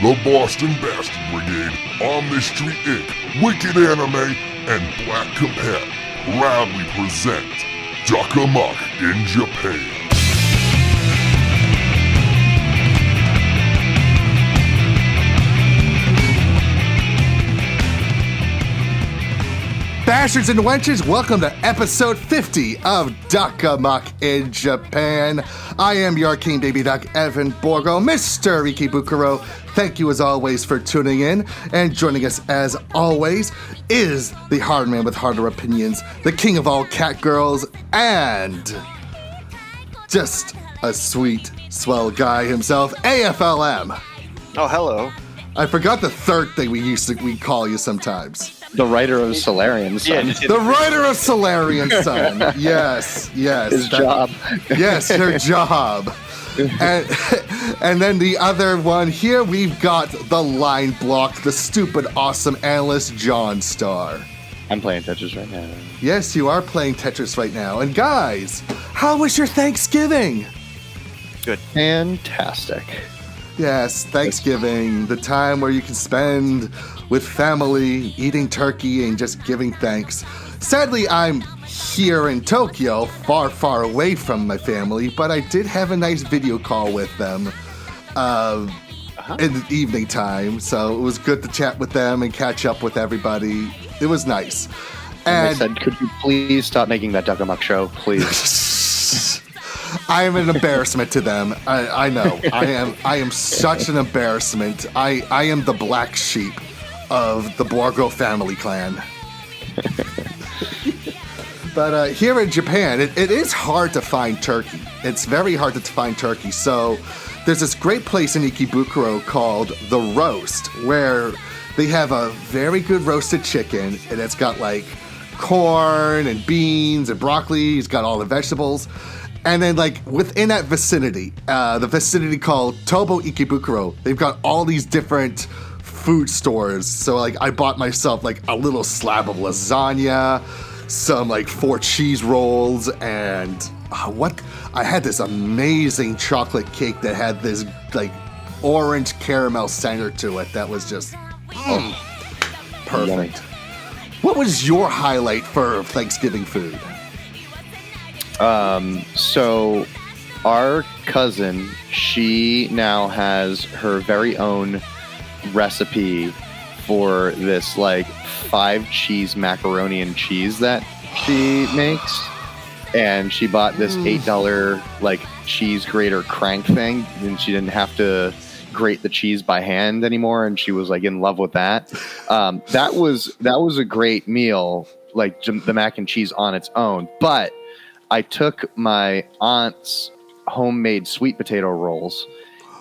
the Boston Bastard Brigade, On This Street Inc., Wicked Anime, and Black Compare proudly present Duck Amuck in Japan. Bastards and wenches, welcome to episode 50 of Duck Amuck in Japan. I am your king baby duck, Evan Borgo, Mr. Ikebukuro. Thank you as always for tuning in, and joining us as always is the hard man with harder opinions, the king of all cat girls, and just a sweet, swell guy himself, AFLM. Oh, hello. I forgot the third thing we call you sometimes. The writer of Solarian Sun. Yeah, The writer of Solarian Sun. Yes. His job. Yes, your job. And then the other one here, we've got the line block, the stupid, awesome analyst, JonStar. I'm playing Tetris right now. Yes, you are playing Tetris right now. And guys, how was your Thanksgiving? Good. Fantastic. Yes, Thanksgiving, the time where you can spend with family, eating turkey, and just giving thanks. Sadly, I'm here in Tokyo, far, far away from my family, but I did have a nice video call with them in the evening time, so it was good to chat with them and catch up with everybody. It was nice. And they said, could you please stop making that Duck Amuck show, please? I am an embarrassment to them. I know. I am such an embarrassment. I am the black sheep of the Borgo family clan. But here in Japan, it is hard to find turkey. It's very hard to find turkey. So there's this great place in Ikebukuro called The Roast, where they have a very good roasted chicken, and it's got like corn and beans and broccoli. It's got all the vegetables. And then, like, within that vicinity, the vicinity called Tobo Ikebukuro, they've got all these different food stores. So, like, I bought myself, like, a little slab of lasagna, some, like, 4 cheese rolls, and I had this amazing chocolate cake that had this, like, orange caramel center to it that was just perfect. Yummy. What was your highlight for Thanksgiving food? So our cousin, she now has her very own recipe for this like 5 cheese macaroni and cheese that she makes. And she bought this $8 like cheese grater crank thing, and she didn't have to grate the cheese by hand anymore. And she was like in love with that. That was a great meal, like the mac and cheese on its own. But I took my aunt's homemade sweet potato rolls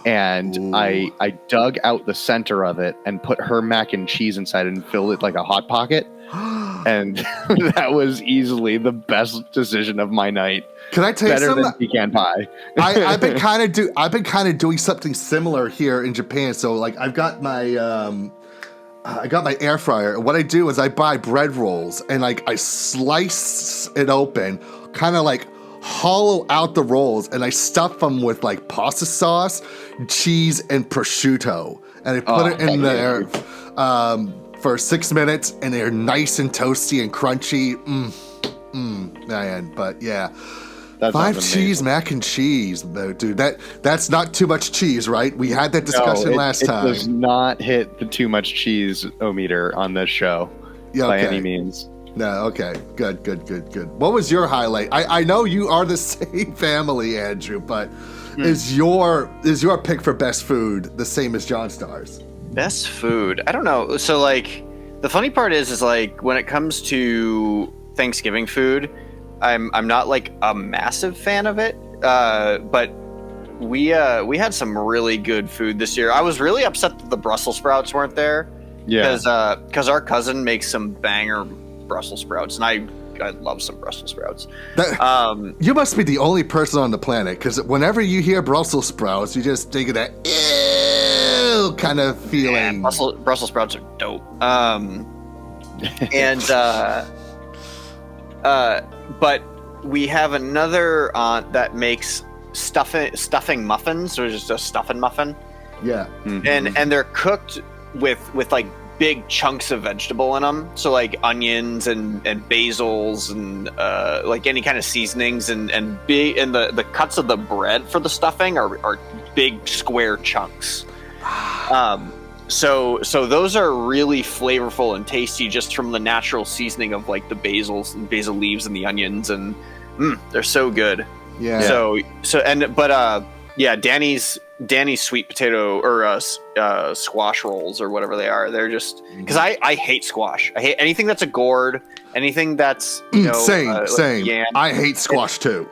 and I dug out the center of it and put her mac and cheese inside and filled it like a Hot Pocket. And that was easily the best decision of my night. Can I tell you something? Better than pecan pie. I've been kind of doing something similar here in Japan. So like I've got my I got my air fryer. What I do is I buy bread rolls and like I slice it open, kind of like hollow out the rolls, and I stuff them with like pasta sauce, cheese, and prosciutto, and I put it in there for 6 minutes, and they're nice and toasty and crunchy. Man, but yeah. That 5 cheese mac and cheese, though, dude. That's not too much cheese, right? We had that discussion last time. It does not hit the too much cheese o-meter on this show by any means. No, okay. Good. What was your highlight? I know you are the same family, Andrew, but is your pick for best food the same as JonStar's? Best food? I don't know. So, like, the funny part is like, when it comes to Thanksgiving food, I'm not like a massive fan of it, but we had some really good food this year. I was really upset that the Brussels sprouts weren't there. Yeah. Because our cousin makes some banger Brussels sprouts, and I love some Brussels sprouts. You must be the only person on the planet, because whenever you hear Brussels sprouts, you just think of that ew kind of feeling. Yeah, Brussels sprouts are dope. But we have another aunt that makes stuffing muffins, or just a stuffing muffin. Yeah. and they're cooked with like big chunks of vegetable in them. So like onions and basils and like any kind of seasonings and the cuts of the bread for the stuffing are big square chunks. So those are really flavorful and tasty just from the natural seasoning of like the basils and basil leaves and the onions, and they're so good. Yeah. Danny's sweet potato or squash rolls or whatever they are. They're just because I hate squash. I hate anything that's a gourd, anything that's same. like yam. I hate squash too.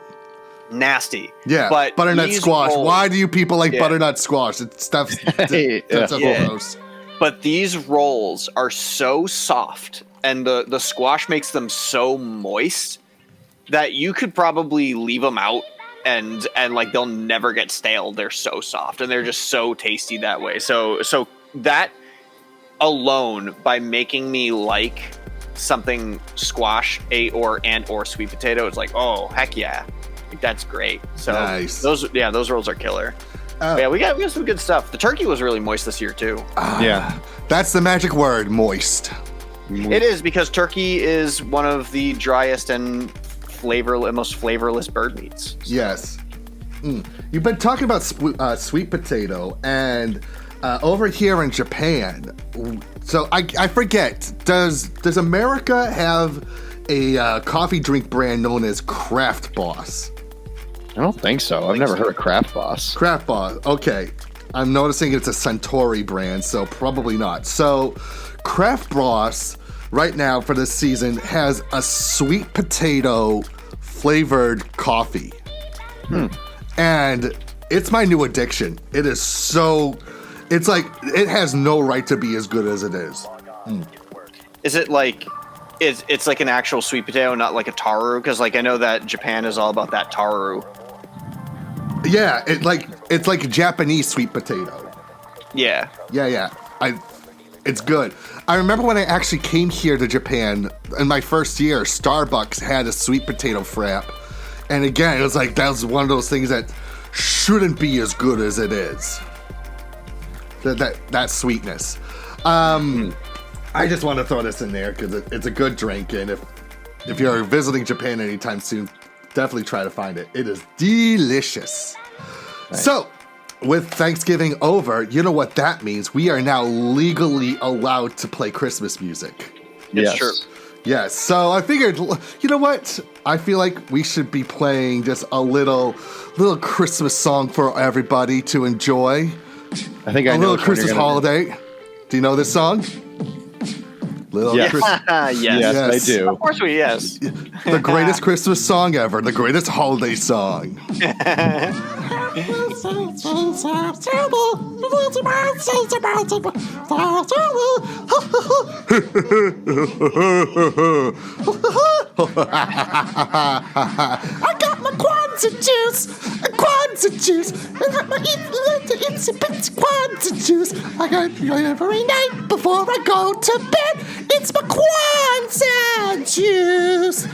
Nasty. Yeah, but butternut squash. Rolls, why do you people like butternut squash? It's stuff. That's gross. But these rolls are so soft, and the squash makes them so moist that you could probably leave them out, and like they'll never get stale. They're so soft, and they're just so tasty that way. So that alone, by making me like something squash or sweet potato, it's like, oh heck yeah. Like, that's great. So nice. Those rolls are killer. Yeah, we got some good stuff. The turkey was really moist this year too. That's the magic word, moist. It is, because turkey is one of the driest and most flavorless bird meats. Yes. You've been talking about sweet potato, and over here in Japan. So I forget. Does America have a coffee drink brand known as Craft Boss? I don't think so. I've never heard of Craft Boss. Craft Boss. Okay. I'm noticing it's a Suntory brand, so probably not. So Craft Boss right now for this season has a sweet potato flavored coffee. And it's my new addiction. It is so... It's like, it has no right to be as good as it is. Is it like... It's like an actual sweet potato, not like a taru? Because like I know that Japan is all about that taru. Yeah, it's like a Japanese sweet potato. Yeah. Yeah. It's good. I remember when I actually came here to Japan in my first year, Starbucks had a sweet potato frap. And again, it was like, that was one of those things that shouldn't be as good as it is. That sweetness. I just want to throw this in there because it's a good drink, and if you're visiting Japan anytime soon, definitely try to find it. It is delicious. Nice. So, with Thanksgiving over, you know what that means. We are now legally allowed to play Christmas music. It's true. Yes, so I figured, you know what? I feel like we should be playing just a little Christmas song for everybody to enjoy. I think I know. A little Christmas holiday. Do you know this song? Yes. Yes, I do. Of course yes. The greatest Christmas song ever, the greatest holiday song. I got my Kwanzaa juice. I got my itsy bitsy Kwanzaa juice. I got it every night before I go to bed. It's my Kwanzaa juice.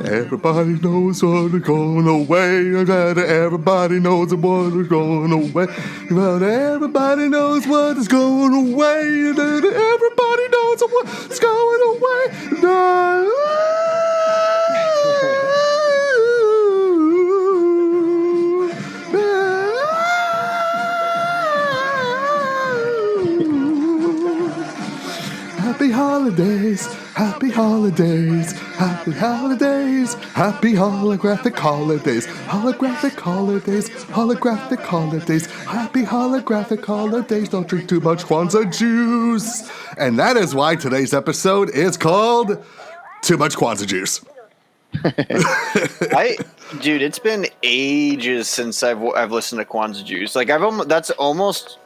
Everybody knows what is going away. Everybody knows what is going away. Everybody knows what is going away. Everybody knows what's going away. Happy holidays, happy holidays, happy holidays, happy holographic holidays, holographic holidays, holographic holidays, happy holographic holidays. Don't drink too much Kwanzaa juice. And that is why today's episode is called Too Much Kwanzaa Juice. Dude, it's been ages since I've listened to Kwanzaa juice. Like that's almost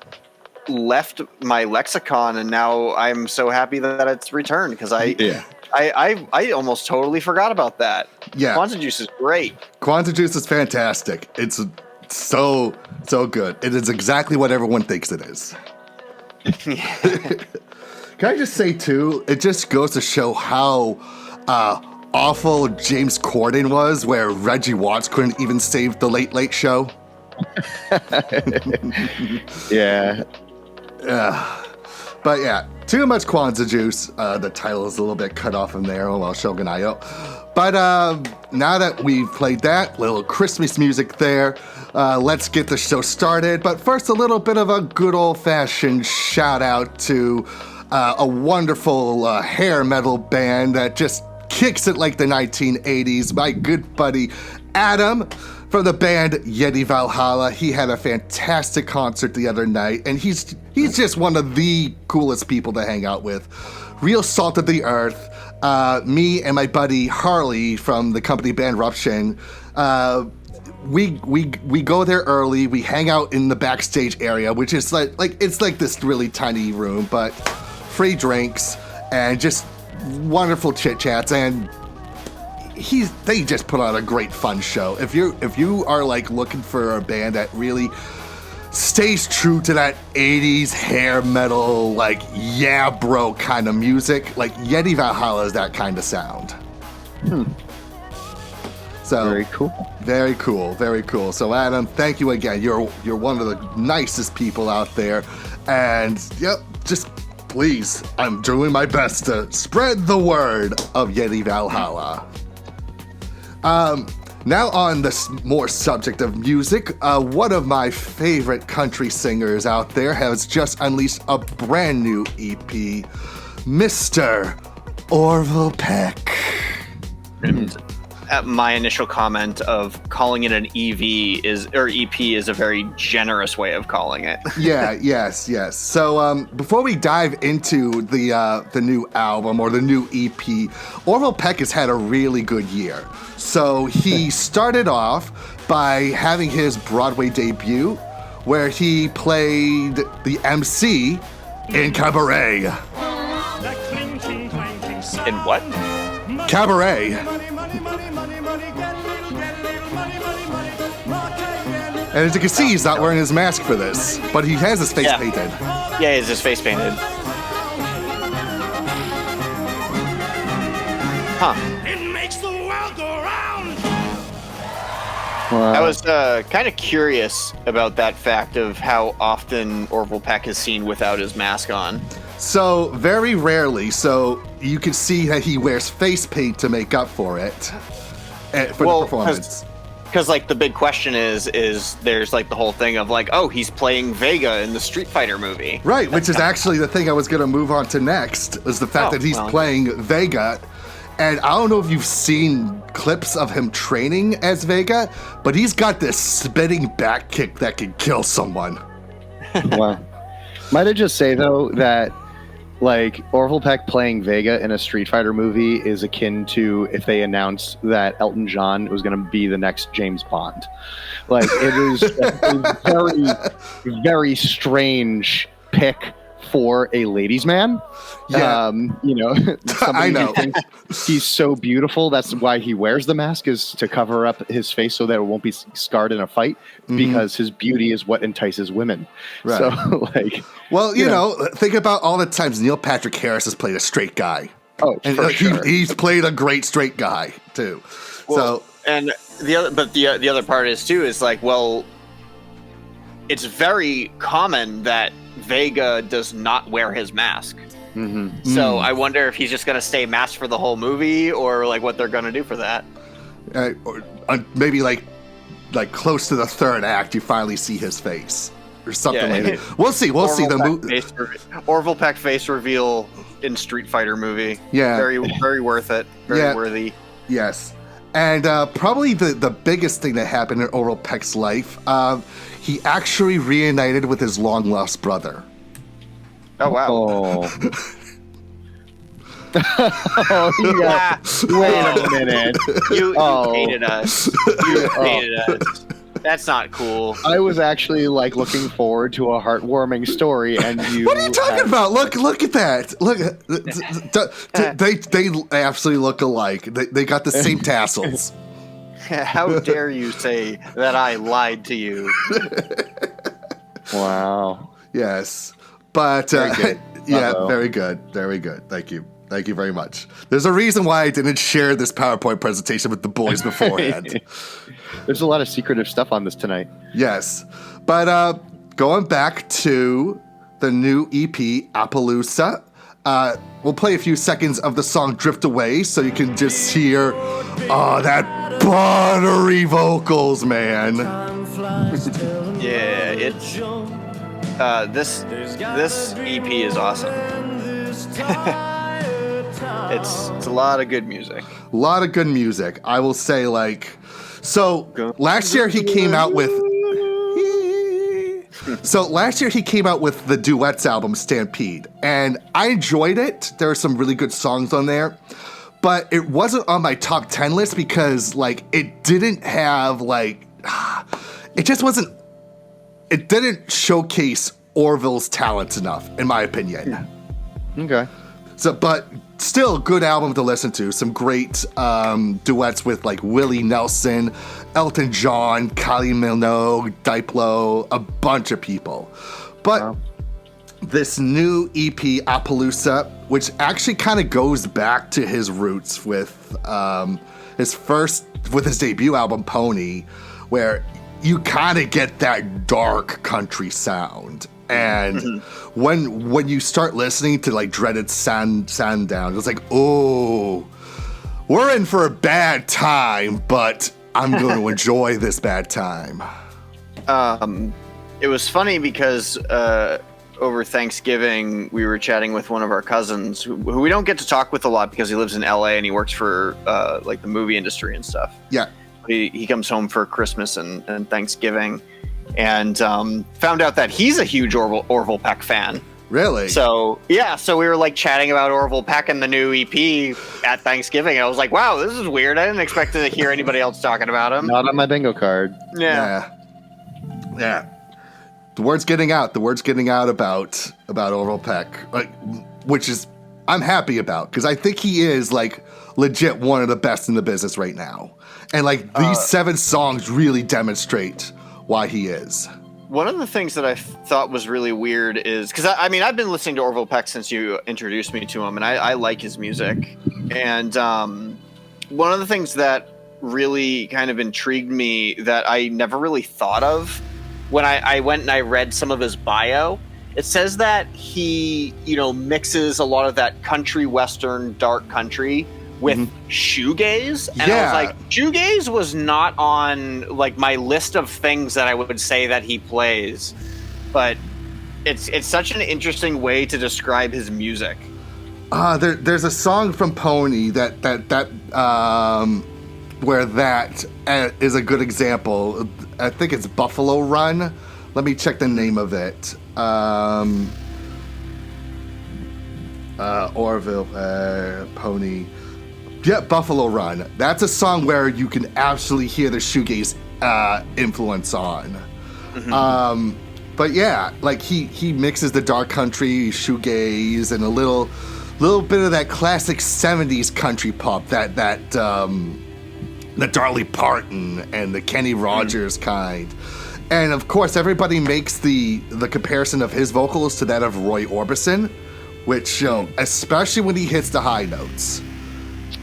left my lexicon, and now I'm so happy that it's returned because I almost totally forgot about that. Yeah, Kwanzaa juice is great. Kwanzaa juice is fantastic. It's so good. It is exactly what everyone thinks it is. Can I just say too? It just goes to show how awful James Corden was, where Reggie Watts couldn't even save the Late Late Show. Yeah. But yeah, too much Kwanzaa juice. The title is a little bit cut off from there. Oh well, Shogunayo. But now that we've played that little Christmas music there, let's get the show started. But first, a little bit of a good old-fashioned shout out to a wonderful hair metal band that just kicks it like the 1980s. My good buddy Adam from the band Yeti Valhalla. He had a fantastic concert the other night, and he's just one of the coolest people to hang out with. Real salt of the earth. Me and my buddy Harley from the company band Ruption, we go there early. We hang out in the backstage area, which is like it's like this really tiny room, but free drinks and just wonderful chit chats, and they just put on a great fun show. If you are like looking for a band that really stays true to that 80s hair metal, like yeah bro kind of music, like Yeti Valhalla is that kind of sound. So very cool. So Adam, thank you again. You're one of the nicest people out there, and yep, just please, I'm doing my best to spread the word of Yeti Valhalla. Now on this more subject of music, one of my favorite country singers out there has just unleashed a brand new EP, Mr. Orville Peck. My initial comment of calling it an EP is a very generous way of calling it. Yes. So before we dive into the new album or the new EP, Orville Peck has had a really good year. So he started off by having his Broadway debut, where he played the MC in Cabaret. In what? Cabaret. And as you can see, he's not wearing his mask for this, but he has his face painted. Yeah, he has his face painted. Huh. It makes the world go round. Wow. I was kind of curious about that fact of how often Orville Peck is seen without his mask on. So, very rarely. So, you can see that he wears face paint to make up for it, for the performance. Because, like, the big question is there's, like, the whole thing of, like, oh, he's playing Vega in the Street Fighter movie. Right, which is actually the thing I was going to move on to next, is the fact that he's playing Vega. And I don't know if you've seen clips of him training as Vega, but he's got this spinning back kick that can kill someone. Wow. Might I just say, though, that like Orville Peck playing Vega in a Street Fighter movie is akin to if they announced that Elton John was going to be the next James Bond. Like, it is a very, very strange pick for a ladies' man. Yeah. I know. He's so beautiful. That's why he wears the mask, is to cover up his face so that it won't be scarred in a fight, because his beauty is what entices women. Right. So, like... Well, you know, think about all the times Neil Patrick Harris has played a straight guy. Oh, and for sure. He's played a great straight guy too. Well, and the other part is like, well, it's very common that Vega does not wear his mask. Mm-hmm. So I wonder if he's just going to stay masked for the whole movie, or like what they're going to do for that. Or maybe like close to the third act, you finally see his face. Or something like that. We'll see. We'll see. Orville Peck face reveal in Street Fighter movie. Yeah. Very, very worth it. Very worthy. Yes. And probably the biggest thing that happened in Orville Peck's life, he actually reunited with his long-lost brother. Oh, wow. Oh, yeah. Wait a minute. You hated us. You hated us. That's not cool. I was actually like looking forward to a heartwarming story, and you. What are you talking about? Look at that! Look, they absolutely look alike. They got the same tassels. How dare you say that I lied to you? Wow. Yes, but very good. Yeah, very good, very good. Thank you. Thank you very much. There's a reason why I didn't share this PowerPoint presentation with the boys beforehand. There's a lot of secretive stuff on this tonight. Yes. But going back to the new EP, Appaloosa, we'll play a few seconds of the song Drift Away so you can just hear, that buttery vocals, man. Yeah, it's this EP is awesome. It's a lot of good music. A lot of good music. I will say, like, so last year he came out with the duets album Stampede, and I enjoyed it. There are some really good songs on there, but it wasn't on my top 10 list because, like, it didn't have, like, it just wasn't, it didn't showcase Orville's talents enough, in my opinion. Okay. So, but still, good album to listen to. Some great duets with like Willie Nelson, Elton John, Kylie Minogue, Diplo, a bunch of people. But this new EP, Appaloosa, which actually kind of goes back to his roots with his debut album, Pony, where you kind of get that dark country sound. And when you start listening to like Dreaded Sundown, it's like, oh, we're in for a bad time, but I'm going to enjoy this bad time. It was funny because over Thanksgiving we were chatting with one of our cousins who we don't get to talk with a lot because he lives in LA and he works for like the movie industry and stuff. Yeah. He comes home for Christmas and Thanksgiving. And found out that he's a huge Orville Peck fan. Really? So we were like chatting about Orville Peck and the new EP at Thanksgiving. And I was like, wow, this is weird. I didn't expect to hear anybody else talking about him. Not on my bingo card. Yeah. The word's getting out. The word's getting out about Orville Peck, like, which is I'm happy about because I think he is like legit one of the best in the business right now. And like these 7 songs really demonstrate why he is. One of the things that I thought was really weird is because I mean I've been listening to Orville Peck since you introduced me to him, and I like his music. And one of the things that really kind of intrigued me that I never really thought of when I went and I read some of his bio, it says that he mixes a lot of that country western dark country with shoegaze, and I was like, shoegaze was not on like my list of things that I would say that he plays, but it's such an interesting way to describe his music. There's a song from Pony that where that is a good example. I think it's Buffalo Run. Let me check the name of it. Orville Pony. Yeah, Buffalo Run. That's a song where you can absolutely hear the shoegaze influence on. But yeah, like he mixes the dark country, shoegaze, and a little bit of that classic 70s country pop, that the Dolly Parton and the Kenny Rogers kind. And of course, everybody makes the comparison of his vocals to that of Roy Orbison, which, especially when he hits the high notes.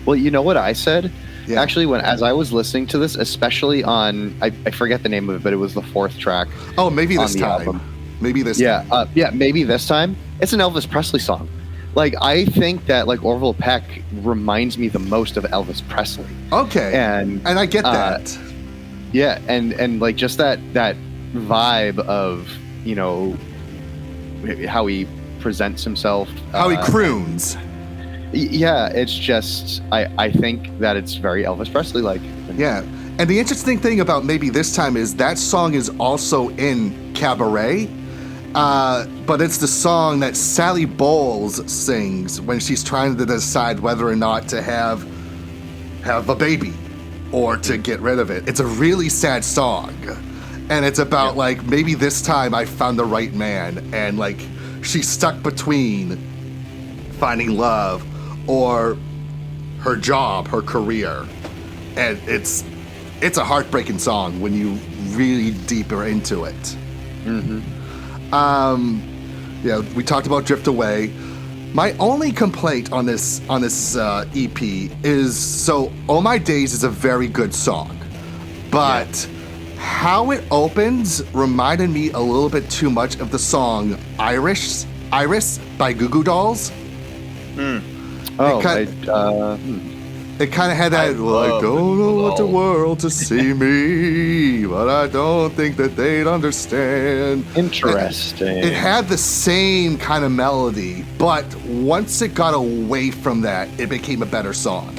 Well, you know what I said? Yeah. Actually, as I was listening to this, especially on, I forget the name of it, but it was the 4th track. Oh, maybe this time. Album. Maybe this time. Maybe this time. It's an Elvis Presley song. Like, I think that, like, Orville Peck reminds me the most of Elvis Presley. Okay. And I get that. Yeah, and like, just that vibe of, how he presents himself. How he croons. Yeah, it's just, I think that it's very Elvis Presley-like. Yeah, and the interesting thing about Maybe This Time is that song is also in Cabaret, but it's the song that Sally Bowles sings when she's trying to decide whether or not to have a baby or to get rid of it. It's a really sad song, and it's about like, maybe this time I found the right man, and like she's stuck between finding love or her job, her career. And it's a heartbreaking song when you really deeper into it. We talked about Drift Away. My only complaint on this EP is, so "Oh My Days" is a very good song, but how it opens reminded me a little bit too much of the song Iris by Goo Goo Dolls. It kind of had that, well, I don't know what the world to see me, but I don't think that they'd understand. Interesting. It had the same kind of melody, but once it got away from that, it became a better song.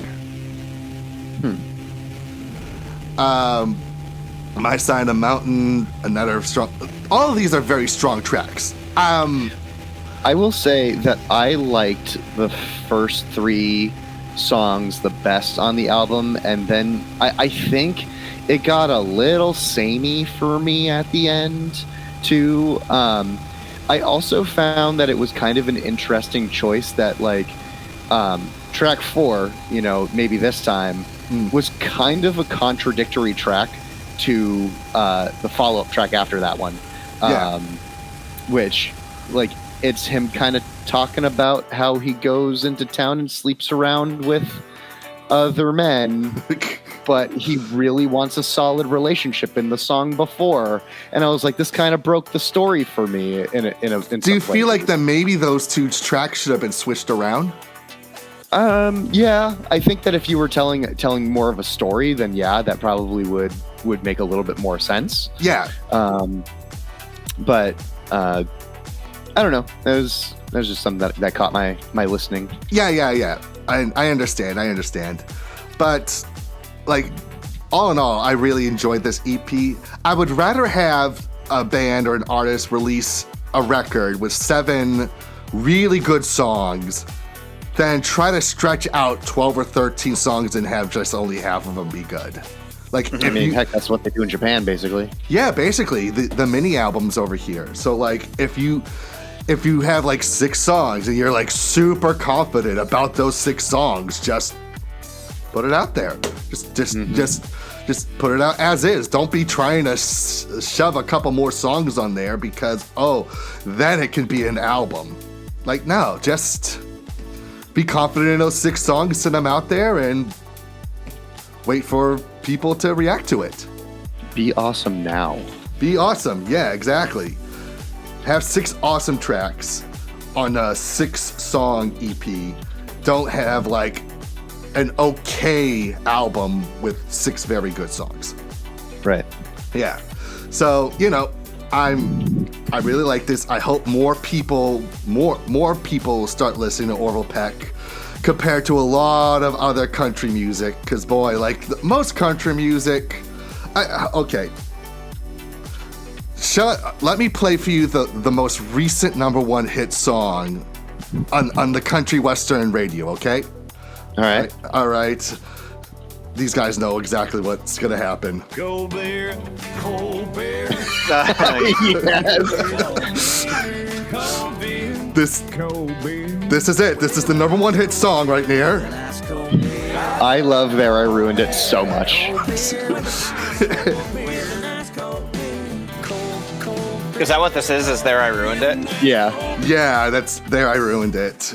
My Side of the Mountain, another strong. All of these are very strong tracks. I will say that I liked the first 3 songs the best on the album, and then I think it got a little samey for me at the end too. I also found that it was kind of an interesting choice that track 4, maybe this time, was kind of a contradictory track to the follow-up track after that one. Which it's him kind of talking about how he goes into town and sleeps around with other men, but he really wants a solid relationship in the song before. And I was like, this kind of broke the story for me in Do you feel like that maybe those 2 tracks should have been switched around? Yeah, I think that if you were telling more of a story, then that probably would make a little bit more sense. Yeah. But I don't know. That was just something that caught my listening. Yeah. I understand. But all in all, I really enjoyed this EP. I would rather have a band or an artist release a record with 7 really good songs than try to stretch out 12 or 13 songs and have just only half of them be good. Heck, that's what they do in Japan, basically. Yeah, basically the mini albums over here. So if you have 6 songs and you're super confident about those 6 songs, just put it out there. Just put it out as is. Don't be trying to shove a couple more songs on there because then it can be an album. No, just be confident in those 6 songs, send them out there, and wait for people to react to it. Be awesome now. Be awesome. Yeah, exactly. Have 6 awesome tracks on a 6-song EP. Don't have an okay album with 6 very good songs. Right. Yeah. So, I really like this. I hope more people start listening to Orville Peck compared to a lot of other country music. Because, boy, most country music... Okay. Let me play for you the most recent #1 hit song on the country western radio, okay? All right. These guys know exactly what's going to happen. Go bear, cold bear. This is it. This is the #1 hit song right here. I love There I Ruined It so much. Is that what this is? Is There I Ruined It? Yeah. Yeah, that's There I Ruined It.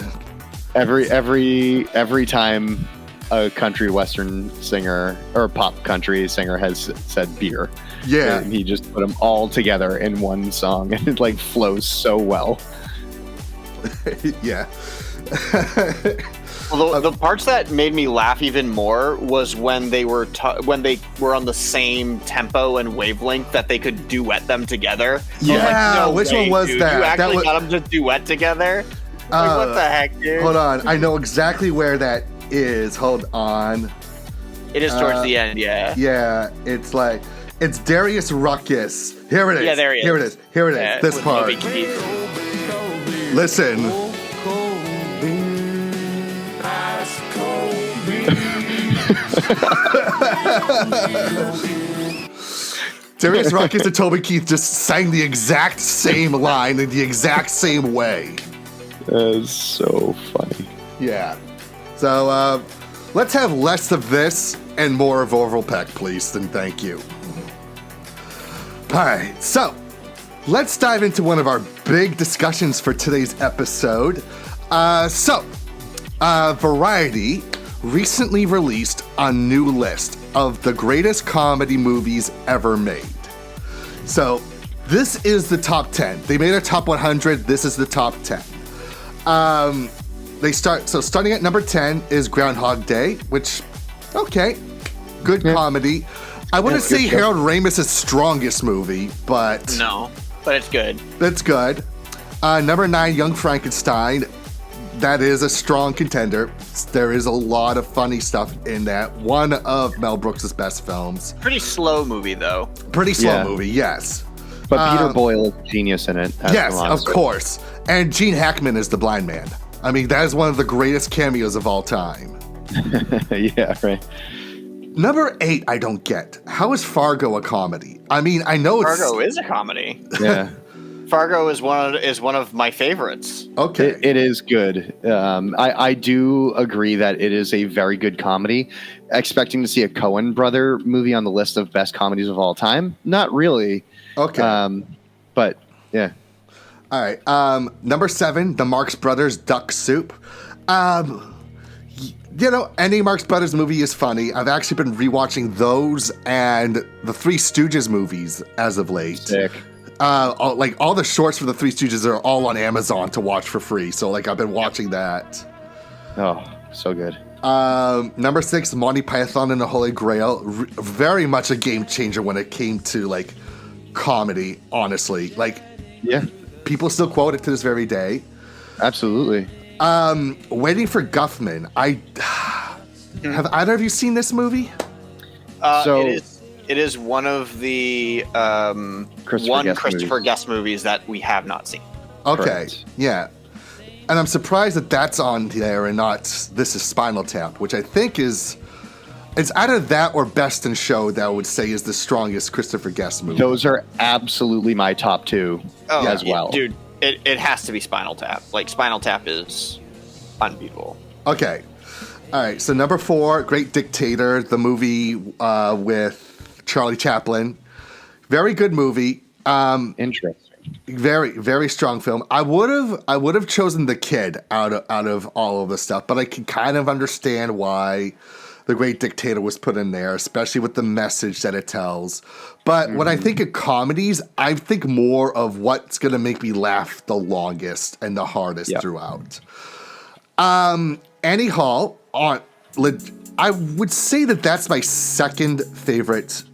Every time a country western singer or pop country singer has said beer, and he just put them all together in one song, and it flows so well. Yeah. Well, the parts that made me laugh even more was when they were on the same tempo and wavelength that they could duet them together. Yeah, which one was dude, that? You actually that got them to duet together? What the heck, dude? Hold on, I know exactly where that is. Hold on. It is towards the end, yeah. Yeah, it's Darius Ruckus. Here it is. Yeah, there he is. Here it is. Yeah, this part. Listen. Darius Ruckus and Toby Keith just sang the exact same line in the exact same way. That is so funny. Yeah. So let's have less of this and more of Orville Peck, please, and thank you. All right, so let's dive into one of our big discussions for today's episode. Variety recently released a new list of the greatest comedy movies ever made. So this is the top 10. They made a top 100. This is the top 10. Starting at number 10 is Groundhog Day, which, okay, good comedy. I wouldn't say Harold Ramis's strongest movie, but... No, but it's good. It's good. Number 9, Young Frankenstein. That is a strong contender. There is a lot of funny stuff in that. One of Mel Brooks' best films. Pretty slow movie, though. Pretty slow movie, yes. But Peter Boyle is a genius in it. Yes, of course. And Gene Hackman is the blind man. I mean, that is one of the greatest cameos of all time. Yeah, right. Number 8, I don't get. How is Fargo a comedy? I mean, I know Fargo is a comedy. Yeah. Fargo is one of my favorites. Okay. It is good. I do agree that it is a very good comedy. Expecting to see a Coen brother movie on the list of best comedies of all time? Not really. Okay. But yeah. All right. Number 7, the Marx Brothers Duck Soup. Any Marx Brothers movie is funny. I've actually been rewatching those and the Three Stooges movies as of late. Sick. All the shorts for the Three Stooges are all on Amazon to watch for free. So I've been watching that. Oh, so good. Number 6, Monty Python and the Holy Grail. Very much a game changer when it came to comedy, honestly. Yeah. People still quote it to this very day. Absolutely. Waiting for Guffman. Have either of you seen this movie? It is one of the Christopher Guest movies that we have not seen. Okay, Correct. Yeah. And I'm surprised that that's on there and not This Is Spinal Tap, which I think it's either that or Best in Show that I would say is the strongest Christopher Guest movie. Those are absolutely my top 2 as well. Dude, it has to be Spinal Tap. Spinal Tap is unbeatable. Okay. All right, so number 4, Great Dictator, the movie with Charlie Chaplin. Very good movie. Interesting. Very, very strong film. I would have chosen The Kid out of all of the stuff, but I can kind of understand why The Great Dictator was put in there, especially with the message that it tells. But when I think of comedies, I think more of what's going to make me laugh the longest and the hardest throughout. Annie Hall, I would say that's my second favorite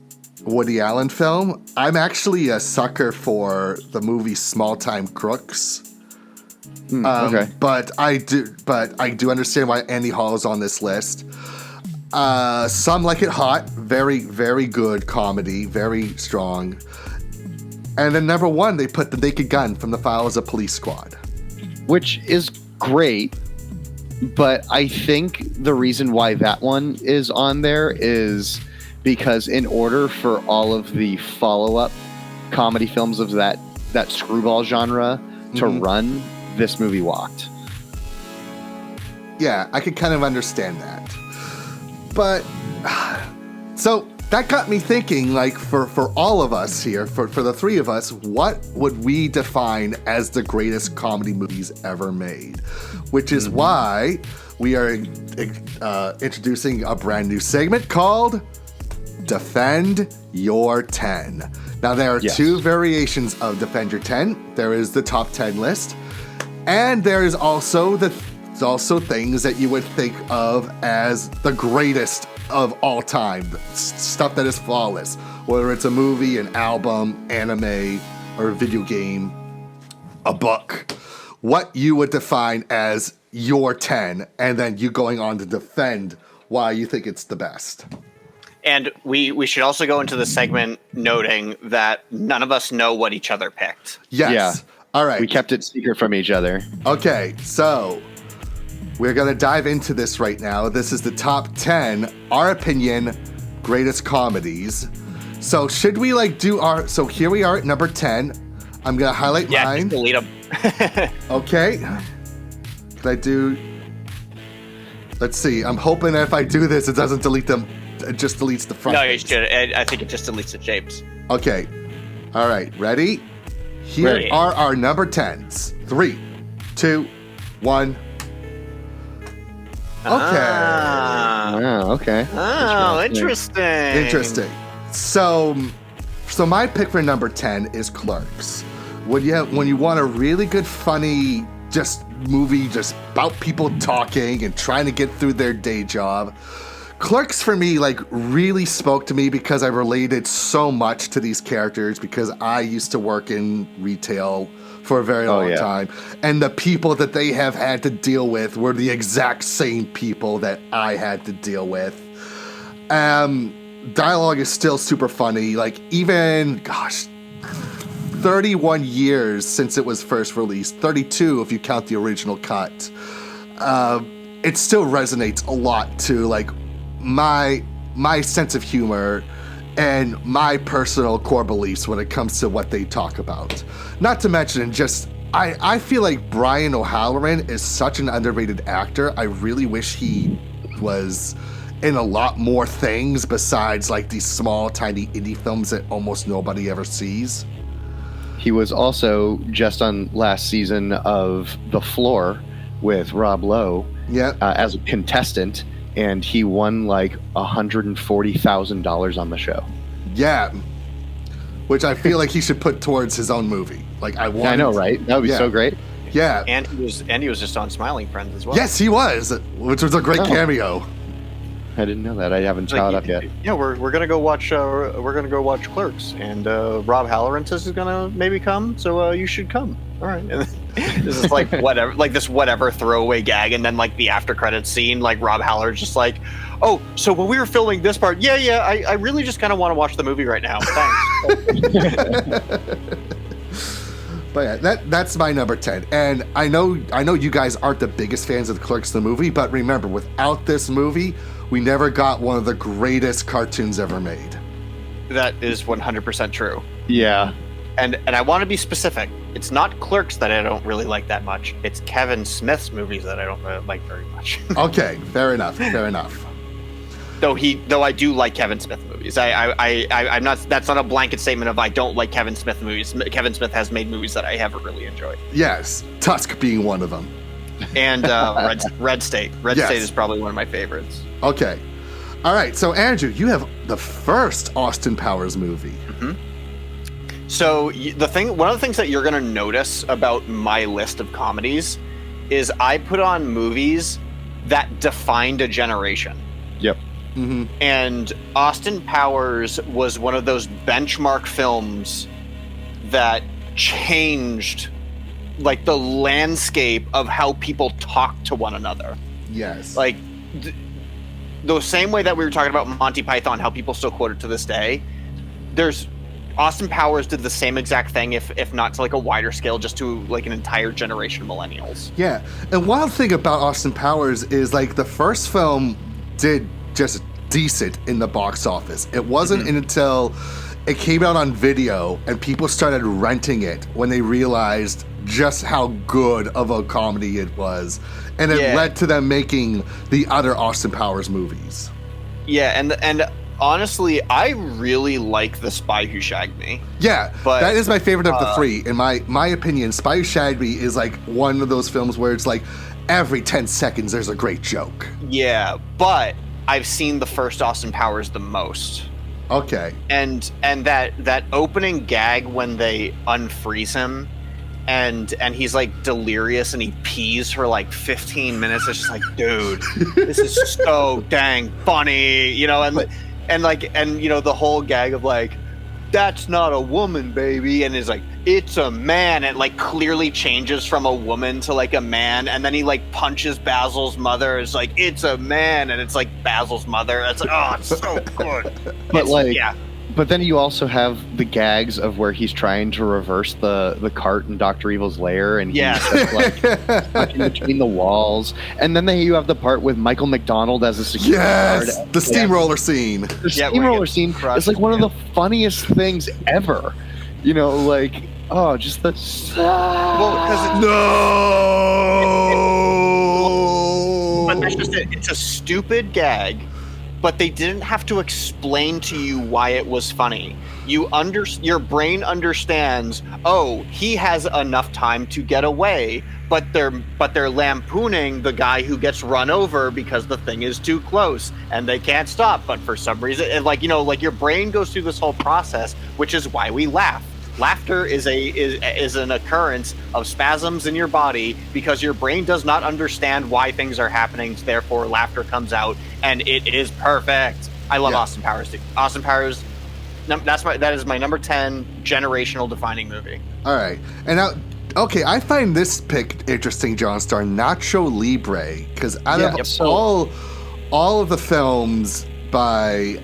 Woody Allen film. I'm actually a sucker for the movie Small Time Crooks. Okay. But I do understand why Annie Hall is on this list. Some Like It Hot, very, very good comedy, very strong. And then number 1, they put The Naked Gun from the Files of Police Squad. Which is great, but I think the reason why that one is on there is because in order for all of the follow-up comedy films of that screwball genre to run, this movie walked. Yeah, I could kind of understand that. But, so that got me thinking, for all of us here, for the 3 of us, what would we define as the greatest comedy movies ever made? Which is why we are introducing a brand new segment called Defend Your 10. Now, there are 2 variations of Defend Your 10. There is the top 10 list, and there is also things that you would think of as the greatest of all time, stuff that is flawless, whether it's a movie, an album, anime, or a video game, a book. What you would define as your 10, and then you going on to defend why you think it's the best. And we should also go into the segment noting that none of us know what each other picked. Yes. Yeah. All right. We kept it secret from each other. Okay, so we're going to dive into this right now. This is the top 10, our opinion, greatest comedies. So should we do so here we are at number 10. I'm going to highlight mine. Yeah, delete them. Okay. Can I do... Let's see. I'm hoping that if I do this, it doesn't delete them. It just deletes the front. No, you should. I think it just deletes the shapes. Okay. All right. Ready? Here Ready. are our number 10s. 3, 2, 1, Oh, okay. Oh, interesting. Interesting. So my pick for number 10 is Clerks. When you want a really good, funny, just movie just about people talking and trying to get through their day job, Clerks for me like really spoke to me because I related so much to these characters because I used to work in retail for a very long time, and the people that they have had to deal with were the exact same people that I had to deal with. Dialogue is still super funny. Like even 31 years since it was first released, 32 if you count the original cut. It still resonates a lot to like my sense of humor and my personal core beliefs when it comes to what they talk about. Not to mention just I feel like Brian O'Halloran is such an underrated actor. I really wish he was in a lot more things besides like these small tiny indie films that almost nobody ever sees. He was also just on last season of The Floor with Rob Lowe as a contestant, and he won like $140,000 on the show. Yeah. Which I feel like he should put towards his own movie. Like I know, right? That would be so great. Yeah. And he was just on Smiling Friends as well. Yes, he was, which was a great cameo. I didn't know that. I haven't caught up yet. Yeah, we're gonna go watch Clerks, and Rob Halloran says he's gonna maybe come, so you should come. All right. And this is like whatever, like this whatever throwaway gag, and then like the after credits scene, like Rob Halloran's just like, oh, so when we were filming this part, I really just kind of want to watch the movie right now. Thanks. But yeah, that's my number 10. And I know you guys aren't the biggest fans of the Clerks the movie, but remember, without this movie, we never got one of the greatest cartoons ever made. That is 100% true. Yeah. And I want to be specific. It's not Clerks that I don't really like that much. It's Kevin Smith's movies that I don't really like very much. Okay, fair enough. Though I do like Kevin Smith movies. I'm not. That's not a blanket statement of I don't like Kevin Smith movies. Kevin Smith has made movies that I haven't really enjoyed. Yes, Tusk being one of them. And Red State. Red State is probably one of my favorites. Okay. All right. So Andrew, you have the first Austin Powers movie. Mm-hmm. So one of the things that you're going to notice about my list of comedies is I put on movies that defined a generation. Yep. Mm-hmm. And Austin Powers was one of those benchmark films that changed like the landscape of how people talk to one another. Yes. Like the same way that we were talking about Monty Python, how people still quote it to this day. Austin Powers did the same exact thing, if not to like a wider scale, just to like an entire generation of millennials. Yeah. And one thing about Austin Powers is like the first film did just decent in the box office. It wasn't until it came out on video and people started renting it when they realized just how good of a comedy it was. And it led to them making the other Austin Powers movies. Yeah, and honestly, I really like The Spy Who Shagged Me. Yeah, but that is my favorite of the three. In my opinion, Spy Who Shagged Me is like one of those films where it's like every 10 seconds there's a great joke. Yeah, but I've seen the first Austin Powers the most. Okay. And that opening gag when they unfreeze him and he's like delirious and he pees for like 15 minutes. It's just like, dude, this is so dang funny, you know, and you know, the whole gag of like, that's not a woman, baby, and it's like, it's a man, and like clearly changes from a woman to like a man, and then he like punches Basil's mother. It's like, it's a man, and it's like Basil's mother. It's like, oh, it's so good. But then you also have the gags of where he's trying to reverse the cart in Dr. Evil's lair, and he's just like touching between the walls. And then you have the part with Michael McDonald as a security guard. Yes, the steamroller scene. The steamroller scene is like one of the funniest things ever. You know, like, oh, just the... No! But that's just it. It's a stupid gag. but they didn't have to explain to you why it was funny. Your brain understands, oh, he has enough time to get away, but they're lampooning the guy who gets run over because the thing is too close and they can't stop. But for some reason, and like your brain goes through this whole process, which is why we laugh. Laughter is an occurrence of spasms in your body because your brain does not understand why things are happening. Therefore, laughter comes out, and it is perfect. I love Austin Powers. Austin Powers. That is my number 10 generational defining movie. All right, and now, okay, I find this pick interesting, JonStar, Nacho Libre, because out of all of the films by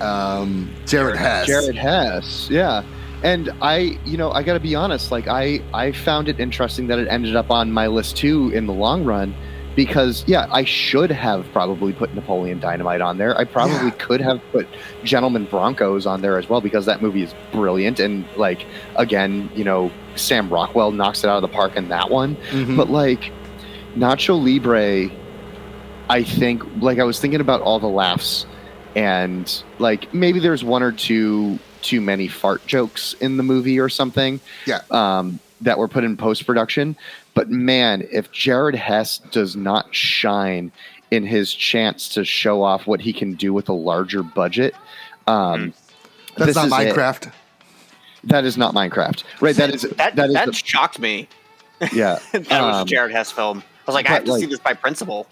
Jared Hess. Jared Hess, yeah. And I got to be honest, like I found it interesting that it ended up on my list too in the long run, because I should have probably put Napoleon Dynamite on there. I probably could have put Gentleman Broncos on there as well, because that movie is brilliant. And like, again, Sam Rockwell knocks it out of the park in that one. Mm-hmm. But like Nacho Libre, I think, like, I was thinking about all the laughs, and like maybe there's one or two too many fart jokes in the movie or something that were put in post-production. But man, if Jared Hess does not shine in his chance to show off what he can do with a larger budget, that's not Minecraft. That is not Minecraft. Right. That shocked me. Yeah. That was a Jared Hess film. I was like, I have to see this by principle.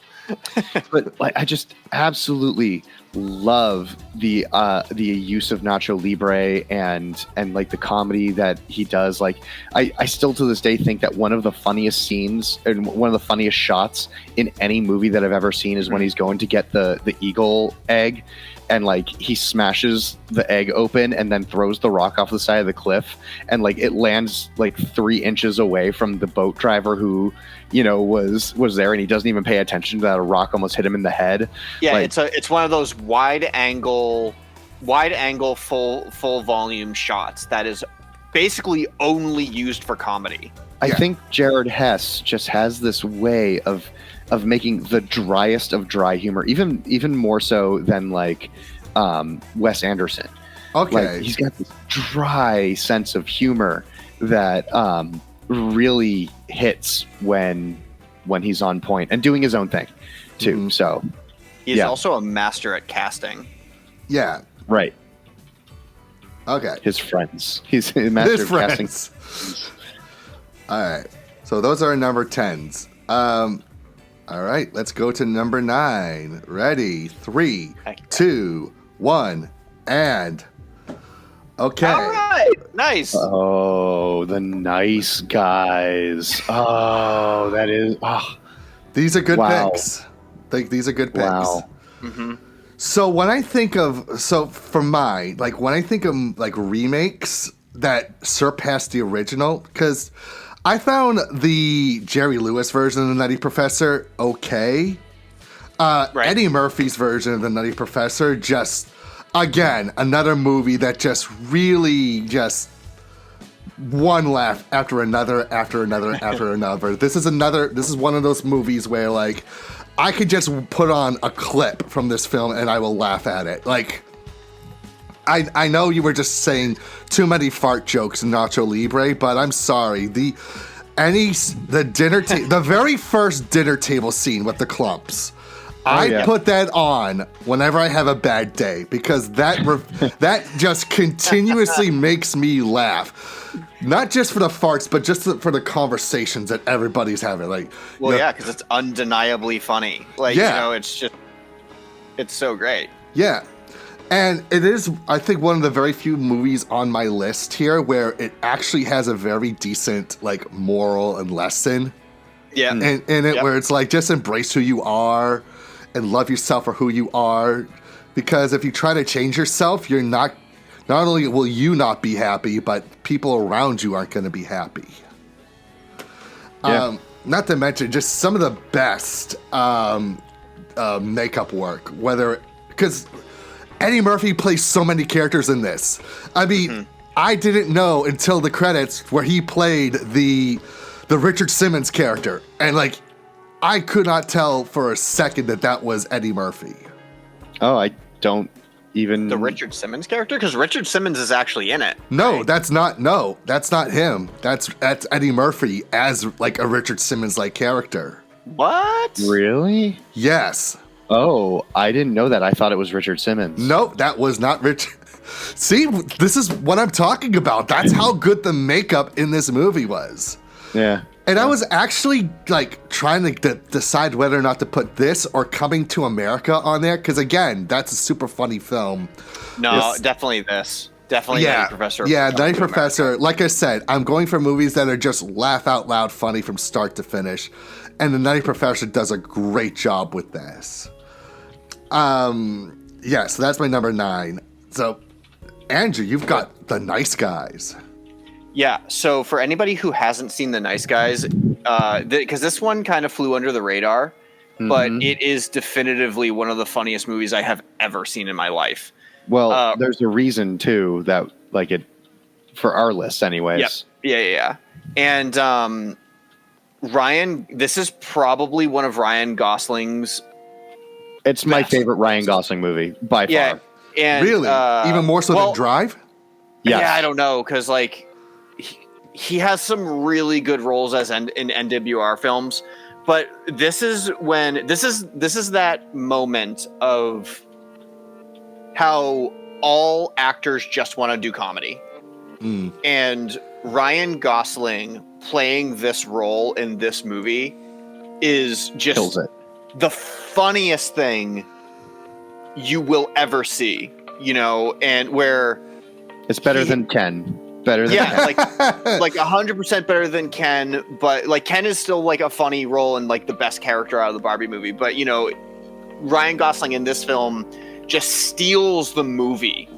But like, I just absolutely love the use of Nacho Libre and like the comedy that he does. Like, I still to this day think that one of the funniest scenes and one of the funniest shots in any movie that I've ever seen is when he's going to get the eagle egg, and like he smashes the egg open and then throws the rock off the side of the cliff, and like it lands like 3 inches away from the boat driver who was there, and he doesn't even pay attention to that a rock almost hit him in the head. Yeah, like, it's one of those wide angle full volume shots that is basically only used for comedy. I think Jared Hess just has this way of making the driest of dry humor, even more so than like Wes Anderson. Okay, like, he's got this dry sense of humor that really hits when he's on point and doing his own thing too. Mm-hmm. So he's also a master at casting. Yeah. Right. Okay. His friends. He's a master of casting. All right. So those are our number 10s. All right. Let's go to number 9. Ready? 3, 2, 1, and okay. All right. Nice. Oh, the Nice Guys. Oh, that is. Oh. These are good picks. These are good picks. Wow. Mm-hmm. So when I think of when I think of like remakes that surpass the original, because I found the Jerry Lewis version of The Nutty Professor okay. Eddie Murphy's version of The Nutty Professor, just again another movie that just really just one laugh after another. This is one of those movies where like I could just put on a clip from this film and I will laugh at it. Like, I know you were just saying too many fart jokes in Nacho Libre, but I'm sorry. The very first dinner table scene with the clumps. I put that on whenever I have a bad day because that just continuously makes me laugh. Not just for the farts, but just for the conversations that everybody's having. Like, because it's undeniably funny. Like, it's so great. Yeah. And it is, I think, one of the very few movies on my list here where it actually has a very decent, like, moral and lesson. Yeah. In it, where it's like, just embrace who you are and love yourself for who you are. Because if you try to change yourself, you're not only will you not be happy, but people around you aren't going to be happy. Yeah. Not to mention just some of the best makeup work, because Eddie Murphy plays so many characters in this. I mean, I didn't know until the credits where he played the Richard Simmons character, and like I could not tell for a second that was Eddie Murphy. Oh, I don't even The Richard Simmons character? Because Richard Simmons is actually in it. No, right? that's not him. That's Eddie Murphy as like a Richard Simmons like character. What? Really? Yes. Oh, I didn't know that. I thought it was Richard Simmons. Nope, that was not Richard. See, this is what I'm talking about. That's how good the makeup in this movie was. Yeah. And I was actually like trying to decide whether or not to put this or Coming to America on there, because again, that's a super funny film. No, definitely this. Definitely Nutty Professor. Yeah, Nutty Professor. Like I said, I'm going for movies that are just laugh out loud funny from start to finish, and the Nutty Professor does a great job with this. Yeah, so that's my number 9. So, Andrew, you've got The Nice Guys. Yeah, so for anybody who hasn't seen The Nice Guys, because this one kind of flew under the radar, but it is definitively one of the funniest movies I have ever seen in my life. Well, there's a reason, too, that, like, it, for our list anyways. Yeah. And this is probably one of Ryan Gosling's It's my favorite Ryan Gosling movie, by far. Yeah, and Really? Even more so than Drive? Yes. Yeah, I don't know, because, like, he has some really good roles as in NWR films, but this is that moment of how all actors just want to do comedy. And Ryan Gosling playing this role in this movie is just Kills it. the funniest thing you will ever see, and where It's better than Ken. Better than Ken. like 100% better than Ken, but like Ken is still like a funny role and like the best character out of the Barbie movie. But Ryan Gosling in this film just steals the movie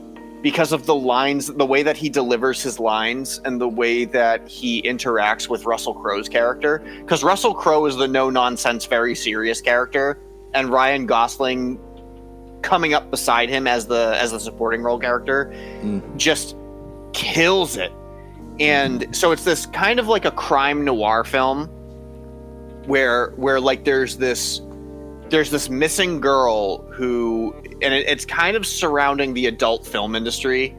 because of the lines, the way that he delivers his lines, and the way that he interacts with Russell Crowe's character. Because Russell Crowe is the no nonsense, very serious character, and Ryan Gosling coming up beside him as the supporting role character just kills it. And so it's this kind of like a crime noir film where like there's this missing girl who, and it's kind of surrounding the adult film industry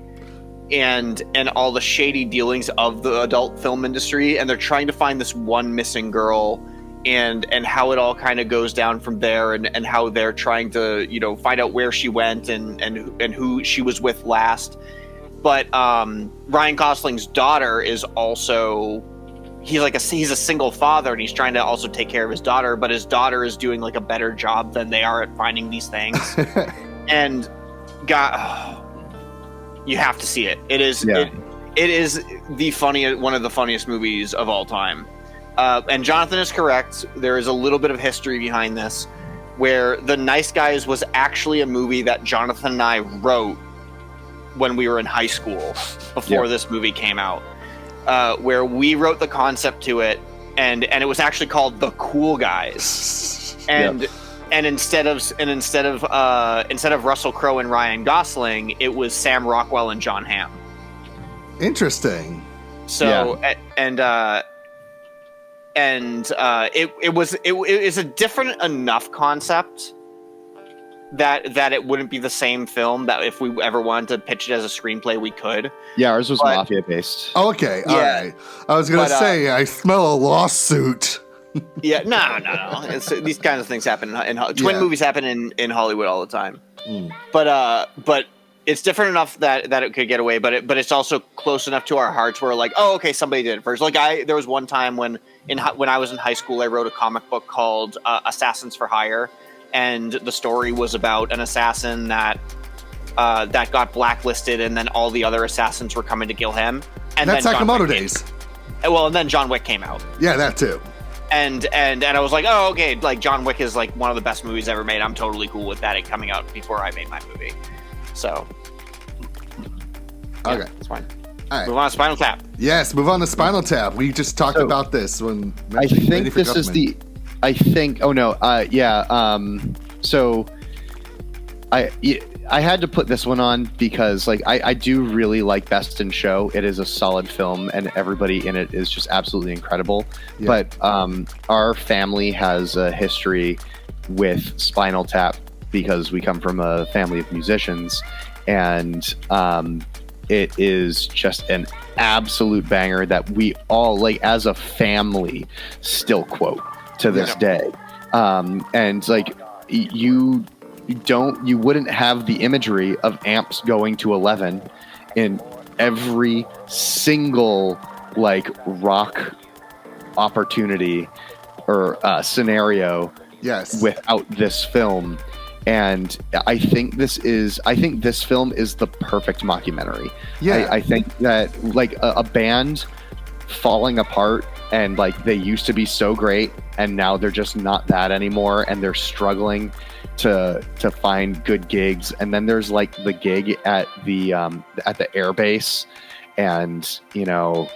and all the shady dealings of the adult film industry, and they're trying to find this one missing girl and how it all kind of goes down from there, and how they're trying to find out where she went and who she was with last. But Ryan Gosling's daughter is also, he's a single father, and he's trying to also take care of his daughter, but his daughter is doing like a better job than they are at finding these things. And you have to see it. It is it is one of the funniest movies of all time. And Jonathan is correct. There is a little bit of history behind this, where The Nice Guys was actually a movie that Jonathan and I wrote when we were in high school before this movie came out, where we wrote the concept to it, and it was actually called The Cool Guys, and instead of Russell Crowe and Ryan Gosling, it was Sam Rockwell and John Hamm. Interesting. So it was a different enough concept that it wouldn't be the same film, that if we ever wanted to pitch it as a screenplay, we could. Yeah, ours was mafia based. Oh, okay, all right. I was gonna say, I smell a lawsuit. Yeah, no. These kinds of things happen in twin movies happen in Hollywood all the time. But it's different enough that it could get away. But it's also close enough to our hearts where like, oh, okay, somebody did it first. Like there was one time when I was in high school, I wrote a comic book called Assassins for Hire. And the story was about an assassin that got blacklisted, and then all the other assassins were coming to kill him. And that's then Sakamoto Days. And then John Wick came out. Yeah, that too. And I was like, oh, okay, like John Wick is like one of the best movies ever made. I'm totally cool with that. It coming out before I made my movie. So, okay, it's fine. All right. Move on to Spinal Tap. Yes, move on to Spinal Tap. We just talked about this when I think this is the. I think. Oh no. So I had to put this one on because like I do really like Best in Show. It is a solid film, and everybody in it is just absolutely incredible. Yeah. But our family has a history with Spinal Tap because we come from a family of musicians, and it is just an absolute banger that we all, like, as a family, still quote to this day. And like, you wouldn't have the imagery of amps going to 11 in every single like rock opportunity or scenario without this film. And I think this film is the perfect mockumentary. I think that like a band falling apart, and like they used to be so great and now they're just not that anymore, and they're struggling to find good gigs. And then there's like the gig at the air base, and you know,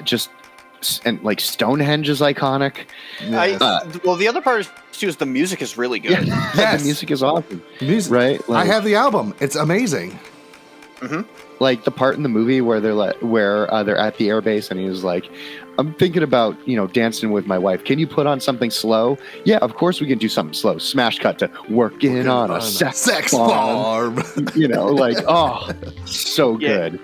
just, and like Stonehenge is iconic. Well, the other part is too is the music is really good. The music is awesome. Right? Like, I have the album. It's amazing. Mm-hmm. Like the part in the movie where they're at the airbase, and he's like, "I'm thinking about, you know, dancing with my wife. Can you put on something slow?" Yeah, of course we can do something slow. Smash cut to working on a sex farm. You know, like, oh, so good.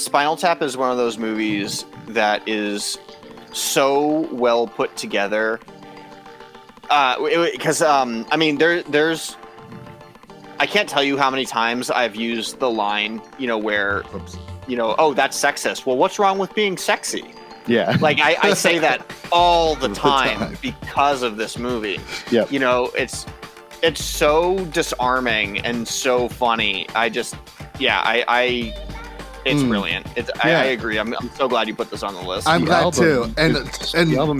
Spinal Tap is one of those movies that is so well put together. Because I mean, there's. I can't tell you how many times I've used the line, you know, where, you know, oh, that's sexist. Well, what's wrong with being sexy? Yeah. Like, I say that all the time because of this movie. Yeah. You know, it's so disarming and so funny. It's brilliant. I agree. I'm so glad you put this on the list. I'm glad too. And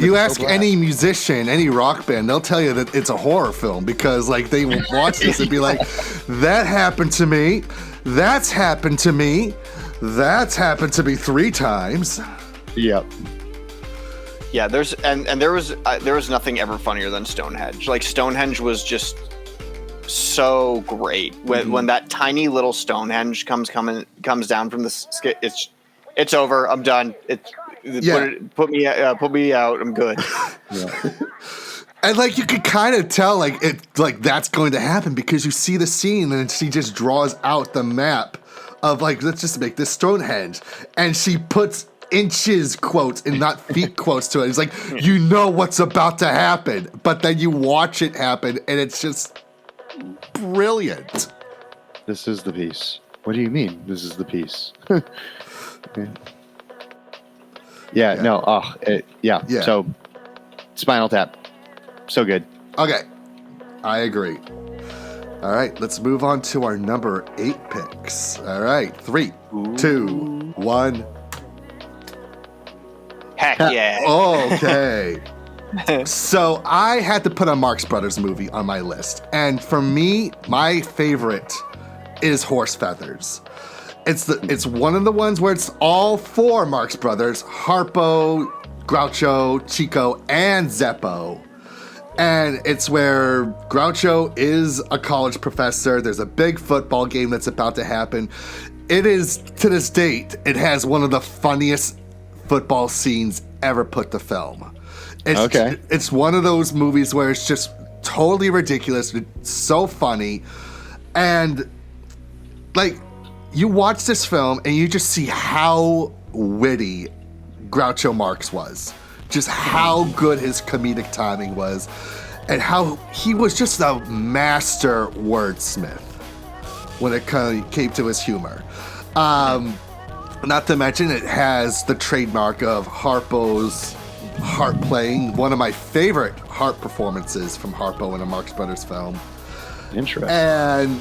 you ask any musician, any rock band, they'll tell you that it's a horror film, because like they watch this and be like, that happened to me. That's happened to me. That's happened to me 3 times. Yep. Yeah, there was nothing ever funnier than Stonehenge. Like, Stonehenge was just so great when that tiny little Stonehenge comes down from the skit. It's over. I'm done. Put me out. I'm good. Yeah. And like you could kind of tell like that's going to happen, because you see the scene and she just draws out the map of like, let's just make this Stonehenge, and she puts inches quotes and not feet quotes to it. It's like, you know what's about to happen, but then you watch it happen and it's just brilliant. This is the piece. What do you mean? This is the piece. Yeah. So, Spinal Tap, so good. Okay, I agree. All right, let's move on to our number 8 picks. All right, 3, 2, 1. Heck yeah. Okay. So I had to put a Marx Brothers movie on my list. And for me, my favorite is Horse Feathers. It's one of the ones where it's all 4 Marx Brothers: Harpo, Groucho, Chico, and Zeppo. And it's where Groucho is a college professor. There's a big football game that's about to happen. It is, to this date, it has one of the funniest football scenes ever put to film. It's one of those movies where it's just totally ridiculous. It's so funny. And like, you watch this film and you just see how witty Groucho Marx was. Just how good his comedic timing was, and how he was just a master wordsmith when it came to his humor. Not to mention, it has the trademark of Harpo's harp playing, one of my favorite harp performances from Harpo in a Marx Brothers film. Interesting. And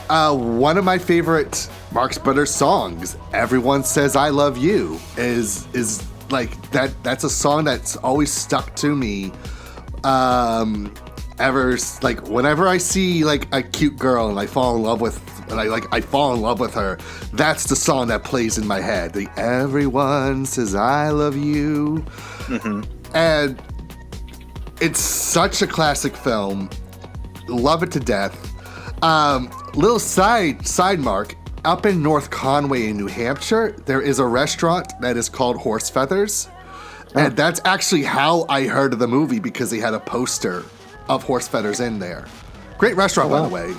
one of my favorite Marx Brothers songs, "Everyone Says I Love You," is like that's a song that's always stuck to me. Like whenever I see like a cute girl and I fall in love with her, that's the song that plays in my head. The "Everyone Says I Love You." Mm-hmm. And it's such a classic film. Love it to death. Little side mark, up in North Conway in New Hampshire, there is a restaurant that is called Horse Feathers. And that's actually how I heard of the movie, because they had a poster of horse feathers in there. Great restaurant, by the way.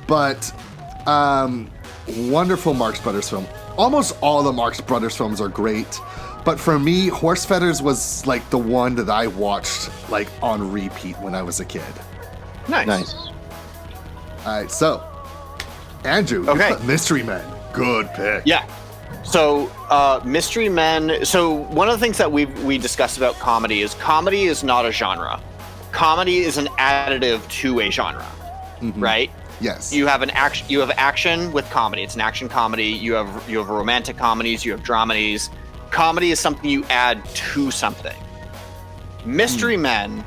But wonderful Marx Brothers film. Almost all the Marx Brothers films are great. But for me, Horse Feathers was like the one that I watched like on repeat when I was a kid. Nice. All right, so Andrew, you put Mystery Men. Good pick. Yeah. So, Mystery Men. So, one of the things that we discussed about comedy is not a genre. Comedy is an additive to a genre, right? Yes. You have action with comedy. It's an action comedy. You have romantic comedies. You have dramedies. Comedy is something you add to something. Mystery Men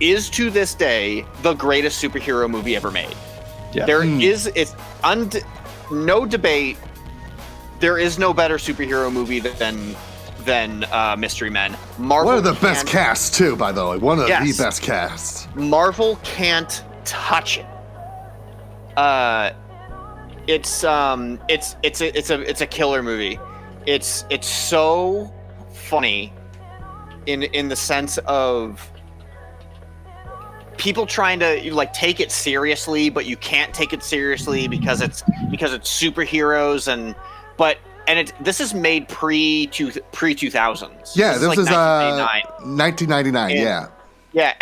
is to this day the greatest superhero movie ever made. Yeah. No debate. There is no better superhero movie than Mystery Men. Marvel one of the best casts too, by the way. One of the best casts. Marvel can't touch it. It's a killer movie. It's so funny in the sense of people trying to like take it seriously, but you can't take it seriously because it's superheroes and this is made pre 2000s. Yeah, this is 1999. 1999. Yeah,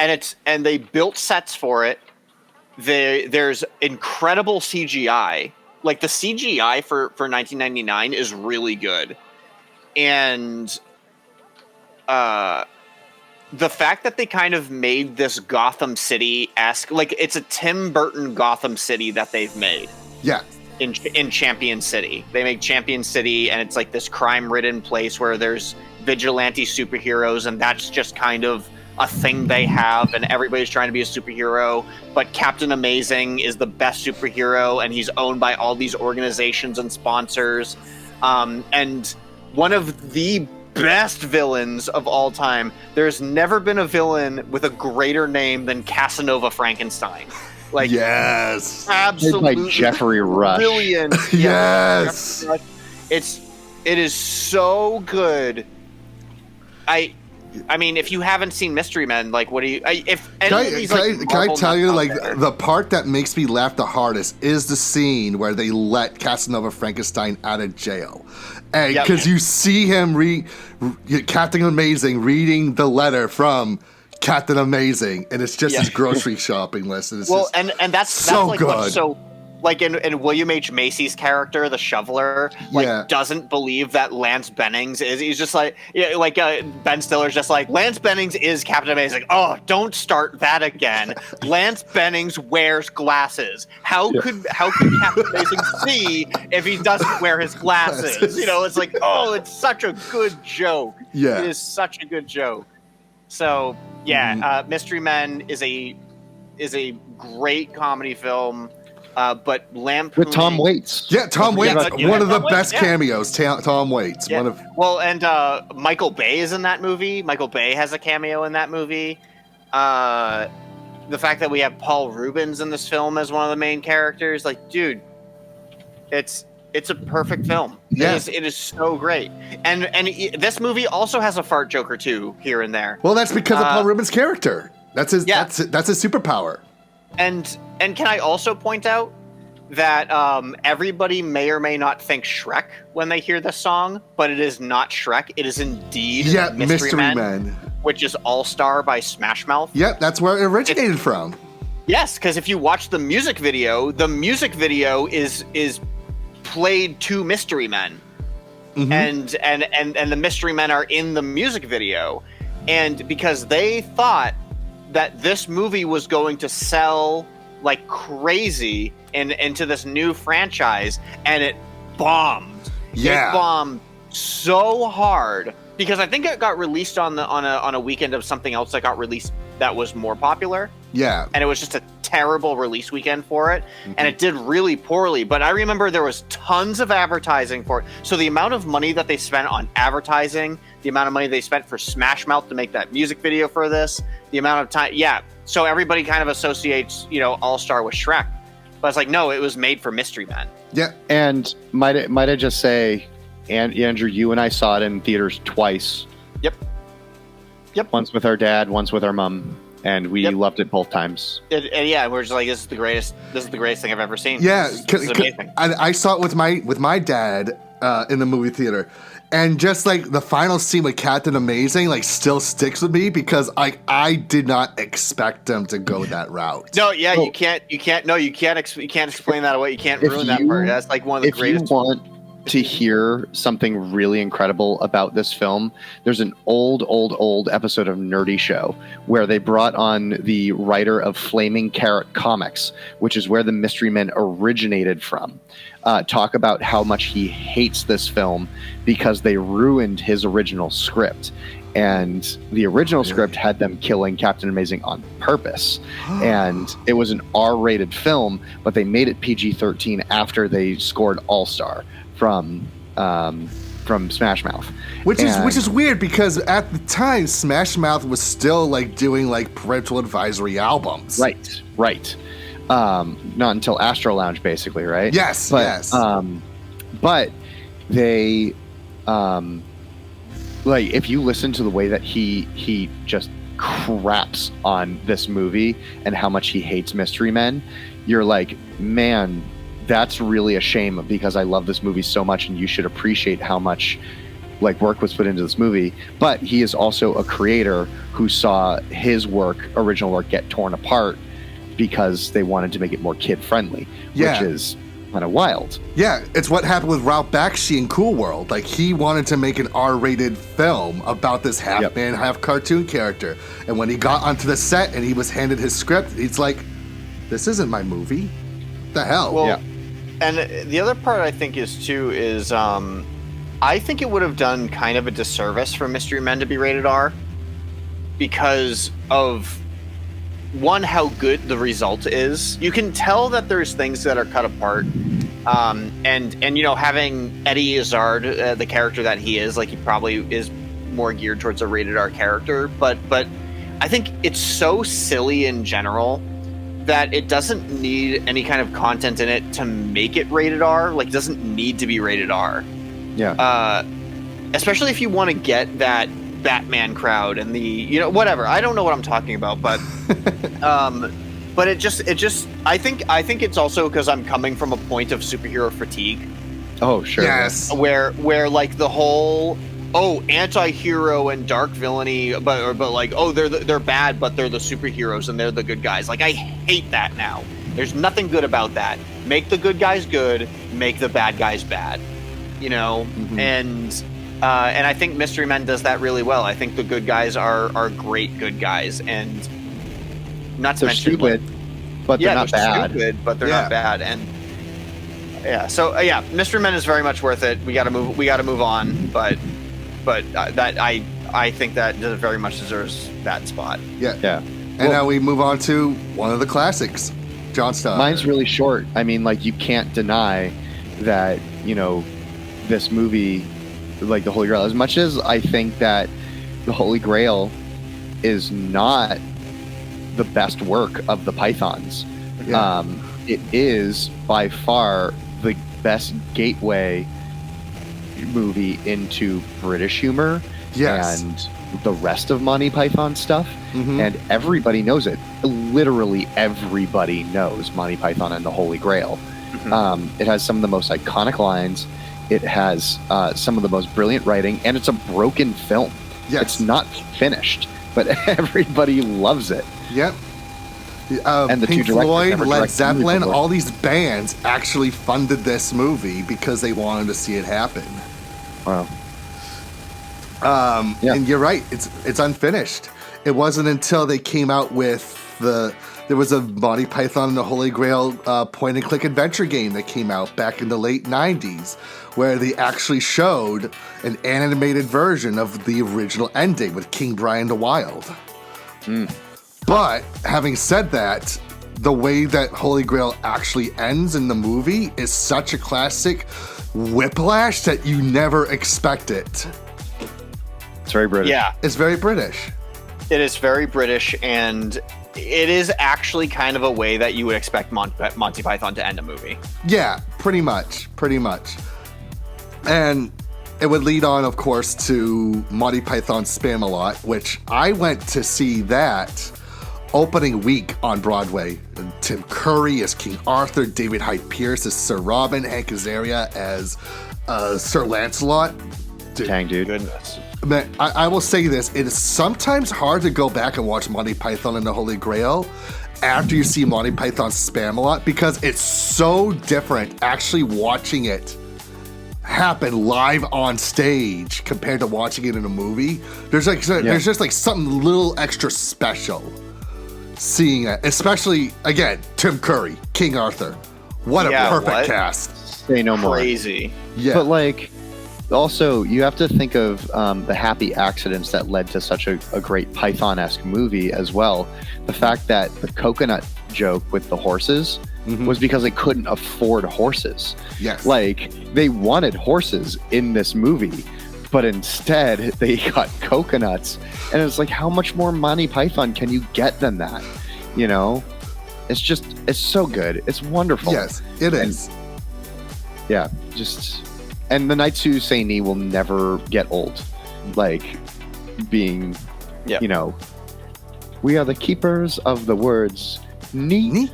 and they built sets for it. There's incredible CGI. Like the CGI for 1999 is really good, and the fact that they kind of made this Gotham City-esque, like it's a Tim Burton Gotham City that they've made. Yeah. In Champion City. They make Champion City, and it's like this crime-ridden place where there's vigilante superheroes, and that's just kind of a thing they have, and everybody's trying to be a superhero, but Captain Amazing is the best superhero, and he's owned by all these organizations and sponsors. And one of the best villains of all time. There's never been a villain with a greater name than Casanova Frankenstein. Like, yes, absolutely, like Jeffrey Rush. Brilliant. Yes, Rush. It is so good. I mean, if you haven't seen Mystery Men, like, what do you? If can I tell you, like, the part that makes me laugh the hardest is the scene where they let Casanova Frankenstein out of jail, and because you see him Captain Amazing reading the letter from Captain Amazing, and it's just his grocery shopping list, and it's and that's so like good. What's so. Like in William H. Macy's character, the shoveler, doesn't believe that Lance Bennings is. He's just like, Ben Stiller's just like, Lance Bennings is Captain Amazing. Oh, don't start that again. Lance Bennings wears glasses. How could Captain Amazing see if he doesn't wear his glasses? You know, it's like, oh, it's such a good joke. Yeah, it is such a good joke. So Mystery Men is a great comedy film. But Lampoon with Tom Waits. Yeah, Tom Waits. One of the best cameos. Tom Waits. Yeah. And Michael Bay is in that movie. Michael Bay has a cameo in that movie. The fact that we have Paul Rubens in this film as one of the main characters, like, dude, it's a perfect film. Yeah. It is so great. And this movie also has a fart joke or two here and there. Well, that's because of Paul Rubens' character. That's his. Yeah. That's his superpower. And can I also point out that everybody may or may not think Shrek when they hear this song, but it is not Shrek. It is indeed Mystery Men, which is All Star by Smash Mouth. Yep, that's where it originated from. Yes, because if you watch the music video is played to Mystery Men, and the Mystery Men are in the music video, and because they thought that this movie was going to sell like crazy into this new franchise, and it bombed. Yeah, it bombed so hard because I think it got released on a weekend of something else that got released that was more popular. Yeah, and it was just a terrible release weekend for it, and it did really poorly. But I remember there was tons of advertising for it. So the amount of money that they spent on advertising, the amount of money they spent for Smash Mouth to make that music video for this, the amount of time, so everybody kind of associates, All Star with Shrek, but it's like, no, it was made for Mystery Men. Yeah, and might I just say, and Andrew, you and I saw it in theaters twice. Yep. Yep. Once with our dad, once with our mom, and we loved it both times. And yeah, we're just like, this is the greatest thing I've ever seen. Yeah, this is amazing. I saw it with my dad in the movie theater, and just like the final scene with Captain Amazing, like still sticks with me because I did not expect them to go that route. No, yeah, you can't explain that away. You can't ruin that part. That's like one of the greatest. If you want to hear something really incredible about this film, there's an old episode of Nerdy Show where they brought on the writer of Flaming Carrot Comics, which is where the Mystery Men originated from. Talk about how much he hates this film because they ruined his original script. And the original script had them killing Captain Amazing on purpose. And it was an R-rated film, but they made it PG-13 after they scored All-Star from Smash Mouth. Which is weird because at the time Smash Mouth was still like doing like parental advisory albums. Right. Not until Astro Lounge, basically, right? Yes. But they like, if you listen to the way that he just craps on this movie and how much he hates Mystery Men, you're like, man, that's really a shame because I love this movie so much and you should appreciate how much like work was put into this movie. But he is also a creator who saw his original work get torn apart because they wanted to make it more kid friendly, which is kind of wild. Yeah, it's what happened with Ralph Bakshi in Cool World. Like, he wanted to make an R-rated film about this half-man, half-cartoon character. And when he got onto the set and he was handed his script, he's like, this isn't my movie. What the hell? Well, and the other part I think is I think it would have done kind of a disservice for Mystery Men to be rated R because of, one, how good the result is. You can tell that there's things that are cut apart. And you know, having Eddie Izzard, the character that he is, like, he probably is more geared towards a rated R character. But I think it's so silly in general that it doesn't need any kind of content in it to make it rated R. Like, it doesn't need to be rated R. Yeah. Especially if you want to get that Batman crowd and the, you know, whatever. I don't know what I'm talking about, but but it just I think it's also because I'm coming from a point of superhero fatigue. Oh, sure. Yes. Where like the whole anti-hero and dark villainy, but like, they're bad, but they're the superheroes and they're the good guys. Like, I hate that now. There's nothing good about that. Make the good guys good, make the bad guys bad. You know, and I think Mystery Men does that really well. I think the good guys are great good guys, and not to mention stupid, but they're not bad. Stupid, but they're not bad, and Mystery Men is very much worth it. We got to move on, but that I think that very much deserves that spot. Yeah. And now we move on to one of the classics, JonStar. Mine's really short. I mean, like, you can't deny that, you know, this movie, like The Holy Grail, as much as I think that The Holy Grail is not the best work of the Pythons, it is by far the best gateway movie into British humor and the rest of Monty Python stuff. And everybody knows it. Literally everybody knows Monty Python and The Holy Grail. It has some of the most iconic lines. It has some of the most brilliant writing, and it's a broken film. It's not finished, but everybody loves it. Yep. And the Pink two Floyd, Led Zeppelin, all these bands actually funded this movie because they wanted to see it happen. Wow. And you're right, it's unfinished. It wasn't until they came out with there was a Monty Python and the Holy Grail point-and-click adventure game that came out back in the late 90s, where they actually showed an animated version of the original ending with King Brian the Wild. But having said that, the way that Holy Grail actually ends in the movie is such a classic whiplash that you never expect it. It's very British. Yeah. It's very British. It is very British, and it is actually kind of a way that you would expect Monty Python to end a movie. Yeah, pretty much. And it would lead on, of course, to Monty Python's Spam-A-Lot, which I went to see that opening week on Broadway. And Tim Curry as King Arthur, David Hyde Pierce as Sir Robin, Hank Azaria as Sir Lancelot. Dang, dude. Goodness. Man, I will say this. It is sometimes hard to go back and watch Monty Python and the Holy Grail after you see Monty Python's Spam-A-Lot because it's so different actually watching it happen live on stage compared to watching it in a movie. There's just like something little extra special seeing it, especially again Tim Curry, King Arthur. What a perfect cast. Say no more. Crazy. Yeah, But like, also you have to think of the happy accidents that led to such a great Python-esque movie as well. The fact that the coconut joke with the horses was because they couldn't afford horses. Yes. Like, they wanted horses in this movie, but instead they got coconuts. And it's like, how much more Monty Python can you get than that? You know? It's so good. It's wonderful. yes, it is. Yeah, and the Knights Who Say Ni will never get old. Like, being, you know, we are the keepers of the words Ni,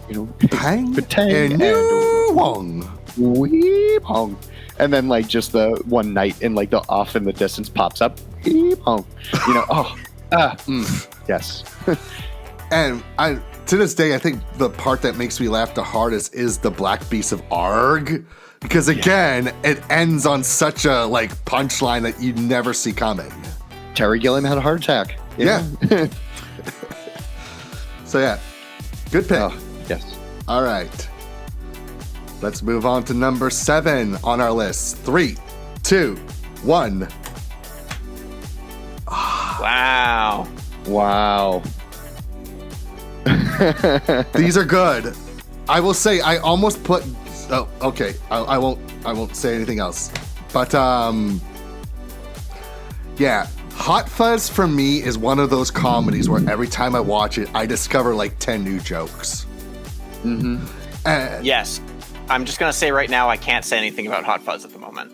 you know, Pang Patang, and Wong. Wee Pong. And then, like, just the one night in, like, the off in the distance pops up. Wee Pong. You know, yes. And to this day, I think the part that makes me laugh the hardest is the Black Beast of Arg. Because again, it ends on such a like punchline that you never see coming. Terry Gilliam had a heart attack. Yeah. So yeah, good pick. Oh, yes. All right. Let's move on to number 7 on our list. 3, 2, 1. Wow. Wow. These are good. I will say I almost put. Oh, okay. I won't say anything else. But yeah, Hot Fuzz for me is one of those comedies where every time I watch it, I discover like 10 new jokes. Yes. I'm just going to say right now, I can't say anything about Hot Fuzz at the moment.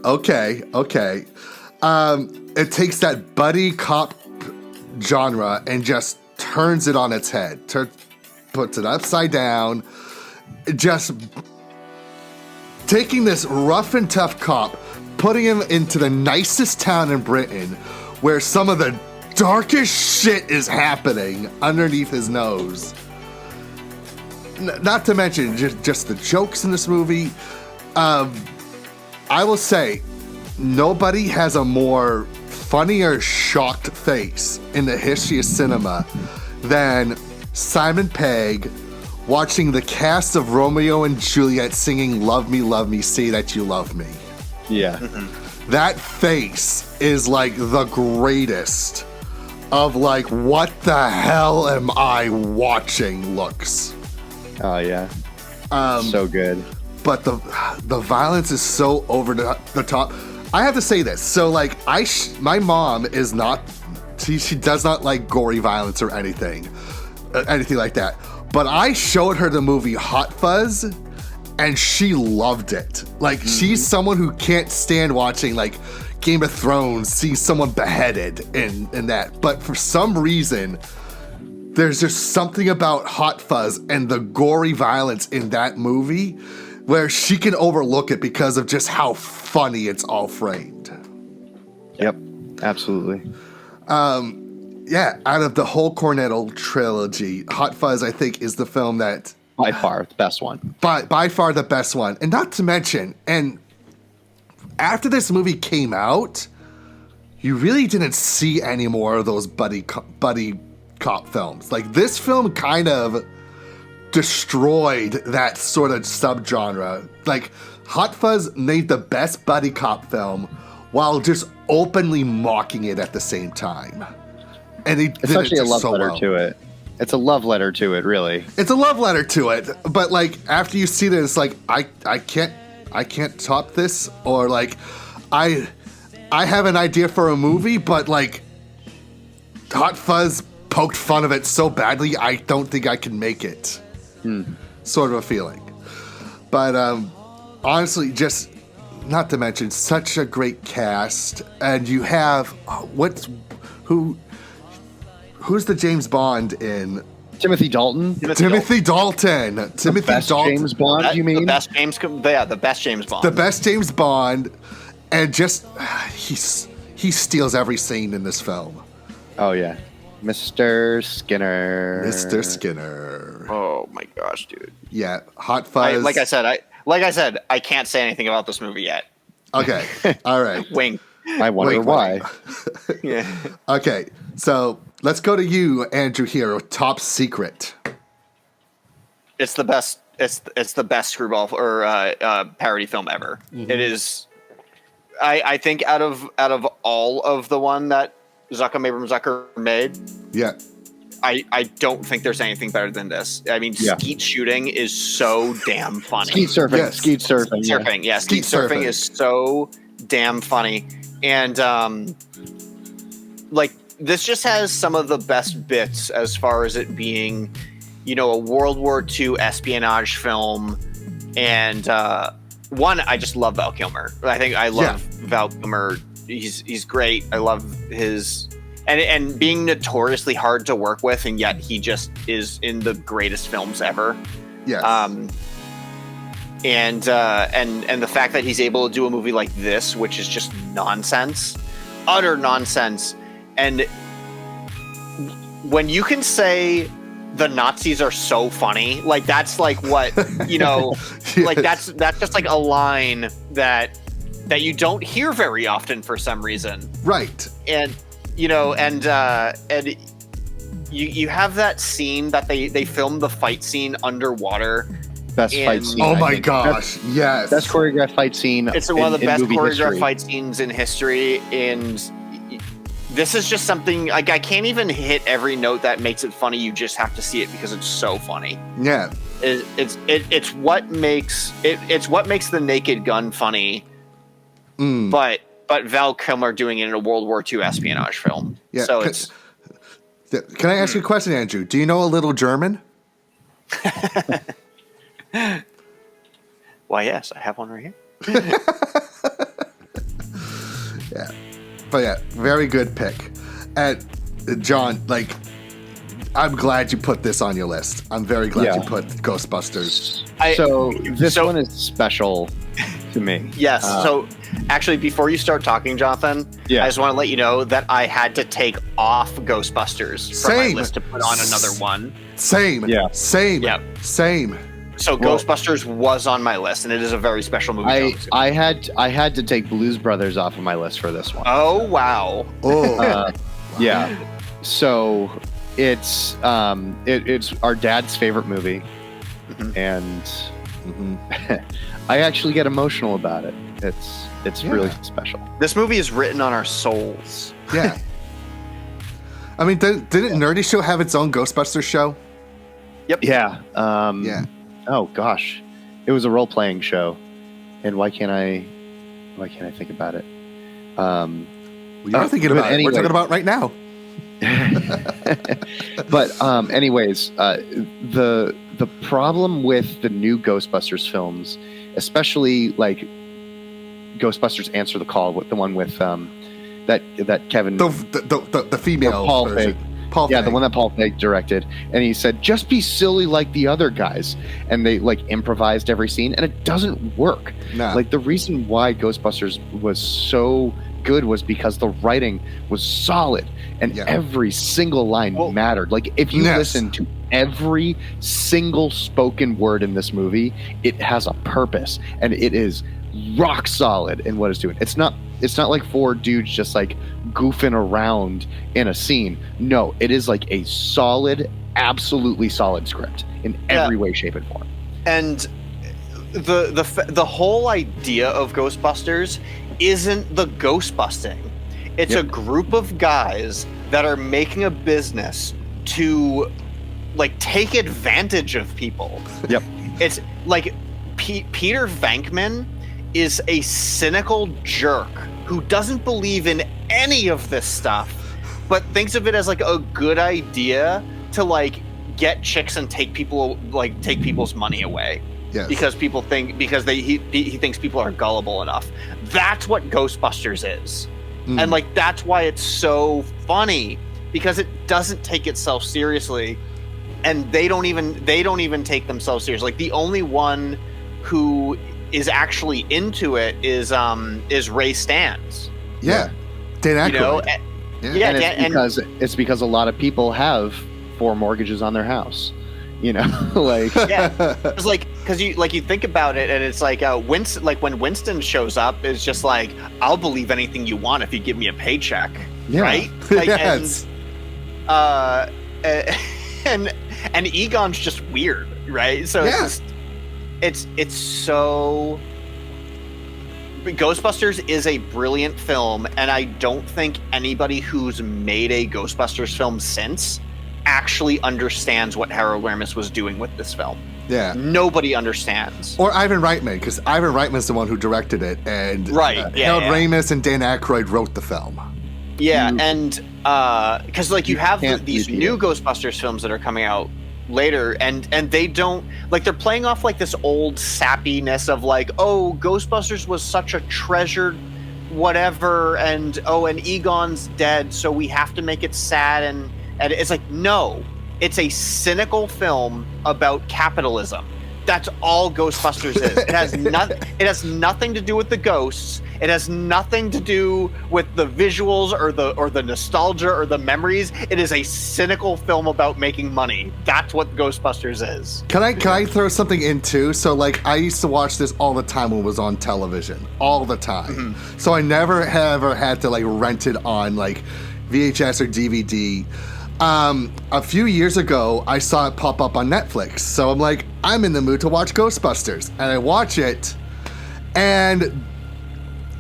Okay. It takes that buddy cop genre and just turns it on its head. Puts it upside down. Just taking this rough and tough cop, putting him into the nicest town in Britain where some of the darkest shit is happening underneath his nose. Not to mention just the jokes in this movie. I will say, nobody has a more funnier shocked face in the history of cinema than Simon Pegg watching the cast of Romeo and Juliet singing Love Me, Say That You Love Me. Yeah. That face is like the greatest of like, what the hell am I watching looks. Oh, yeah. So good. But the violence is so over the top. I have to say this. So like my mom is not, she does not like gory violence or anything like that. But I showed her the movie Hot Fuzz and she loved it. Like she's someone who can't stand watching like Game of Thrones, see someone beheaded in that. But for some reason, there's just something about Hot Fuzz and the gory violence in that movie where she can overlook it because of just how funny it's all framed. Yep, absolutely. Yeah, out of the whole Cornetto trilogy, Hot Fuzz, I think, is the film that... By far, the best one. By far the best one. And not to mention, and after this movie came out, you really didn't see any more of those buddy cop films. Like, this film kind of destroyed that sort of subgenre. Like, Hot Fuzz made the best buddy cop film while just openly mocking it at the same time. And he It's did actually it a love so letter well. to it. It's a love letter to it, really. It's a love letter to it, but like after you see this, it's like I can't top this, or like I have an idea for a movie, but like Hot Fuzz poked fun of it so badly, I don't think I can make it. Sort of a feeling. But honestly, just not to mention such a great cast, and you have who's the James Bond in? Timothy Dalton. Timothy Dalton. The best James Bond, you mean? The best James Bond. The best James Bond, and just he steals every scene in this film. Oh yeah, Mr. Skinner. Mr. Skinner. Oh my gosh, dude. Yeah, Hot Fuzz. Like I said, I can't say anything about this movie yet. Okay, all right. Wink. I wonder why. Yeah. Okay, so let's go to you, Andrew. Here, Top Secret. It's the best. It's the best screwball or parody film ever. Mm-hmm. It is. I think out of all of the one that Zucker made, Yeah. I don't think there's anything better than this. I mean, skeet shooting is so damn funny. Skeet surfing. Yes. Skeet surfing. Skeet surfing. Yeah, skeet surfing is so damn funny. And like this just has some of the best bits as far as it being, a World War II espionage film. And one, I just love Val Kilmer. I think I love Val Kilmer. He's great. I love his and being notoriously hard to work with, and yet he just is in the greatest films ever. Yes. And the fact that he's able to do a movie like this, which is just nonsense, utter nonsense, and when you can say the Nazis are so funny, like that's like what like that's just like a line that you don't hear very often for some reason, right? And you have that scene that they filmed the fight scene underwater. Best fight scene. Oh my gosh! Yes, best choreographed fight scene. It's one of the best choreographed history. fight scenes in history, and this is just something like I can't even hit every note that makes it funny. You just have to see it because it's so funny. Yeah, it's what makes the Naked Gun funny, but Val Kilmer doing it in a World War II espionage film. Yeah. So Can I ask you a question, Andrew? Do you know a little German? Why, yes, I have one right here. Yeah. But yeah, very good pick. And John, like, I'm glad you put this on your list. I'm very glad you put Ghostbusters. This one is special to me. Yes. So actually, before you start talking, Jonathan, I just want to let you know that I had to take off Ghostbusters from my list to put on another one. Same. Yeah. Same. Yep. Same. So Ghostbusters was on my list, and it is a very special movie. I had to take Blues Brothers off of my list for this one. Oh wow! Oh, yeah. So it's our dad's favorite movie, and I actually get emotional about it. It's really special. This movie is written on our souls. Yeah. I mean, didn't Nerdy Show have its own Ghostbusters show? Yep. Yeah. Yeah. Oh gosh, it was a role-playing show, and why can't I think about it? You're thinking about it. We're talking about it right now. But anyways, the problem with the new Ghostbusters films, especially like Ghostbusters Answer the Call, the one with that Kevin the female Paul version. Feig. Paul Yeah, Feig. the one that Paul Feig directed, and he said, "Just be silly like the other guys," and they like improvised every scene, and it doesn't work. Nah. Like the reason why Ghostbusters was so good was because the writing was solid, and every single line mattered. Like if you listen to every single spoken word in this movie, it has a purpose, and it is rock solid in what it's doing. It's not like four dudes just like goofing around in a scene. No, it is like a solid, absolutely solid script in every way, shape, and form. And the whole idea of Ghostbusters isn't the ghost busting. It's a group of guys that are making a business to like take advantage of people. Yep. It's like Peter Venkman is a cynical jerk who doesn't believe in any of this stuff, but thinks of it as like a good idea to like get chicks and take people's money away. Yes. because he thinks people are gullible enough. That's what Ghostbusters is. And like that's why it's so funny, because it doesn't take itself seriously, and they don't even take themselves seriously. Like the only one who is actually into it is Ray Stantz. Yeah. Dan Aykroyd. You know? Yeah. And it's because a lot of people have 4 mortgages on their house. You know, like it's like because you think about it, and it's like Winston, like when Winston shows up, it's just like, I'll believe anything you want if you give me a paycheck, right? Like, Yes. and Egon's just weird, right? So it's so. Ghostbusters is a brilliant film, and I don't think anybody who's made a Ghostbusters film since actually understands what Harold Ramis was doing with this film. Yeah. Nobody understands. Or Ivan Reitman, because Ivan Reitman's the one who directed it, and Harold Ramis and Dan Aykroyd wrote the film. Yeah, and because like you have these new Ghostbusters films that are coming out later, and they don't, like, they're playing off like this old sappiness of like, oh, Ghostbusters was such a treasured whatever, and Egon's dead, so we have to make it sad, and it's like, no, it's a cynical film about capitalism. That's all Ghostbusters is. It has nothing to do with the ghosts. It has nothing to do with the visuals or the nostalgia or the memories. It is a cynical film about making money. That's what Ghostbusters is. Can I throw something in too? So like, I used to watch this all the time when it was on television, all the time. So I never ever had to like rent it on like VHS or DVD. A few years ago, I saw it pop up on Netflix. So I'm like, I'm in the mood to watch Ghostbusters. And I watch it, and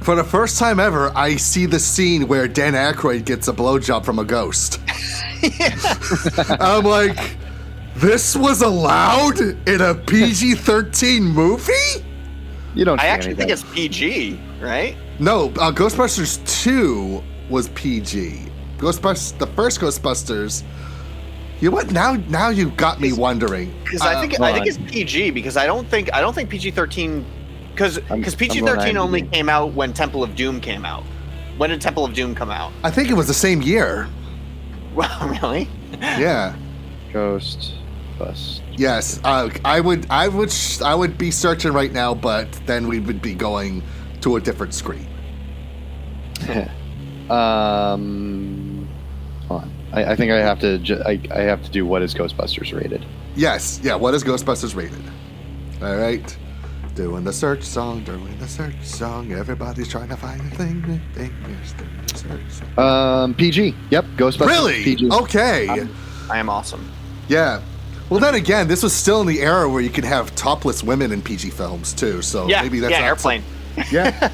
for the first time ever, I see the scene where Dan Aykroyd gets a blowjob from a ghost. I'm like, this was allowed in a PG-13 movie? you don't. I actually think it's PG, right? No, Ghostbusters 2 was PG. The first Ghostbusters. You know what? Now you got me wondering. Because I think it's PG, because I don't think PG-13, because PG-13 only came out when Temple of Doom came out. When did Temple of Doom come out? I think it was the same year. Well, really? Yeah. Ghostbusters. Yes. I would be searching right now, but then we would be going to a different screen. Hold on. I think I have to. I have to do what is Ghostbusters rated. Yes. Yeah. What is Ghostbusters rated? All right. Doing the search song. Everybody's trying to find a thing. PG. Yep. Ghostbusters. Really? PG. Okay. I am awesome. Yeah. Well, then again, this was still in the era where you could have topless women in PG films too. So maybe that's not Airplane. Yeah.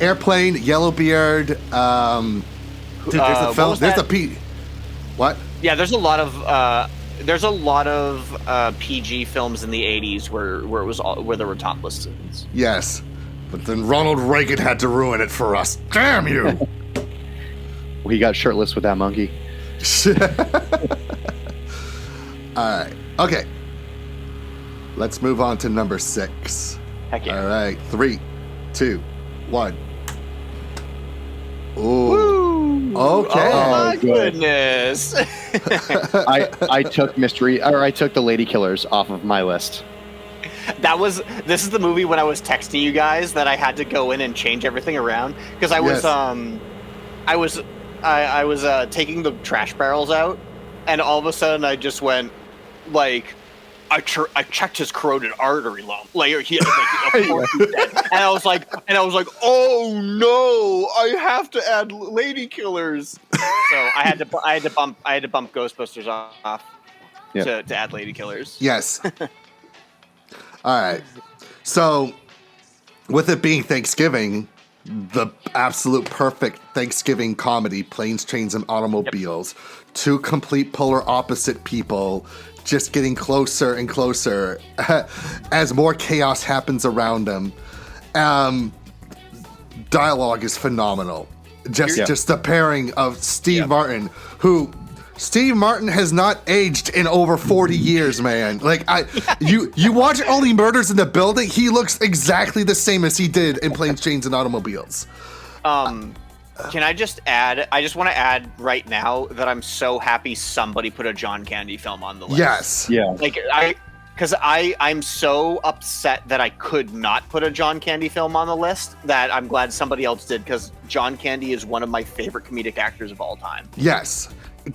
Airplane, Yellowbeard. Dude, there's a film. There's a P. What? Yeah, there's a lot of PG films in the '80s where there were topless scenes. Yes, but then Ronald Reagan had to ruin it for us. Damn you! Well, he got shirtless with that monkey. All right. Okay. Let's move on to number 6. Heck yeah! All right. 3, 2, 1. Ooh. Okay. Oh my good. goodness! I took I took the Lady Killers off of my list. This is the movie when I was texting you guys that I had to go in and change everything around, because I was taking the trash barrels out, and all of a sudden I just went like, I checked his carotid artery lump. Like he had like, and I was like, oh no, I have to add Lady Killers. So I had to bump Ghostbusters off to add Lady Killers. Yes. All right. So, with it being Thanksgiving, the absolute perfect Thanksgiving comedy, Planes, Trains, and Automobiles, two complete polar opposite people just getting closer and closer as more chaos happens around them. Dialogue is phenomenal. Just the pairing of Steve Martin, who Steve Martin has not aged in over 40 years, man. Like you watch Only Murders in the Building, he looks exactly the same as he did in Planes, Trains, and Automobiles. Can I just add? I just want to add right now that I'm so happy somebody put a John Candy film on the list. Yes. Yeah. Like I'm so upset that I could not put a John Candy film on the list that I'm glad somebody else did, because John Candy is one of my favorite comedic actors of all time. Yes.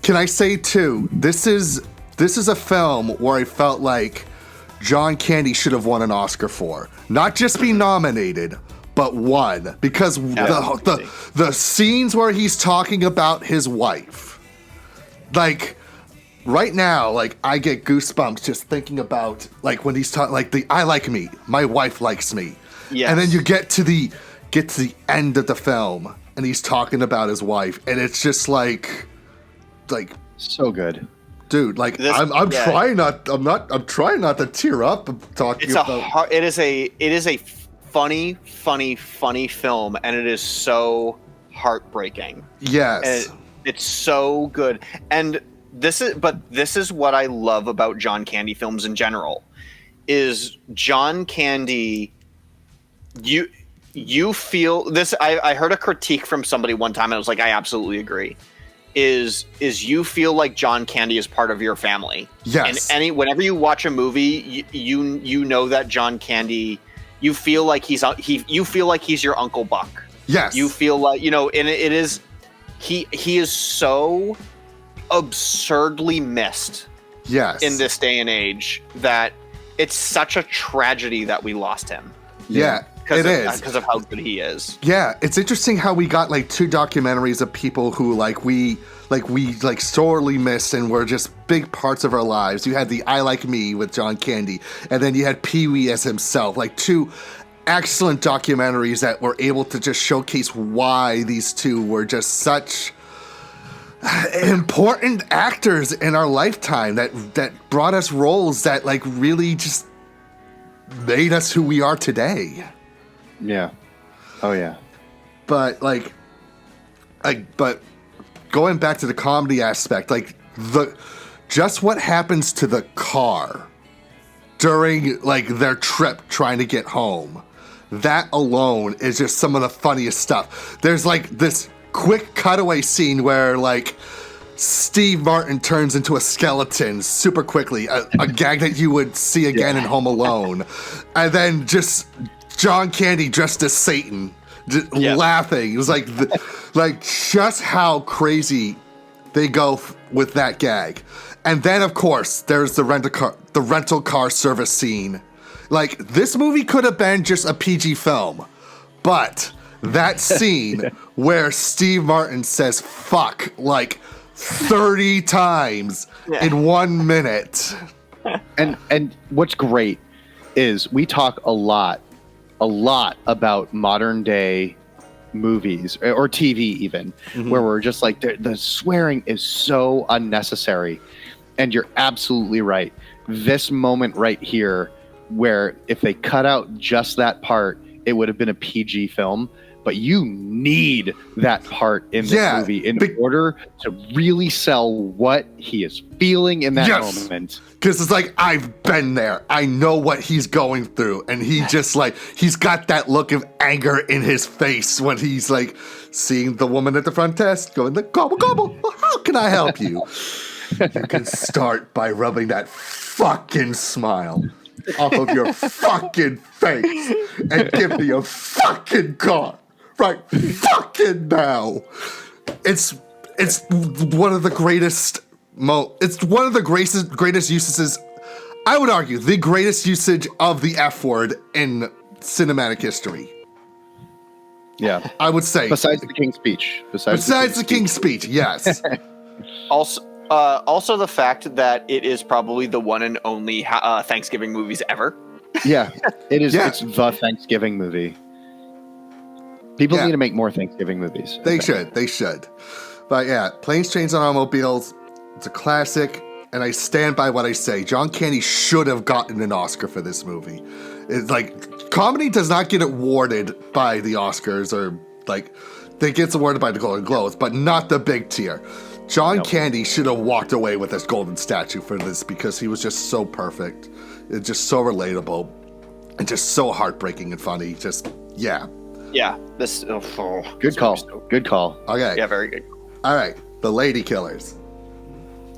Can I say too, this is a film where I felt like John Candy should have won an Oscar for. Not just be nominated, but won. Because the scenes where he's talking about his wife, like right now, like I get goosebumps just thinking about like when he's talking like I like me, my wife likes me. Yes. And then you get to the end of the film and he's talking about his wife, and it's just like so good, dude. Like I'm trying not to tear up talking about. It is a funny film, and it is so heartbreaking. Yes, and it's so good. And this is what I love about John Candy films in general. Is John Candy, you feel this? I heard a critique from somebody one time, and I was like, I absolutely agree. Is you feel like John Candy is part of your family. Yes. And whenever you watch a movie, you know that John Candy, you feel like you feel like he's your Uncle Buck. Yes. You feel like, and it is he is so absurdly missed. Yes. In this day and age, that it's such a tragedy that we lost him. Yeah. Because of how good he is. Yeah, it's interesting how we got like two documentaries of people who we sorely missed and were just big parts of our lives. You had the I Like Me with John Candy, and then you had Pee-wee as himself, like two excellent documentaries that were able to just showcase why these two were just such important actors in our lifetime that brought us roles that like really just made us who we are today. Yeah. Oh yeah. But but going back to the comedy aspect, like just what happens to the car during like their trip trying to get home, that alone is just some of the funniest stuff. There's like this quick cutaway scene where like Steve Martin turns into a skeleton super quickly, a gag that you would see again in Home Alone, and then just John Candy dressed as Satan, laughing. It was like just how crazy they go with that gag. And then, of course, there's the rental car service scene. Like, this movie could have been just a PG film, but that scene where Steve Martin says "fuck" like 30 times in 1 minute. And what's great is we talk a lot about modern day movies or TV even, where we're just like, the swearing is so unnecessary. And you're absolutely right. This moment right here, where if they cut out just that part, it would have been a PG film. But you need that part in this movie in order to really sell what he is feeling in that moment. Because it's like, I've been there. I know what he's going through. And he just like, he's got that look of anger in his face when he's like seeing the woman at the front desk going, gobble, gobble. How can I help you? You can start by rubbing that fucking smile off of your fucking face and give me a fucking car. Right fucking now. It's one of the greatest it's one of the greatest usages, I would argue, the greatest usage of the F word in cinematic history. Yeah. I would say. Besides the King's Speech. Besides the King's Speech, yes. Also the fact that it is probably the one and only Thanksgiving movies ever. Yeah, it is. It's the Thanksgiving movie. People need to make more Thanksgiving movies. They should. But yeah, Planes, Trains, and Automobiles, it's a classic, and I stand by what I say. John Candy should have gotten an Oscar for this movie. It's like, comedy does not get awarded by the Oscars, or like, it gets awarded by the Golden Globes, but not the big tier. John Candy should have walked away with his golden statue for this because he was just so perfect. It's just so relatable and just so heartbreaking and funny. Just, yeah. Yeah. Good call. Good call. Okay. Yeah, very good. All right. The Lady Killers.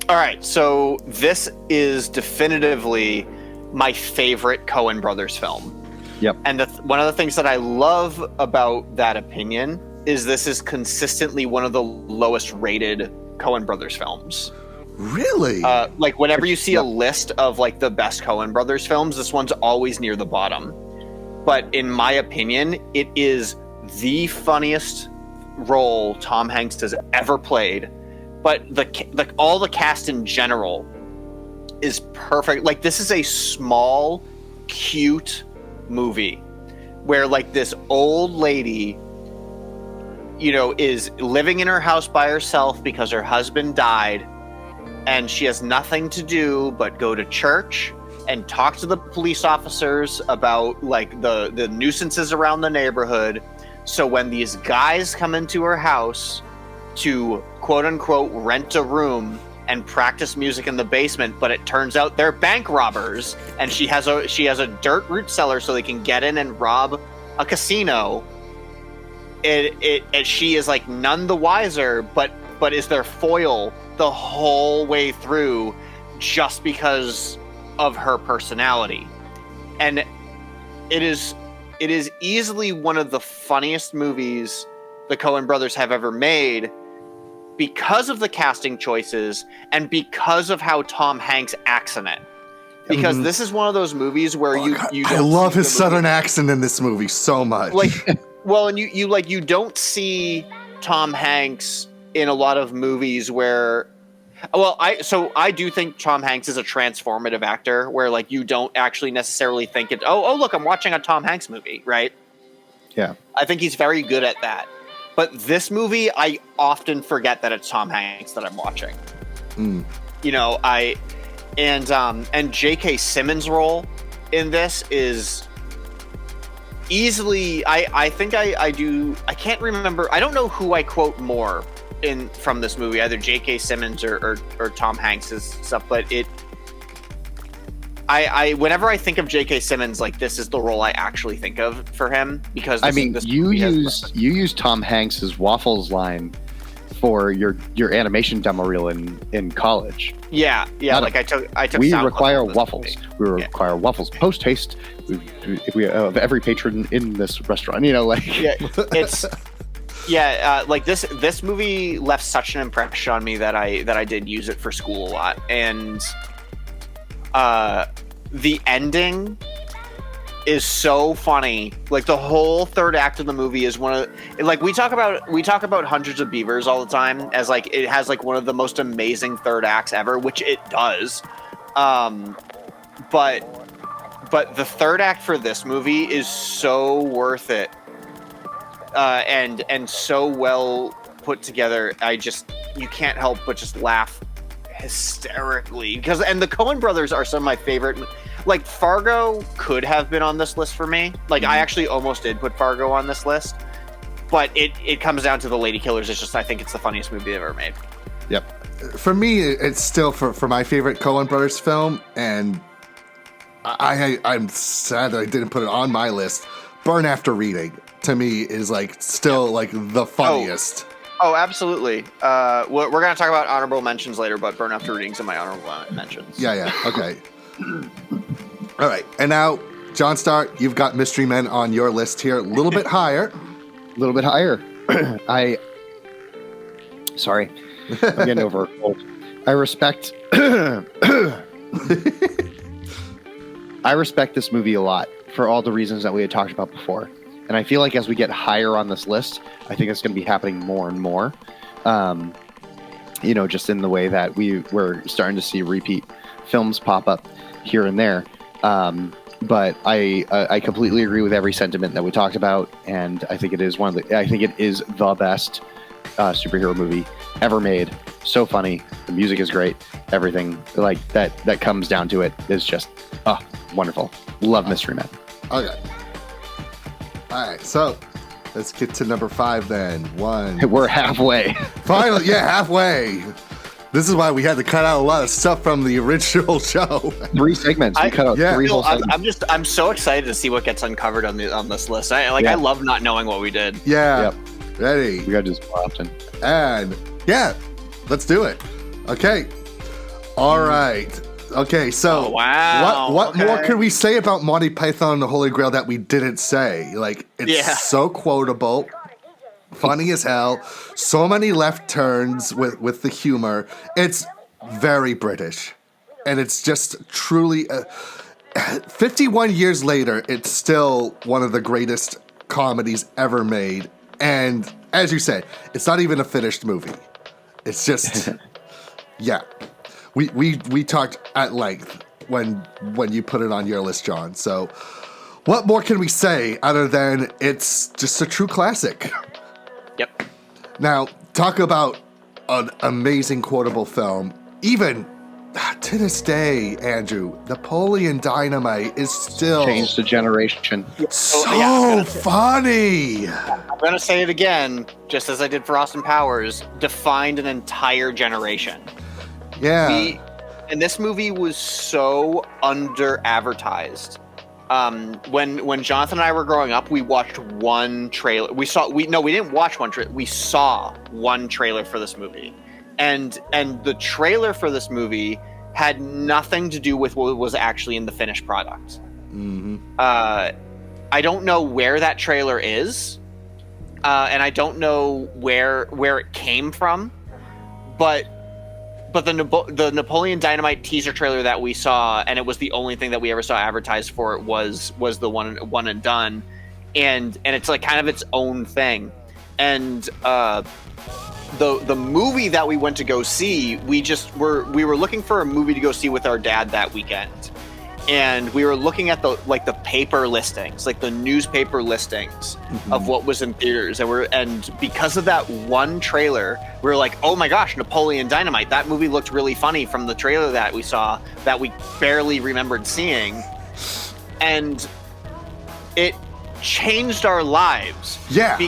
All right, so this is definitively my favorite Coen Brothers film. Yep. And one of the things that I love about that opinion is this is consistently one of the lowest rated Coen Brothers films. Really? Like whenever you see a list of like the best Coen Brothers films, this one's always near the bottom. But in my opinion, it is the funniest role Tom Hanks has ever played. But all the cast in general is perfect. Like, this is a small, cute movie where like this old lady, you know, is living in her house by herself because her husband died, and she has nothing to do but go to church and talk to the police officers about like the nuisances around the neighborhood. So when these guys come into her house to quote unquote rent a room and practice music in the basement, but it turns out they're bank robbers, and she has a dirt root cellar so they can get in and rob a casino. And she is like none the wiser, but is their foil the whole way through just because of her personality. And it is easily one of the funniest movies the Coen brothers have ever made, because of the casting choices and because of how Tom Hanks acts in it. Because this is one of those movies where you I love his southern accent in this movie so much. Like, well, and you don't see Tom Hanks in a lot of movies where, well, I do think Tom Hanks is a transformative actor where like you don't actually necessarily think it. Oh, look, I'm watching a Tom Hanks movie, right? Yeah, I think he's very good at that. But this movie, I often forget that it's Tom Hanks that I'm watching. You know, and J.K. Simmons' role in this is easily. I think I do. I can't remember. I don't know who I quote more from this movie, either J.K. Simmons or Tom Hanks' stuff. But I whenever I think of J.K. Simmons, like this is the role I actually think of for him, because you use Tom Hanks's waffles line for your animation demo reel in college. Yeah. I took. We SoundCloud require from this waffles. movie. We require waffles post haste. If we of every patron in this restaurant, you know, like it's. Yeah, like this movie left such an impression on me that I did use it for school a lot, and the ending is so funny. Like the whole third act of the movie is one of like we talk about Hundreds of Beavers all the time as like it has like one of the most amazing third acts ever, which it does. But the third act for this movie is so worth it. And so well put together. You can't help but just laugh hysterically and the Coen brothers are some of my favorite. Like Fargo could have been on this list for me. Like I actually almost did put Fargo on this list, but it comes down to The Lady Killers. It's just I think it's the funniest movie they've ever made. Yep. For me, it's still for my favorite Coen brothers film, and I'm sad that I didn't put it on my list. Burn After Reading to me is like still like the funniest. Oh, absolutely. We're going to talk about honorable mentions later, but Burn After Reading's in my honorable mentions. Yeah. Okay. All right. And now, JonStar, you've got Mystery Men on your list here. A little bit higher. A little bit higher. Sorry. I'm getting over a cold. I respect this movie a lot for all the reasons that we had talked about before. And I feel like as we get higher on this list, I think it's going to be happening more and more. You know, just in the way that we're starting to see repeat films pop up here and there. But I completely agree with every sentiment that we talked about, and I think it is the best superhero movie ever made. So funny, the music is great, everything like that comes down to it is just wonderful. Love Mystery Men. Okay. All right, so Let's get to number 5 then. 1. We're halfway. Finally, yeah, halfway. This is why we had to cut out a lot of stuff from the original show. 3 segments. We cut out 3 whole segments. I'm so excited to see what gets uncovered on this list. I love not knowing what we did. Yeah. Yep. Ready. We got just more often. And yeah, let's do it. Okay. All right. Okay, so what more can we say about Monty Python and the Holy Grail that we didn't say? Like, it's so quotable, funny as hell, so many left turns with the humor. It's very British, and it's just truly 51 years later, it's still one of the greatest comedies ever made. And as you said, it's not even a finished movie. It's just yeah. We talked at length when you put it on your list, John. So what more can we say other than it's just a true classic? Yep. Now, talk about an amazing quotable film. Even to this day, Andrew, Napoleon Dynamite is still changed a generation. So funny. I'm going to say it again, just as I did for Austin Powers, defined an entire generation. Yeah. And this movie was so under-advertised. When Jonathan and I were growing up, we watched one trailer. We didn't watch one trailer. We saw one trailer for this movie. And the trailer for this movie had nothing to do with what was actually in the finished product. Mm-hmm. I don't know where that trailer is. And I don't know where it came from. But the Napoleon Dynamite teaser trailer that we saw, and it was the only thing that we ever saw advertised for it, was the one and done, and it's like kind of its own thing. And the movie that we went to go see, we were looking for a movie to go see with our dad that weekend, and we were looking at the paper listings, like the newspaper listings of what was in theaters, and because of that one trailer, we were like, oh my gosh, Napoleon Dynamite, that movie looked really funny from the trailer that we saw that we barely remembered seeing, and it changed our lives. Yeah.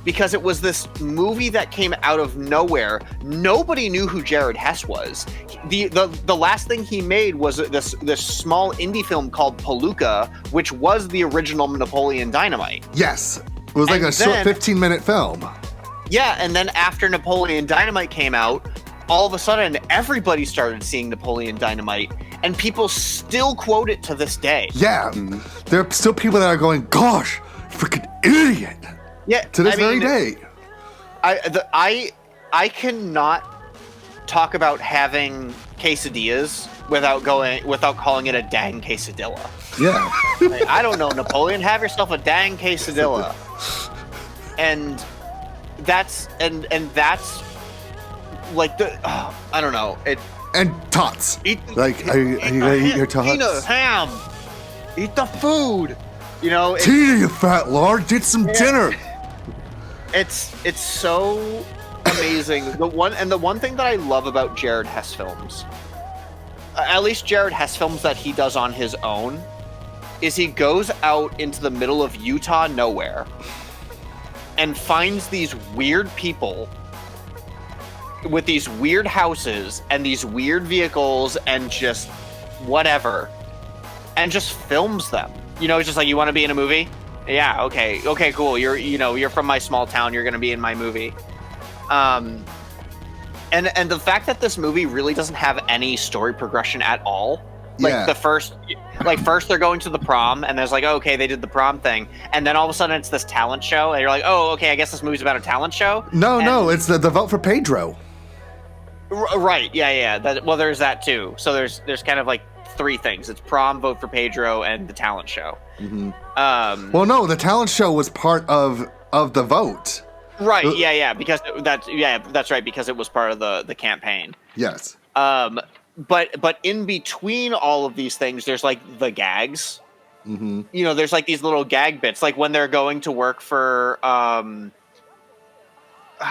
Because it was this movie that came out of nowhere. Nobody knew who Jared Hess was. The last thing he made was this small indie film called Appaloosa, which was the original Napoleon Dynamite. Yes. It was like a short 15-minute film. Yeah, and then after Napoleon Dynamite came out, all of a sudden everybody started seeing Napoleon Dynamite, and people still quote it to this day. Yeah. There are still people that are going, gosh, freaking idiot. Yeah, to this very day. I cannot talk about having quesadillas without calling it a dang quesadilla. Yeah. Like, I don't know, Napoleon, have yourself a dang quesadilla. And that's like I don't know. And tots. Are you gonna eat your tots? Tina, ham. Eat the food. You know, Tina, you fat lard, get some dinner. It's so amazing. The one thing that I love about Jared Hess films, at least Jared Hess films that he does on his own, is he goes out into the middle of Utah nowhere and finds these weird people with these weird houses and these weird vehicles and just whatever, and just films them. You know, it's just like, you want to be in a movie? Yeah, okay, cool. You're from my small town. You're gonna be in my movie. And the fact that this movie really doesn't have any story progression at all. Like first they're going to the prom, and there's like, oh, okay, they did the prom thing, and then all of a sudden it's this talent show, and you're like, oh, okay, I guess this movie's about a talent show. No, it's the vote for Pedro. Right? Yeah. There's that too. So there's kind of like 3 things. It's prom, vote for Pedro, and the talent show. Mm-hmm. Well, no, the talent show was part of the vote. Right. Yeah. Because that's right. Because it was part of the campaign. Yes. But in between all of these things, there's like the gags. Mm-hmm. You know, there's like these little gag bits, like when they're going to work for.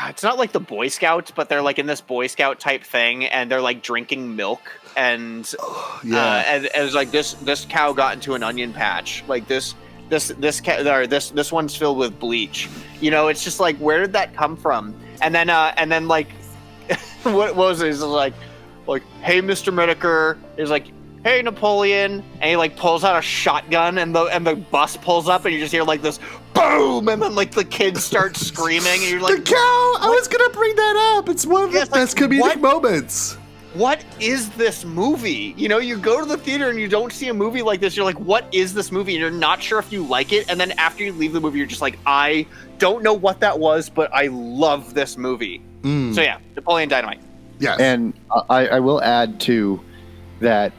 It's not like the Boy Scouts, but they're like in this Boy Scout type thing, and they're like drinking milk, and and it's like this cow got into an onion patch. Like this this one's filled with bleach. You know, it's just like, where did that come from? And then like, what was it? It's like, hey, Mr. Medicare is like, hey, Napoleon, and he like pulls out a shotgun, and the bus pulls up, and you just hear like this boom, and then like the kids start screaming, and you're like, the cow! I was gonna bring that up. It's one of the best comedic moments. What is this movie? You know, you go to the theater and you don't see a movie like this. You're like, what is this movie? And you're not sure if you like it. And then after you leave the movie, you're just like, I don't know what that was, but I love this movie. So yeah, Napoleon Dynamite. Yes. And I will add too that